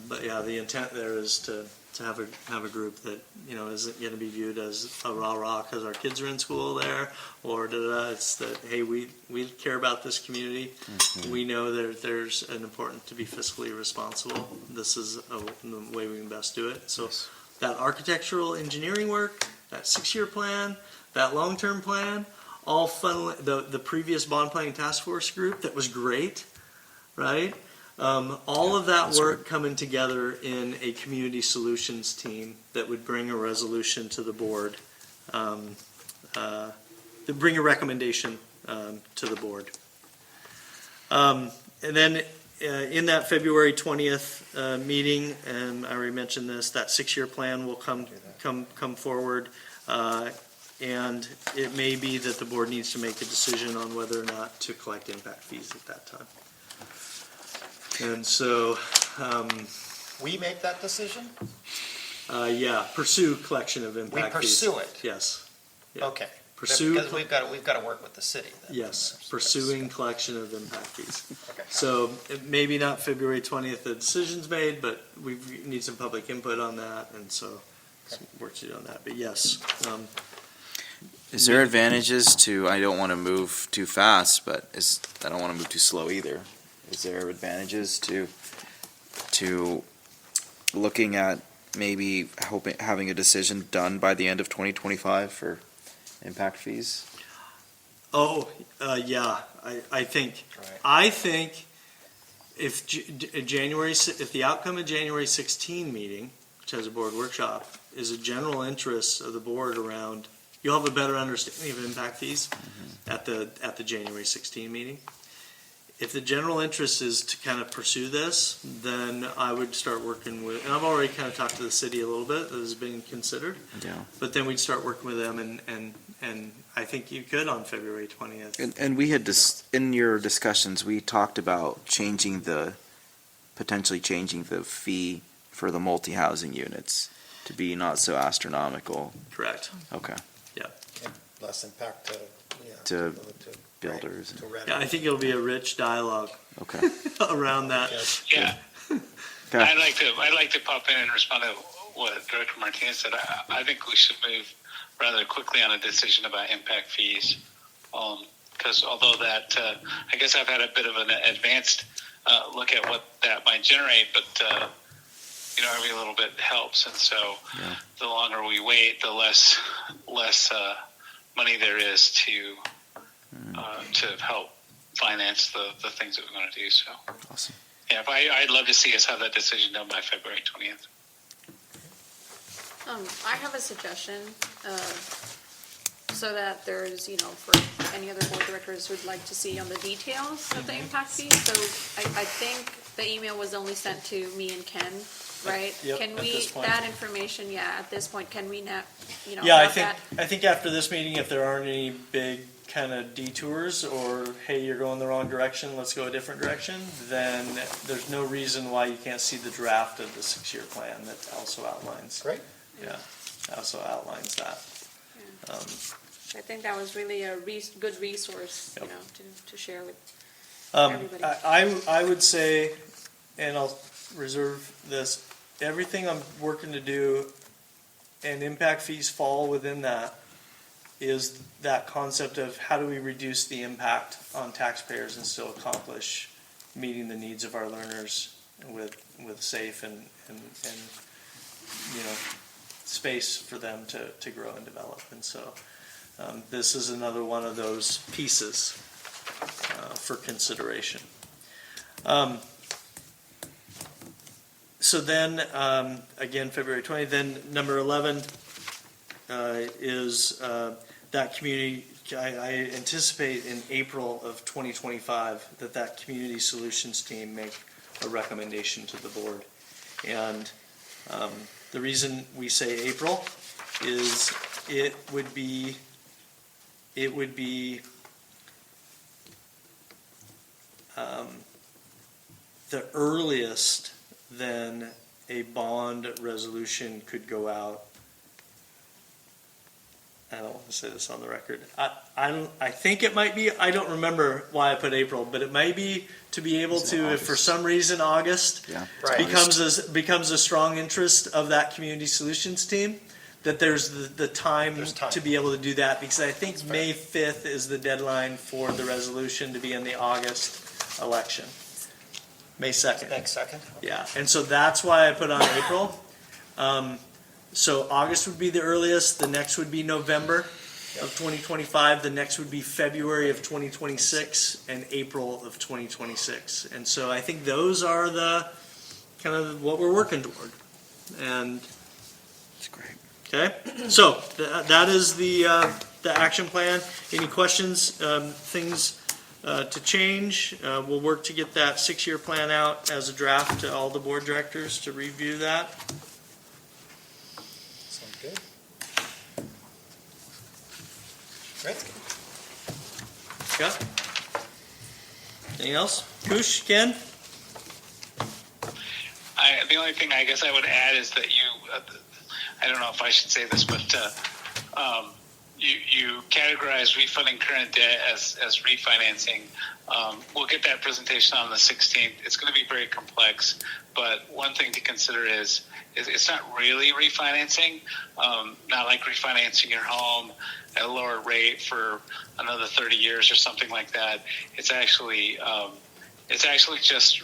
But yeah, the intent there is to have a group that isn't going to be viewed as a rah-rah because our kids are in school there, or it's that, hey, we care about this community. Mm-hmm. We know that there's an important to be fiscally responsible. This is the way we can best do it. So that architectural engineering work, that 6-year plan, that long-term plan, all funnel the previous bond planning task force group that was great, right? All of that work coming together in a community solutions team that would bring a resolution to the board, to bring a recommendation to the board. And then in that February 20th meeting, and I already mentioned this, that 6-year plan will come forward. And it may be that the board needs to make a decision on whether or not to collect impact fees at that time. And so, We make that decision? pursue collection of impact fees. pursue it? Yes. Yeah. Okay. Pursue. Because we've got to work with the city then. Yes, pursuing collection of impact fees. Okay. So maybe not February 20th the decision's made, but we need some public input on that, and so some work to do on that. But yes, Is there advantages to? I don't want to move too fast, but I don't want to move too slow either. Is there advantages to looking at maybe having a decision done by the end of 2025 for impact fees? yeah, I think. Right. I think if the outcome of January 16 meeting, which has a board workshop, is a general interest of the board around, you'll have a better understanding of impact fees at the January 16 meeting. If the general interest is to kind of pursue this, then I would start working with, and I've already kind of talked to the city a little bit, that has been considered. Yeah. But then we'd start working with them, and I think you could on February 20th. And we had in your discussions, we talked about potentially changing the fee for the multi-housing units to be not so astronomical. Correct. Okay. Less impact To builders. To rent. Yeah, I think it'll be a rich dialogue Okay. around that. Yeah. Okay. I'd like to pop in and respond to what Director Martinez said. I think we should move rather quickly on a decision about impact fees. Because although that, I guess I've had a bit of an advanced look at what that might generate, but every little bit helps. And so the longer we wait, the less money there is to help finance the things that we want to do. So Awesome. yeah, I'd love to see us have that decision done by February 20th. I have a suggestion, so that there's, for any other board directors who'd like to see on the details of the impact fees. So I think the email was only sent to me and Ken, right? Yep, Can at we, this point. that information, at this point, can we now, Yeah, have that? I think after this meeting, if there aren't any big kind of detours or, hey, you're going the wrong direction, let's go a different direction, then there's no reason why you can't see the draft of the 6-year plan that also outlines. Great. Yeah, also outlines that. Yeah. I think that was really a good resource, Yep. to share with everybody. I would say, and I'll reserve this, everything I'm working to do and impact fees fall within that is that concept of how do we reduce the impact on taxpayers and still accomplish meeting the needs of our learners with safe and space for them to grow and develop. And so this is another one of those pieces for consideration. So then, again, February 20th, then number 11 is that community, I anticipate in April of 2025 that community solutions team make a recommendation to the board. And the reason we say April is it would be the earliest then a bond resolution could go out. I don't want to say this on the record. I think it might be, I don't remember why I put April, but it might be to be able to, if for some reason August Right. becomes a strong interest of that community solutions team, that there's the time, There's time. to be able to do that, because I think May 5th is the deadline for the resolution to be in the August election. May 2nd. Next second. Yeah, and so that's why I put on April. So August would be the earliest, the next would be November of 2025, the next would be February of 2026, and April of 2026. And so I think those are the kind of what we're working toward. And That's great. okay, so that is the action plan. Any questions, things to change? We'll work to get that 6-year plan out as a draft to all the board directors to review that. Sounds good. Great. Scott? Anything else? Kush, Ken? The only thing I guess I would add is that I don't know if I should say this, but you categorize refunding current debt as refinancing. We'll get that presentation on the 16th. It's going to be very complex, but one thing to consider is it's not really refinancing, not like refinancing your home at a lower rate for another 30 years or something like that. It's actually just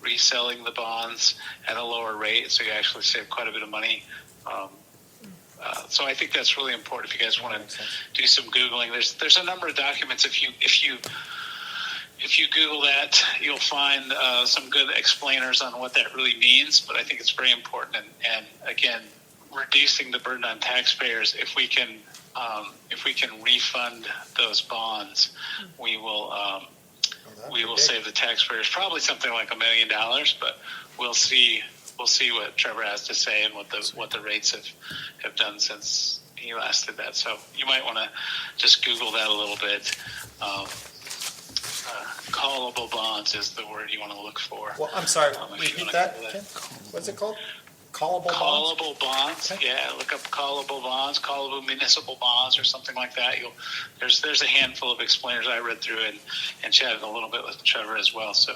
reselling the bonds at a lower rate, so you actually save quite a bit of money. So I think that's really important if you guys want to do some Googling. There's a number of documents. If you Google that, you'll find some good explainers on what that really means. But I think it's very important. And again, reducing the burden on taxpayers. If we can refund those bonds, we will save the taxpayers probably something like $1 million. But we'll see what Trevor has to say and what the rates have done since he last did that. So you might want to just Google that a little bit. Callable bonds is the word you want to look for. Well, I'm sorry, If you repeat wanna that, Google Ken? What's it called? Callable bonds? Callable bonds. Okay. Yeah, look up callable bonds, callable municipal bonds, or something like that. There's a handful of explainers I read through and chatted a little bit with Trevor as well. So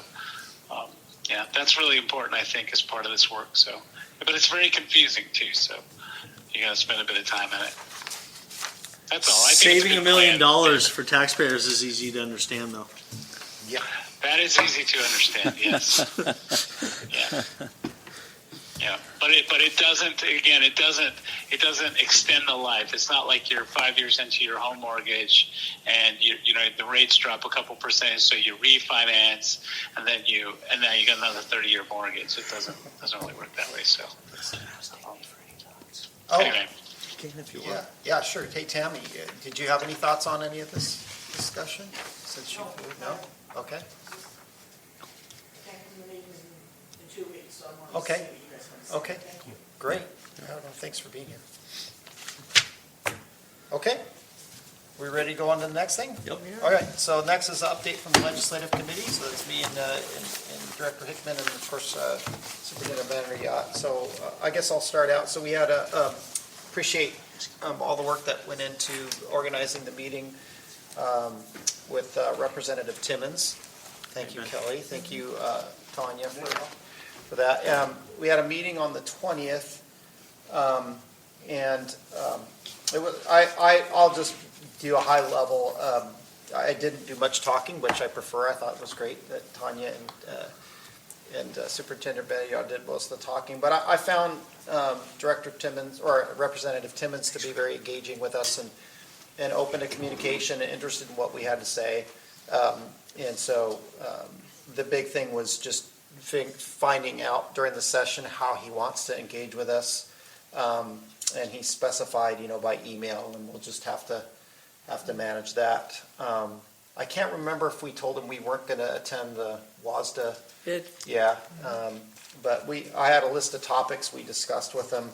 yeah, that's really important, I think, as part of this work. So But it's very confusing too, so you got to spend a bit of time on it. That's all. I think it's a Saving good $1 million plan. for taxpayers is easy to understand, though. Yeah. That is easy to understand. Yes. Yeah. Yeah, but it doesn't. Again, it doesn't extend the life. It's not like you're 5 years into your home mortgage and you know the rates drop a couple percent, so you refinance and now you got another 30-year mortgage. It doesn't really work that way. So Oh, anyway, yeah, sure. Hey, Tammy, did you have any thoughts on any of this discussion? Since you, no? Okay. In 2 weeks, so I want Okay. to see what you guys want to say. Okay, Thank you. great. No, thanks for being here. Okay, we ready to go on to the next thing? Yep. All right, so next is an update from the legislative committee, so it's me and Director Hickman and of course Superintendent VanderYacht. So I guess I'll start out. So we had appreciate all the work that went into organizing the meeting with Representative Timmons. Thank you, Kelly. Thank you, Tanya, for that. We had a meeting on the 20th, and it was, I'll just do a high level. I didn't do much talking, which I prefer. I thought it was great that Tanya and Superintendent VanderYacht did most of the talking. But I found Director Timmons, or Representative Timmons, to be very engaging with us and open to communication and interested in what we had to say. And so the big thing was just finding out during the session how he wants to engage with us. And he specified, by email, and we'll just have to manage that. I can't remember if we told him we weren't going to attend the WASDA. Did. Yeah, but I had a list of topics we discussed with him.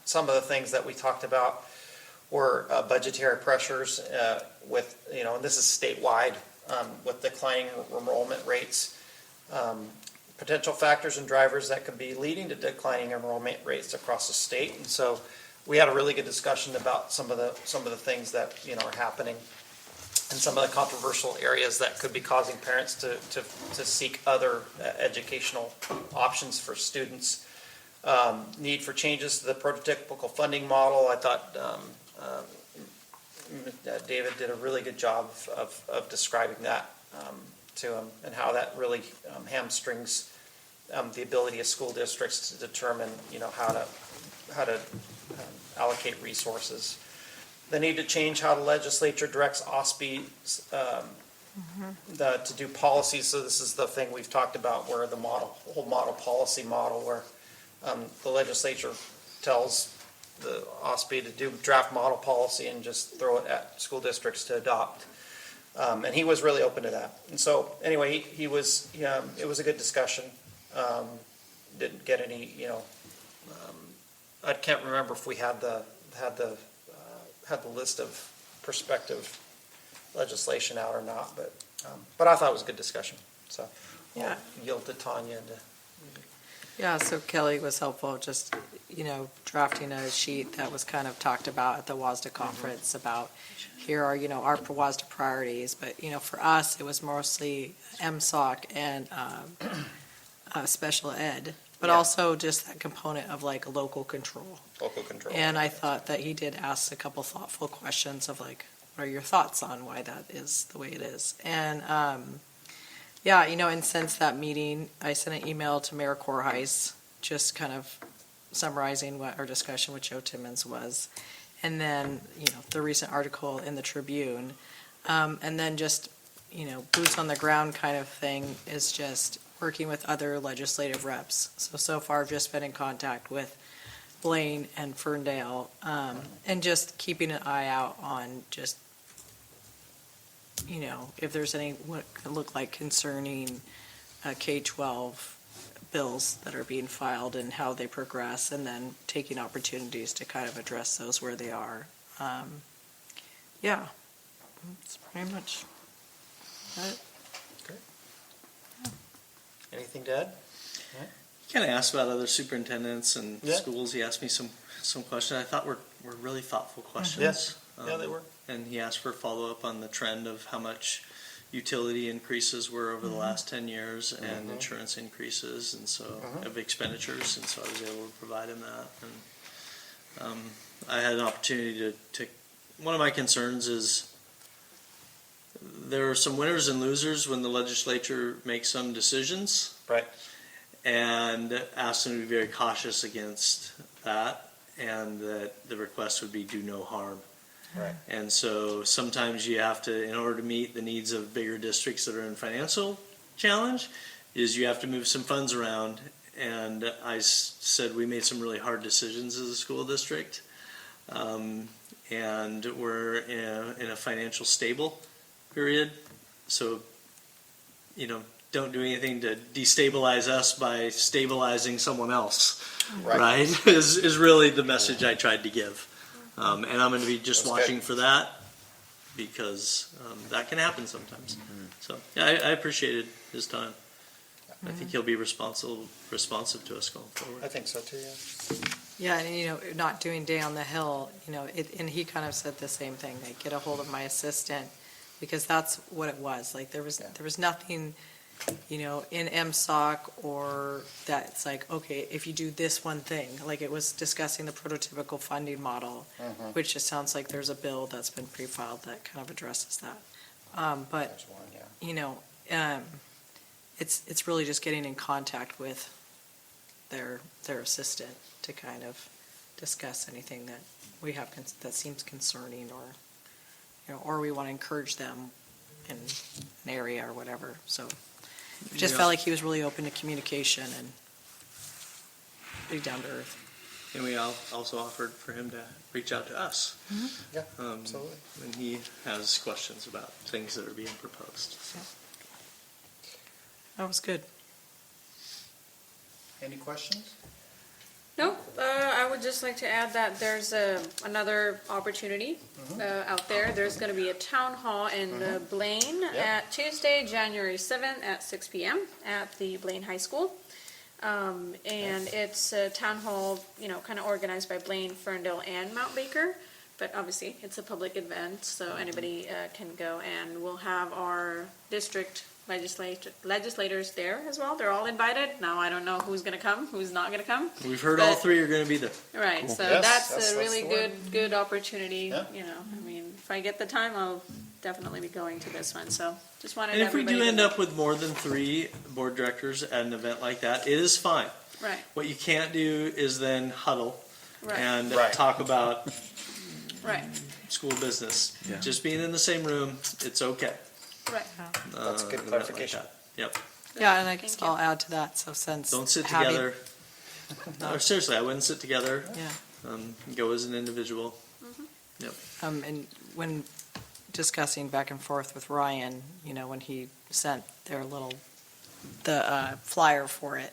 Some of the things that we talked about were budgetary pressures with, and this is statewide, with declining enrollment rates, potential factors and drivers that could be leading to declining enrollment rates across the state. And so we had a really good discussion about some of the things that are happening and some of the controversial areas that could be causing parents to seek other educational options for students. Need for changes to the prototypical funding model. I thought David did a really good job of describing that to him and how that really hamstrings the ability of school districts to determine how to allocate resources. The need to change how the legislature directs OSPI to do policies. So this is the thing we've talked about, where the whole model policy model, where the legislature tells the OSPI to do draft model policy and just throw it at school districts to adopt. And he was really open to that. And so anyway, it was a good discussion. Didn't get any, I can't remember if we had the list of prospective legislation out or not, but I thought it was a good discussion. So Yeah. I'll yield to Tanya and Yeah, so Kelly was helpful, just, drafting a sheet that was kind of talked about at the WASDA conference about, here are, our WASDA priorities, but, for us, it was mostly MSOC and special ed, but Yeah. also just that component of like local control. local control. And I thought that he did ask a couple thoughtful questions of like, what are your thoughts on why that is the way it is? And, and since that meeting, I sent an email to Mayor Korheis, just kind of summarizing what our discussion with Joe Timmons was. And then, the recent article in the Tribune. And then just, boots on the ground kind of thing is just working with other legislative reps. So far I've just been in contact with Blaine and Ferndale, and just keeping an eye out on just, if there's any, what could look like concerning K-12 bills that are being filed and how they progress, and then taking opportunities to kind of address those where they are. That's pretty much it. Anything to add? Kind of asked about other superintendents and Yeah. schools. He asked me some questions I thought were really thoughtful questions. Yes. Yeah, they were. And he asked for follow-up on the trend of how much, utility increases were over the last 10 years and insurance increases and so of expenditures, and so I was able to provide him that. And I had an opportunity to one of my concerns is there are some winners and losers when the legislature makes some decisions. Right. And asked them to be very cautious against that, and that the request would be do no harm. Right. And so sometimes you have to, in order to meet the needs of bigger districts that are in financial challenge, is you have to move some funds around. And I said we made some really hard decisions as a school district, and we're in a financial stable period. So, don't do anything to destabilize us by stabilizing someone else, right? Is really the message I tried to give. And I'm going to be just watching for that, because that can happen sometimes. So, yeah, I appreciated his time. I think he'll be responsive to us going forward. I think so too, Yeah, yeah. and not doing day on the hill, and he kind of said the same thing, like get a hold of my assistant, because that's what it was. Like there was nothing, in MSOC or that it's like, okay, if you do this one thing, like it was discussing the prototypical funding model, which just sounds like there's a bill that's been pre-filed that kind of addresses that. But, There's one, yeah. it's really just getting in contact with their assistant to kind of discuss anything that we have that seems concerning, or we want to encourage them in an area or whatever. So it just felt like he was really open to communication and be down to earth. And we also offered for him to reach out to us. Yeah, absolutely. When he has questions about things that are being proposed. So. That was good. Any questions? No, I would just like to add that there's another opportunity out there. There's going to be a town hall in Blaine at Tuesday, January 7th at 6 p.m. at the Blaine High School. And it's a town hall, kind of organized by Blaine, Ferndale, and Mount Baker. But obviously, it's a public event, so anybody can go. And we'll have our district legislators there as well. They're all invited. Now, I don't know who's going to come, who's not going to come. We've heard all three are going to be there. Right, Cool. so Yes, that's a really the good opportunity, Yeah. if I get the time, I'll definitely be going to this one, so just wanted And if we everybody do to end know. up with more than 3 board directors at an event like that, it is fine. Right, What you can't do is then huddle right, and Right. talk about right, school business. Yeah. Just being in the same room, it's okay. right. That's a good An event like clarification. that. Yep. Yeah, and I guess Thank you. I'll add to that. So since Don't sit having- together. No, seriously, I wouldn't sit together. Yeah. Go as an individual. Yep. And when discussing back and forth with Ryan, when he sent the flyer for it,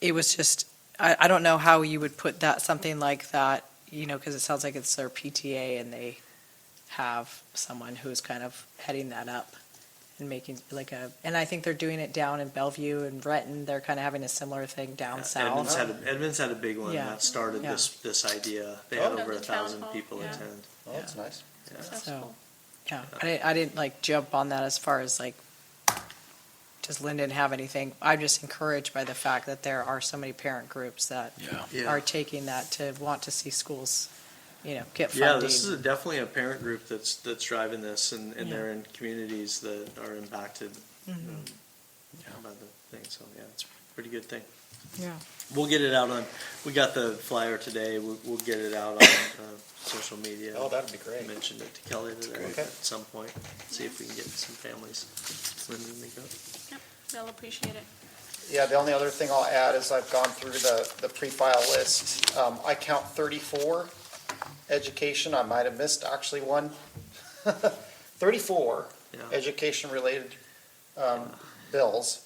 it was just, I don't know how you would put something like that, because it sounds like it's their PTA and they have someone who's kind of heading that up and making and I think they're doing it down in Bellevue and Renton. They're kind of having a similar thing down south. Edmonds had a big one Yeah. that started Yeah. this idea. They Oh. had over The town 1,000 hall, people yeah. attend. Oh, that's nice. Yeah. So, yeah, I didn't jump on that as far as does Linden have anything? I'm just encouraged by the fact that there are so many parent groups that Yeah. are taking that to want to see schools, get funding. Yeah, this is definitely a parent group that's driving this, and Yeah. they're in communities that are impacted Mhm. by the thing. So yeah, it's a pretty good thing. Yeah. We'll get it out we got the flyer today. We'll get it out on social media. Oh, that'd be great. I mentioned it to Kelly today Okay. at some point. See if we can get some families. Lyndon, they go. Yep, they'll appreciate it. Yeah, the only other thing I'll add is I've gone through the pre-file list. I count 34 education. I might have missed actually one. 34 Yeah. education-related bills.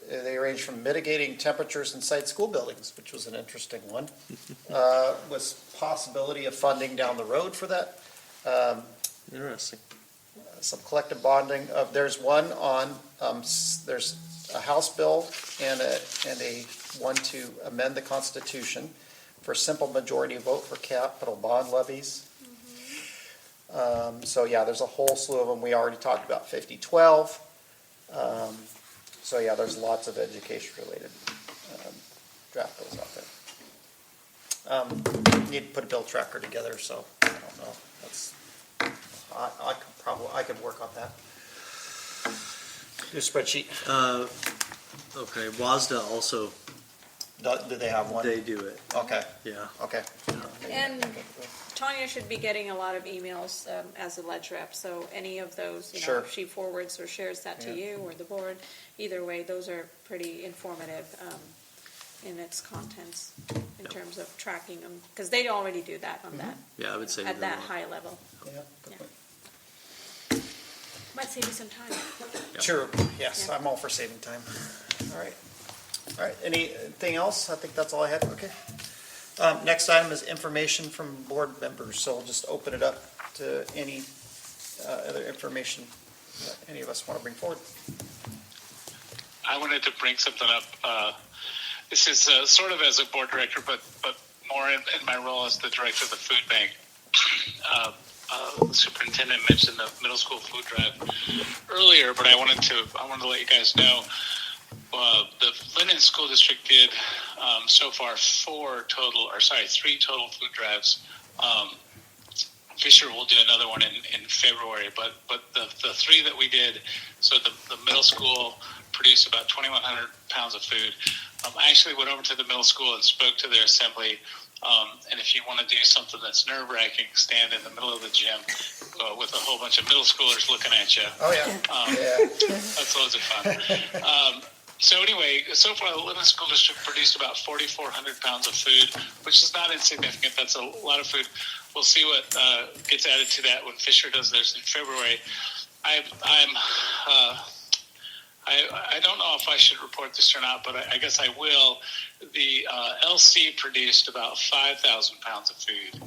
They range from mitigating temperatures inside school buildings, which was an interesting one, with possibility of funding down the road for that. Interesting. Some collective bonding. There's one on, there's a House bill and a one to amend the Constitution for a simple majority vote for capital bond levies. So yeah, there's a whole slew of them. We already talked about 5012. So yeah, there's lots of education-related draft bills out there. Need to put a bill tracker together, so I don't know. I could work on that. Do a spreadsheet. Okay, WASDA also, Do they have one? they do it, Okay, yeah. okay. And Tanya should be getting a lot of emails as a ledge rep, so any of those, Sure. if she forwards or shares that to you or the board, either way, those are pretty informative in its contents in terms of tracking them, because they already do that on that, Yeah, I would say. at that high level. Yeah. Yeah. Might save you some time. Sure, yes, Yeah. I'm all for saving time. All right. All right, anything else? I think that's all I had, okay. Next item is information from board members, so I'll just open it up to any other information that any of us want to bring forward. I wanted to bring something up. This is sort of as a board director, but more in my role as the director of the food bank. The superintendent mentioned the middle school food drive earlier, but I wanted to let you guys know the Linden School District did so far three total food drives. Fisher will do another one in February, but the three that we did, so the middle school produced about 2,100 pounds of food. I actually went over to the middle school and spoke to their assembly. And if you want to do something that's nerve-wracking, stand in the middle of the gym with a whole bunch of middle schoolers looking at you. Oh, yeah. That's loads of fun. So anyway, so far the Linden School District produced about 4,400 pounds of food, which is not insignificant. That's a lot of food. We'll see what gets added to that when Fisher does theirs in February. I don't know if I should report this or not, but I guess I will. The LC produced about 5,000 pounds of food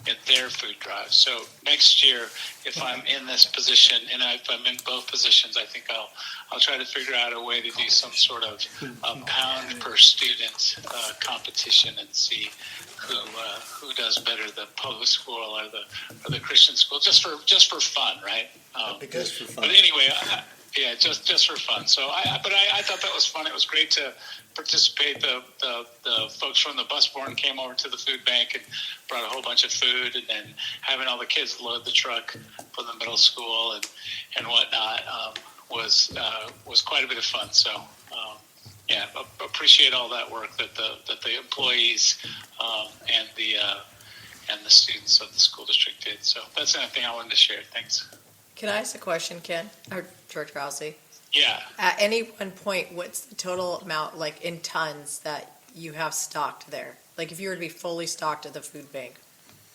in their food drive. So next year, if I'm in this position, and if I'm in both positions, I think I'll try to figure out a way to do some sort of pound per student competition and see who does better, the public school or the Christian school, just for fun, right? Because for fun. But anyway. Yeah, just for fun. So I thought that was fun. It was great to participate. The folks from the bus barn came over to the food bank and brought a whole bunch of food, and then having all the kids load the truck from the middle school and whatnot was quite a bit of fun. So appreciate all that work that the employees and the students of the school district did. So that's anything I wanted to share. Thanks. Can I ask a question, Ken, or Director Owsley? Yeah. At any one point, what's the total amount, like in tons, that you have stocked there? Like if you were to be fully stocked at the food bank,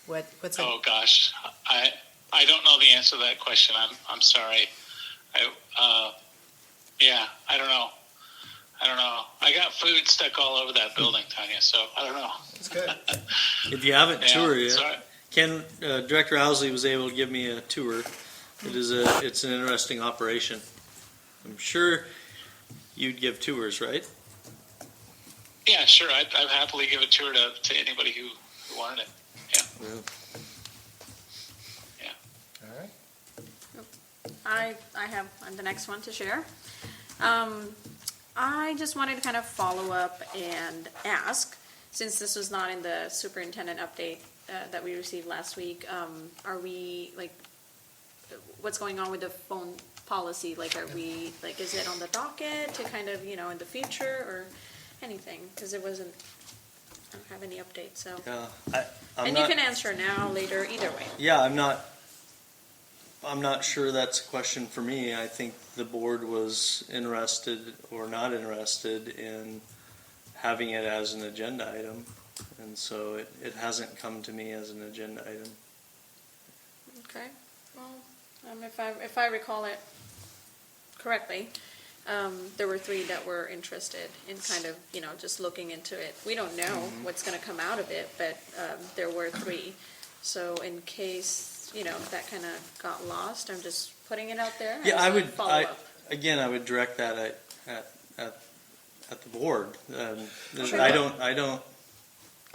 what's? Oh gosh, I don't know the answer to that question. I'm sorry. I don't know. I got food stuck all over that building, Tanya. So I don't know. That's good. If you haven't toured yet, sorry. Ken, Director Owsley was able to give me a tour. It's an interesting operation. I'm sure you'd give tours, right? Yeah, sure. I'd happily give a tour to anybody who wanted it. Yeah. All right. I have the next one to share. I just wanted to kind of follow up and ask, since this was not in the superintendent update that we received last week, are we, what's going on with the phone policy? Are we, is it on the docket to kind of, in the future or anything? Because I don't have any updates, so. Yeah, And you can answer now, later, either way. Yeah, I'm not sure that's a question for me. I think the board was interested or not interested in having it as an agenda item, and so it hasn't come to me as an agenda item. Okay, well, if I recall it correctly, there were 3 that were interested in kind of, just looking into it. We don't know what's going to come out of it, but there were 3. So in case, that kind of got lost, I'm just putting it out there. Yeah, I would direct that at the board. Sure. I don't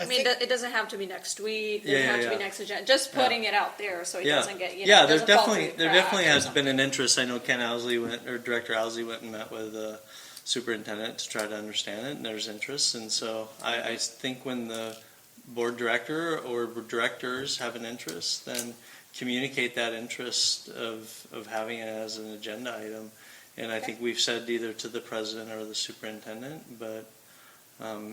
I mean, it doesn't have to be next week, it Yeah, doesn't have yeah, to be yeah. next agenda, just putting it out there so it Yeah. doesn't get, Yeah, there doesn't fall through definitely, the there cracks definitely or has something. been an interest. I know Director Owsley went and met with the superintendent to try to understand it, and there's interest. And so I think when the board director or directors have an interest, then communicate that interest of having it as an agenda item. And I think we've said either to the president or the superintendent, but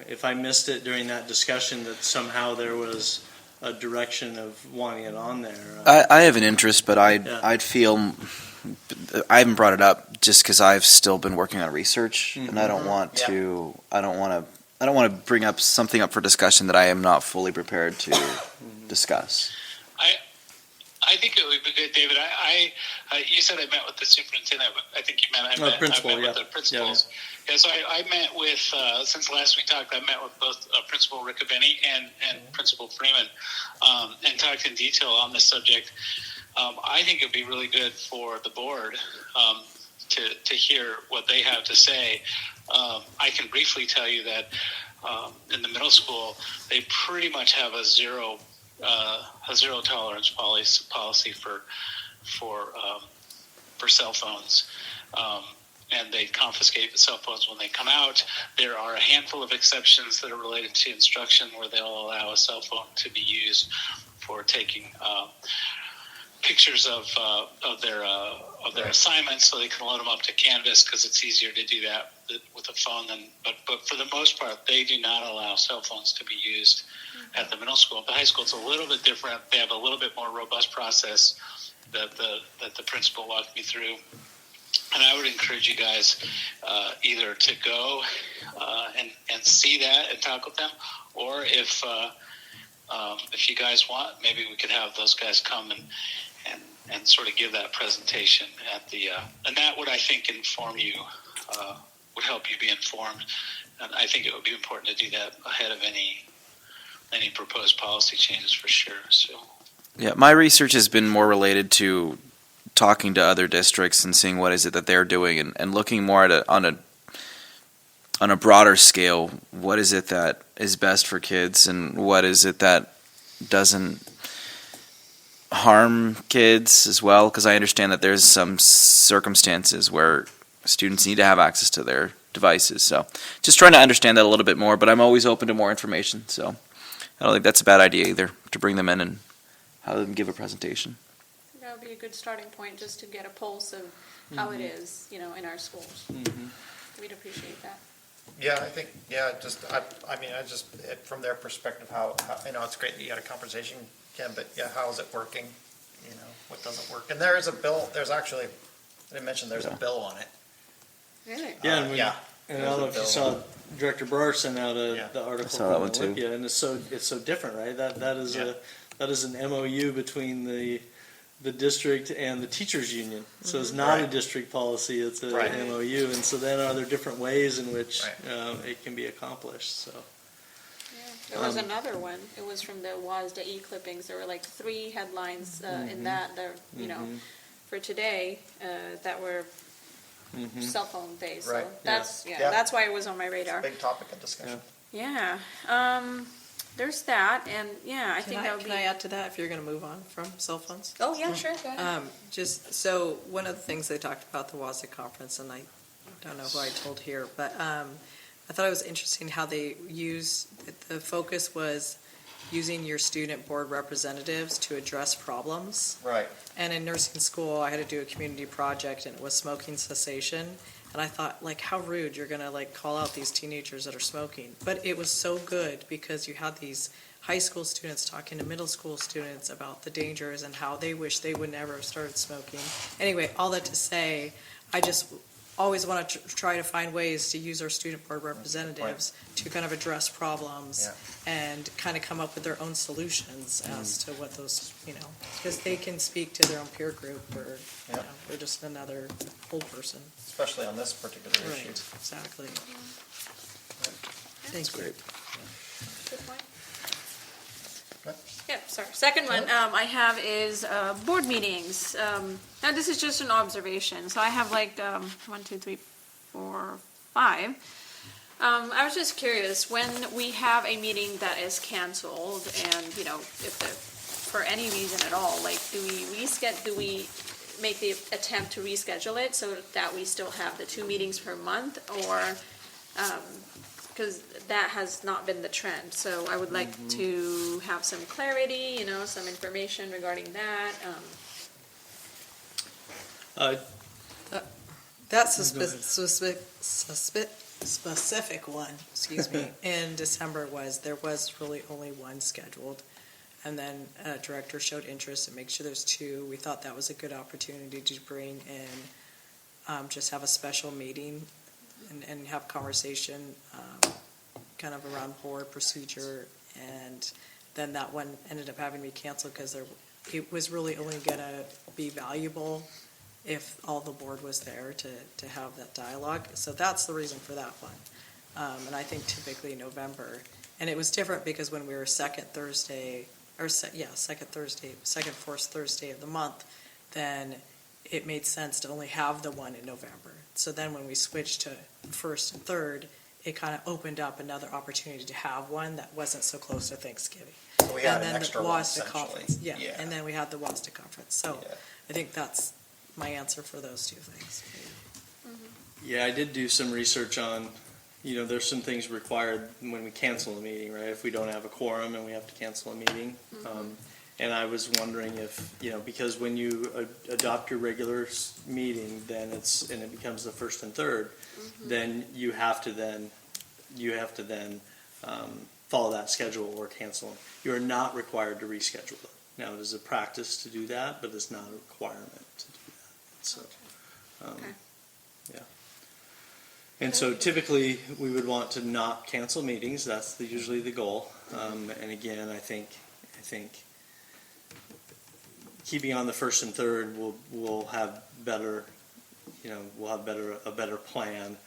if I missed it during that discussion that somehow there was a direction of wanting it on there. I have an interest, but Yeah. I'd feel, I haven't brought it up just because I've still been working on research, and I don't want Yeah. to, I don't want to bring up something up for discussion that I am not fully prepared to discuss. I think it would be good, David. You said I met with the superintendent. But I think you meant I met principal, with the principals. Yeah, so I met with, since last we talked, I met with both Principal Riccobeni and Principal Freeman and talked in detail on this subject. I think it would be really good for the board to hear what they have to say. I can briefly tell you that in the middle school, they pretty much have a zero tolerance policy for cell phones, and they confiscate the cell phones when they come out. There are a handful of exceptions that are related to instruction where they'll allow a cell phone to be used for taking pictures of their assignments, so they can load them up to Canvas because it's easier to do that with a phone. But for the most part, they do not allow cell phones to be used at the middle school. At the high school, it's a little bit different. They have a little bit more robust process that the principal walked me through. And I would encourage you guys either to go and see that and talk with them, or if you guys want, maybe we could have those guys come and sort of give that presentation at the and that would, I think, inform you, would help you be informed. And I think it would be important to do that ahead of any proposed policy changes for sure. So Yeah, my research has been more related to talking to other districts and seeing what is it that they're doing and looking more at on a broader scale, what is it that is best for kids and what is it that doesn't harm kids as well, because I understand that there's some circumstances where students need to have access to their devices. So just trying to understand that a little bit more, but I'm always open to more information. So I don't think that's a bad idea either, to bring them in and have them give a presentation. That would be a good starting point, just to get a pulse of how it is, in our schools. We'd appreciate that. Yeah, I think, from their perspective, how it's great that you had a conversation, Ken, but how is it working? What doesn't work? And there is a bill, there's actually, I didn't mention there's a bill on it. Really? Yeah, and I don't know if you There's a saw Director Brar sent out the article. I saw that one from too. Olympia, and it's so different, right? That is an MOU between the district and the teachers union. So it's not a district policy; it's a MOU. And so then are there different ways in which it can be accomplished? So There was another one. It was from the WASDA e-clippings. There were like 3 headlines in that for today that were cell phone based. Right. So that's why it was on my radar. Big topic of discussion. Yeah. There's that, and I think that would be. Can I add to that if you're going to move on from cell phones? Oh yeah, sure. Go ahead. Just so one of the things they talked about the WASA conference, and I don't know who I told here, but I thought it was interesting how they the focus was using your student board representatives to address problems. Right. And in nursing school, I had to do a community project, and it was smoking cessation. And I thought, how rude, you're going to call out these teenagers that are smoking. But it was so good because you had these high school students talking to middle school students about the dangers and how they wish they would never have started smoking. Anyway, all that to say, I just always want to try to find ways to use our student board representatives to kind of address problems and kind of come up with their own solutions as to what those, because they can speak to their own peer group or they're just another old person. Especially on this particular issue. Right, exactly. That's great. Good point. Yeah, sorry. Second one I have is board meetings. Now this is just an observation. So I have 1, 2, 3, 4, 5. I was just curious, when we have a meeting that is canceled and, if for any reason at all, like, do we make the attempt to reschedule it so that we still have the 2 meetings per month, or, because that has not been the trend, so I would like to have some clarity, some information regarding that. That's a specific one, excuse me, in December there was really only one scheduled. And then director showed interest and make sure there's 2. We thought that was a good opportunity to bring in, just have a special meeting and have conversation kind of around board procedure. And then that one ended up having to be canceled because it was really only going to be valuable if all the board was there to have that dialogue. So that's the reason for that one. And I think typically November. And it was different because when we were second fourth Thursday of the month, then it made sense to only have the one in November. So then when we switched to first and third, it kind of opened up another opportunity to have one that wasn't so close to Thanksgiving. So we had And an then extra the one, WASDA essentially. conference, and then we had the WASDA conference. So Yeah. I think that's my answer for those 2 things. Yeah, I did do some research on, there's some things required when we cancel a meeting, right? If we don't have a quorum and we have to cancel a meeting. And I was wondering if, because when you adopt your regular meeting, then it becomes the first and third, then you have to then follow that schedule or cancel them. You are not required to reschedule them. Now, it is a practice to do that, but it's not a requirement to do that. So, yeah. And so typically, we would want to not cancel meetings. That's usually the goal. And again, I think keeping on the first and third, we'll have better, a better plan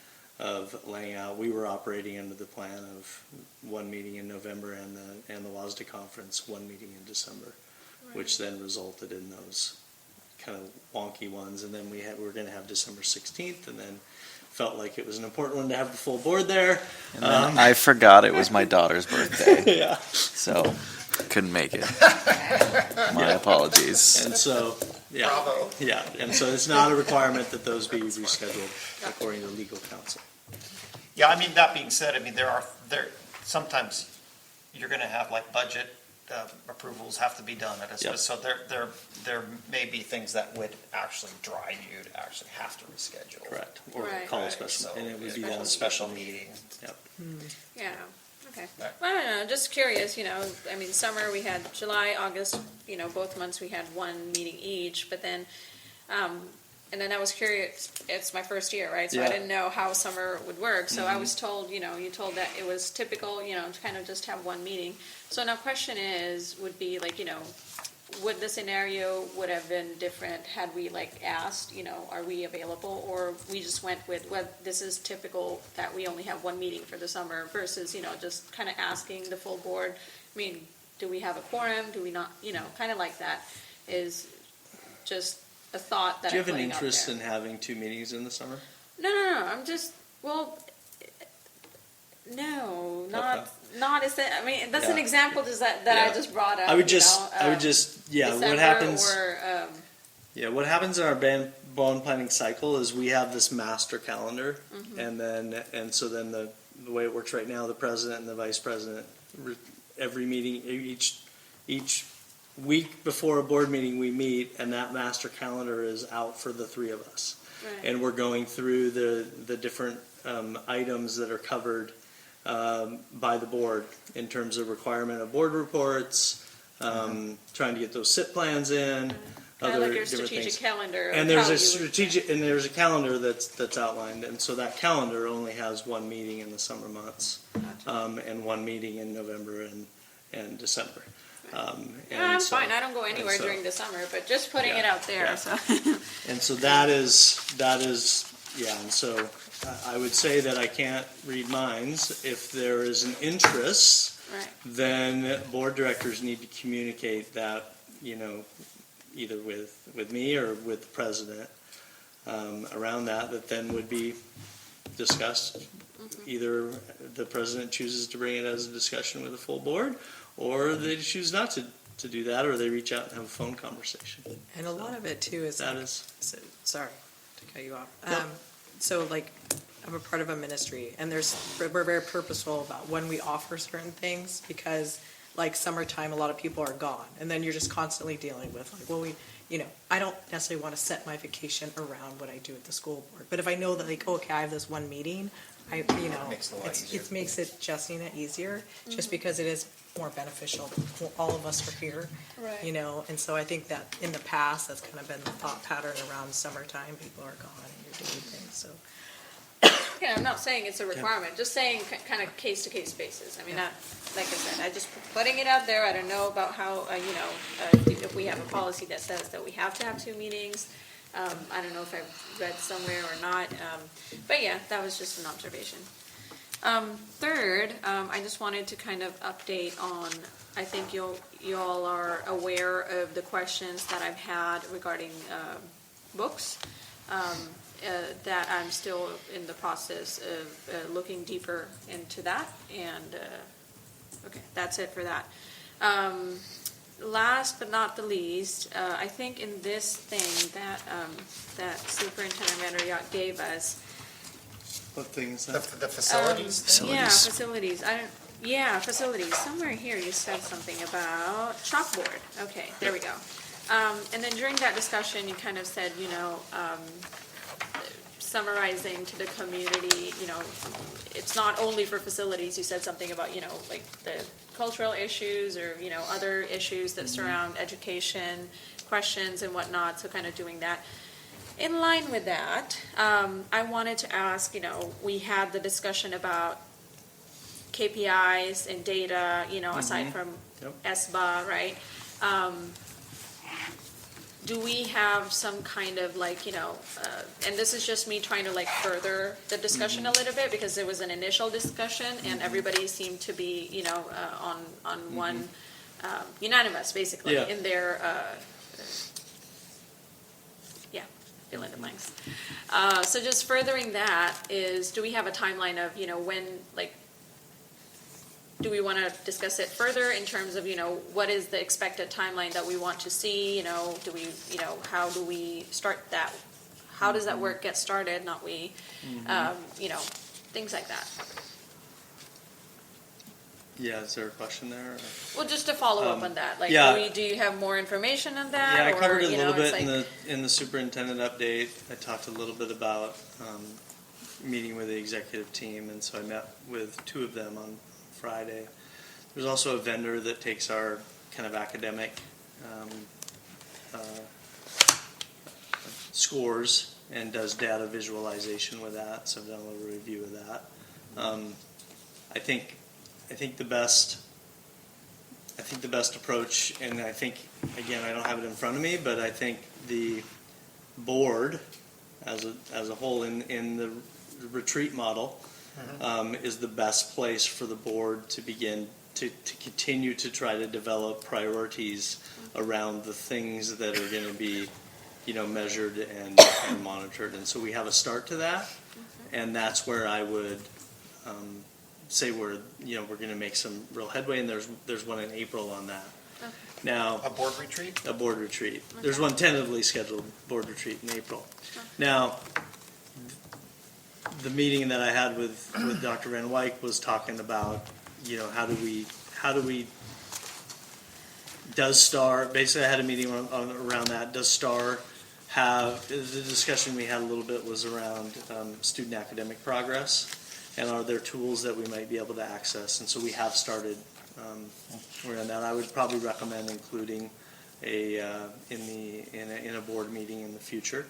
of laying out. We were operating under the plan of 1 meeting in November and the WASDA conference, 1 meeting in December, which then resulted in those kind of wonky ones. And then we were going to have December 16th, and then felt like it was an important one to have the full board there. And then I forgot it was my daughter's birthday. Yeah. So couldn't make it. My apologies. And so, yeah. Bravo. Yeah, and so it's not a requirement that those be rescheduled according to legal counsel. Yeah, I mean, that being said, I mean, sometimes you're going to have like budget approvals have to be done at a Yep. so there may be things that would actually drive you to actually have to reschedule. Correct. Or Right. call a Right, special, so and it would be yeah, done special meeting. Yep. Yeah, okay. Right. Well, I don't know, just curious, I mean, summer, we had July, August, both months we had 1 meeting each, but then, and then I was curious, it's my first year, right? So I Yeah. didn't know how summer would work, so I was told, you told that it was typical, to kind of just have 1 meeting. So now question would be like, would the scenario would have been different had we like asked, are we available, or we just went with, well, this is typical that we only have 1 meeting for the summer versus, just kind of asking the full board, I mean, do we have a quorum, do we not, kind of like that is just a thought that Do you I'm have an putting out interest there. in having 2 meetings in the summer? No, I'm just, well, no, Okay. not is that, I mean, that's an Yeah. example just that Yeah. I just brought up. I would just, December what happens? or, What happens in our bond planning cycle is we have this master calendar, and so then the way it works right now, the president and the vice president, every meeting, each week before a board meeting, we meet, and that master calendar is out for the 3 of us. Right. And we're going through the different items that are covered by the board in terms of requirement of board reports, trying to get those SIP plans in, kind of other like your different strategic things. calendar. And of there's how a you would- strategic, and there's a calendar that's outlined, and so that calendar only has 1 meeting in the summer months, and 1 meeting in November and December. I'm fine, I don't go anywhere so- during the summer, but just putting it out there, yeah. so. And so that is, and so I would say that I can't read minds. If there is an interest, Right. then board directors need to communicate that, either with me or with the president, around that then would be discussed either the president chooses to bring it as a discussion with the full board, or they choose not to do that, or they reach out and have a phone conversation. And a lot of it too is That like, is, sorry to cut you off. Nope. So like, I'm a part of a ministry, and we're very purposeful about when we offer certain things, because like summertime, a lot of people are gone, and then you're just constantly dealing with like, well, I don't necessarily want to set my vacation around what I do at the school board, but if I know that like, okay, I have this one meeting, Makes it a lot easier. it makes it adjusting it easier, just because it is more beneficial. All of us are here, Right. and so I think that in the past, that's kind of been the thought pattern around summertime. People are gone and you're doing things, so. Yeah, I'm not saying it's a requirement, just saying kind of case-to-case basis. I mean, like I said, I just putting it out there. I don't know about how, if we have a policy that says that we have to have 2 meetings. I don't know if I've read somewhere or not. But yeah, that was just an observation. Third, I just wanted to kind of update on, I think you all are aware of the questions that I've had regarding books. That I'm still in the process of looking deeper into that, and okay, that's it for that. Last but not the least, I think in this thing that Superintendent VanderYacht gave us. what things? The facilities? Yeah, facilities. Facilities. Somewhere here you said something about chalkboard. Okay, there we go. And then during that discussion, you kind of said, summarizing to the community, it's not only for facilities. You said something about, like the cultural issues or, other issues that surround education, questions and whatnot. So kind of doing that. In line with that, I wanted to ask, we had the discussion about KPIs and data, aside from SBA, right? Do we have some kind of like, and this is just me trying to like further the discussion a little bit, because there was an initial discussion and everybody seemed to be, on one, unanimous basically in their, fill in the blanks. So just furthering that is, do we have a timeline of, when, like, do we want to discuss it further in terms of, what is the expected timeline that we want to see? Do we, how do we start that? How does that work get started? Not we, things like that. Yeah, is there a question there? Or? Well, just to follow up on that, like, do you have more information on that? Yeah, I covered it a little bit like, in the superintendent update. I talked a little bit about meeting with the executive team, and so I met with 2 of them on Friday. There's also a vendor that takes our kind of academic scores and does data visualization with that, so I've done a little review of that. I think the best approach, and I think, again, I don't have it in front of me, but I think the board as a whole in the retreat model is the best place for the board to begin to continue to try to develop priorities around the things that are going to be, measured and monitored. And so we have a start to that, and that's where I would say we're going to make some real headway, and there's one in April on that. Okay. Now, A board retreat? A board retreat. Okay. There's one tentatively scheduled board retreat in April. Now, the meeting that I had with Dr. Van Wyk was talking about, how do we does STAR, basically I had a meeting around that, does STAR have, the discussion we had a little bit was around student academic progress, and are there tools that we might be able to access, and so we have started around that. I would probably recommend including in a board meeting in the future,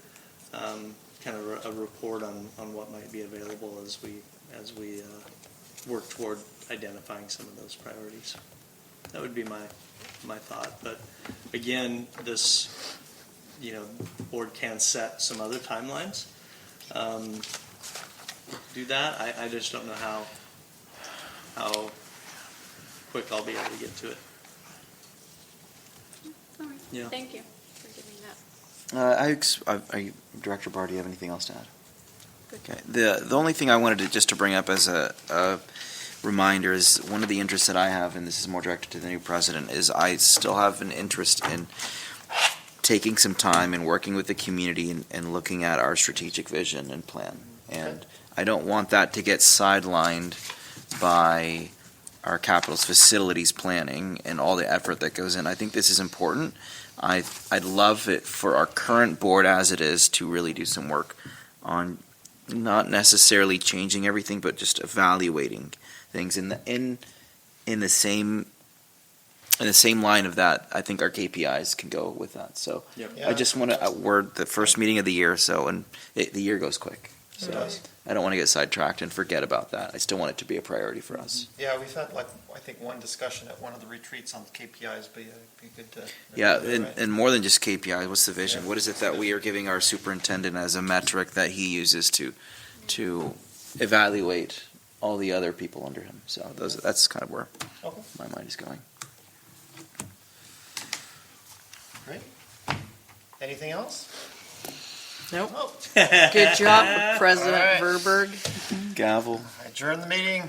kind of a report on what might be available as we work toward identifying some of those priorities. That would be my thought. But again, this board can set some other timelines. Do that. I just don't know how quick I'll be able to get to it. All right. Yeah. Thank you for giving that. Director Barr, do you have anything else to add? Okay. The only thing I wanted to just to bring up as a reminder is one of the interests that I have, and this is more directed to the new president, is I still have an interest in taking some time and working with the community and looking at our strategic vision and plan. And I don't want that to get sidelined by our capital's facilities planning and all the effort that goes in. I think this is important. I'd love it for our current board as it is to really do some work on not necessarily changing everything, but just evaluating things in the same line of that. I think our KPIs can go with that. So I just want to word the first meeting of the year. The year goes quick. So I don't want to get sidetracked and forget about that. I still want it to be a priority for us. Yeah, we've had I think one discussion at one of the retreats on KPIs, but it'd be good to. Yeah, and more than just KPIs, what's the vision? What is it that we are giving our superintendent as a metric that he uses to evaluate all the other people under him? So that's kind of where my mind is going. Great. Anything else? Nope. Oh. Good job, President All right. Verberg. Gavel. Adjourn the meeting.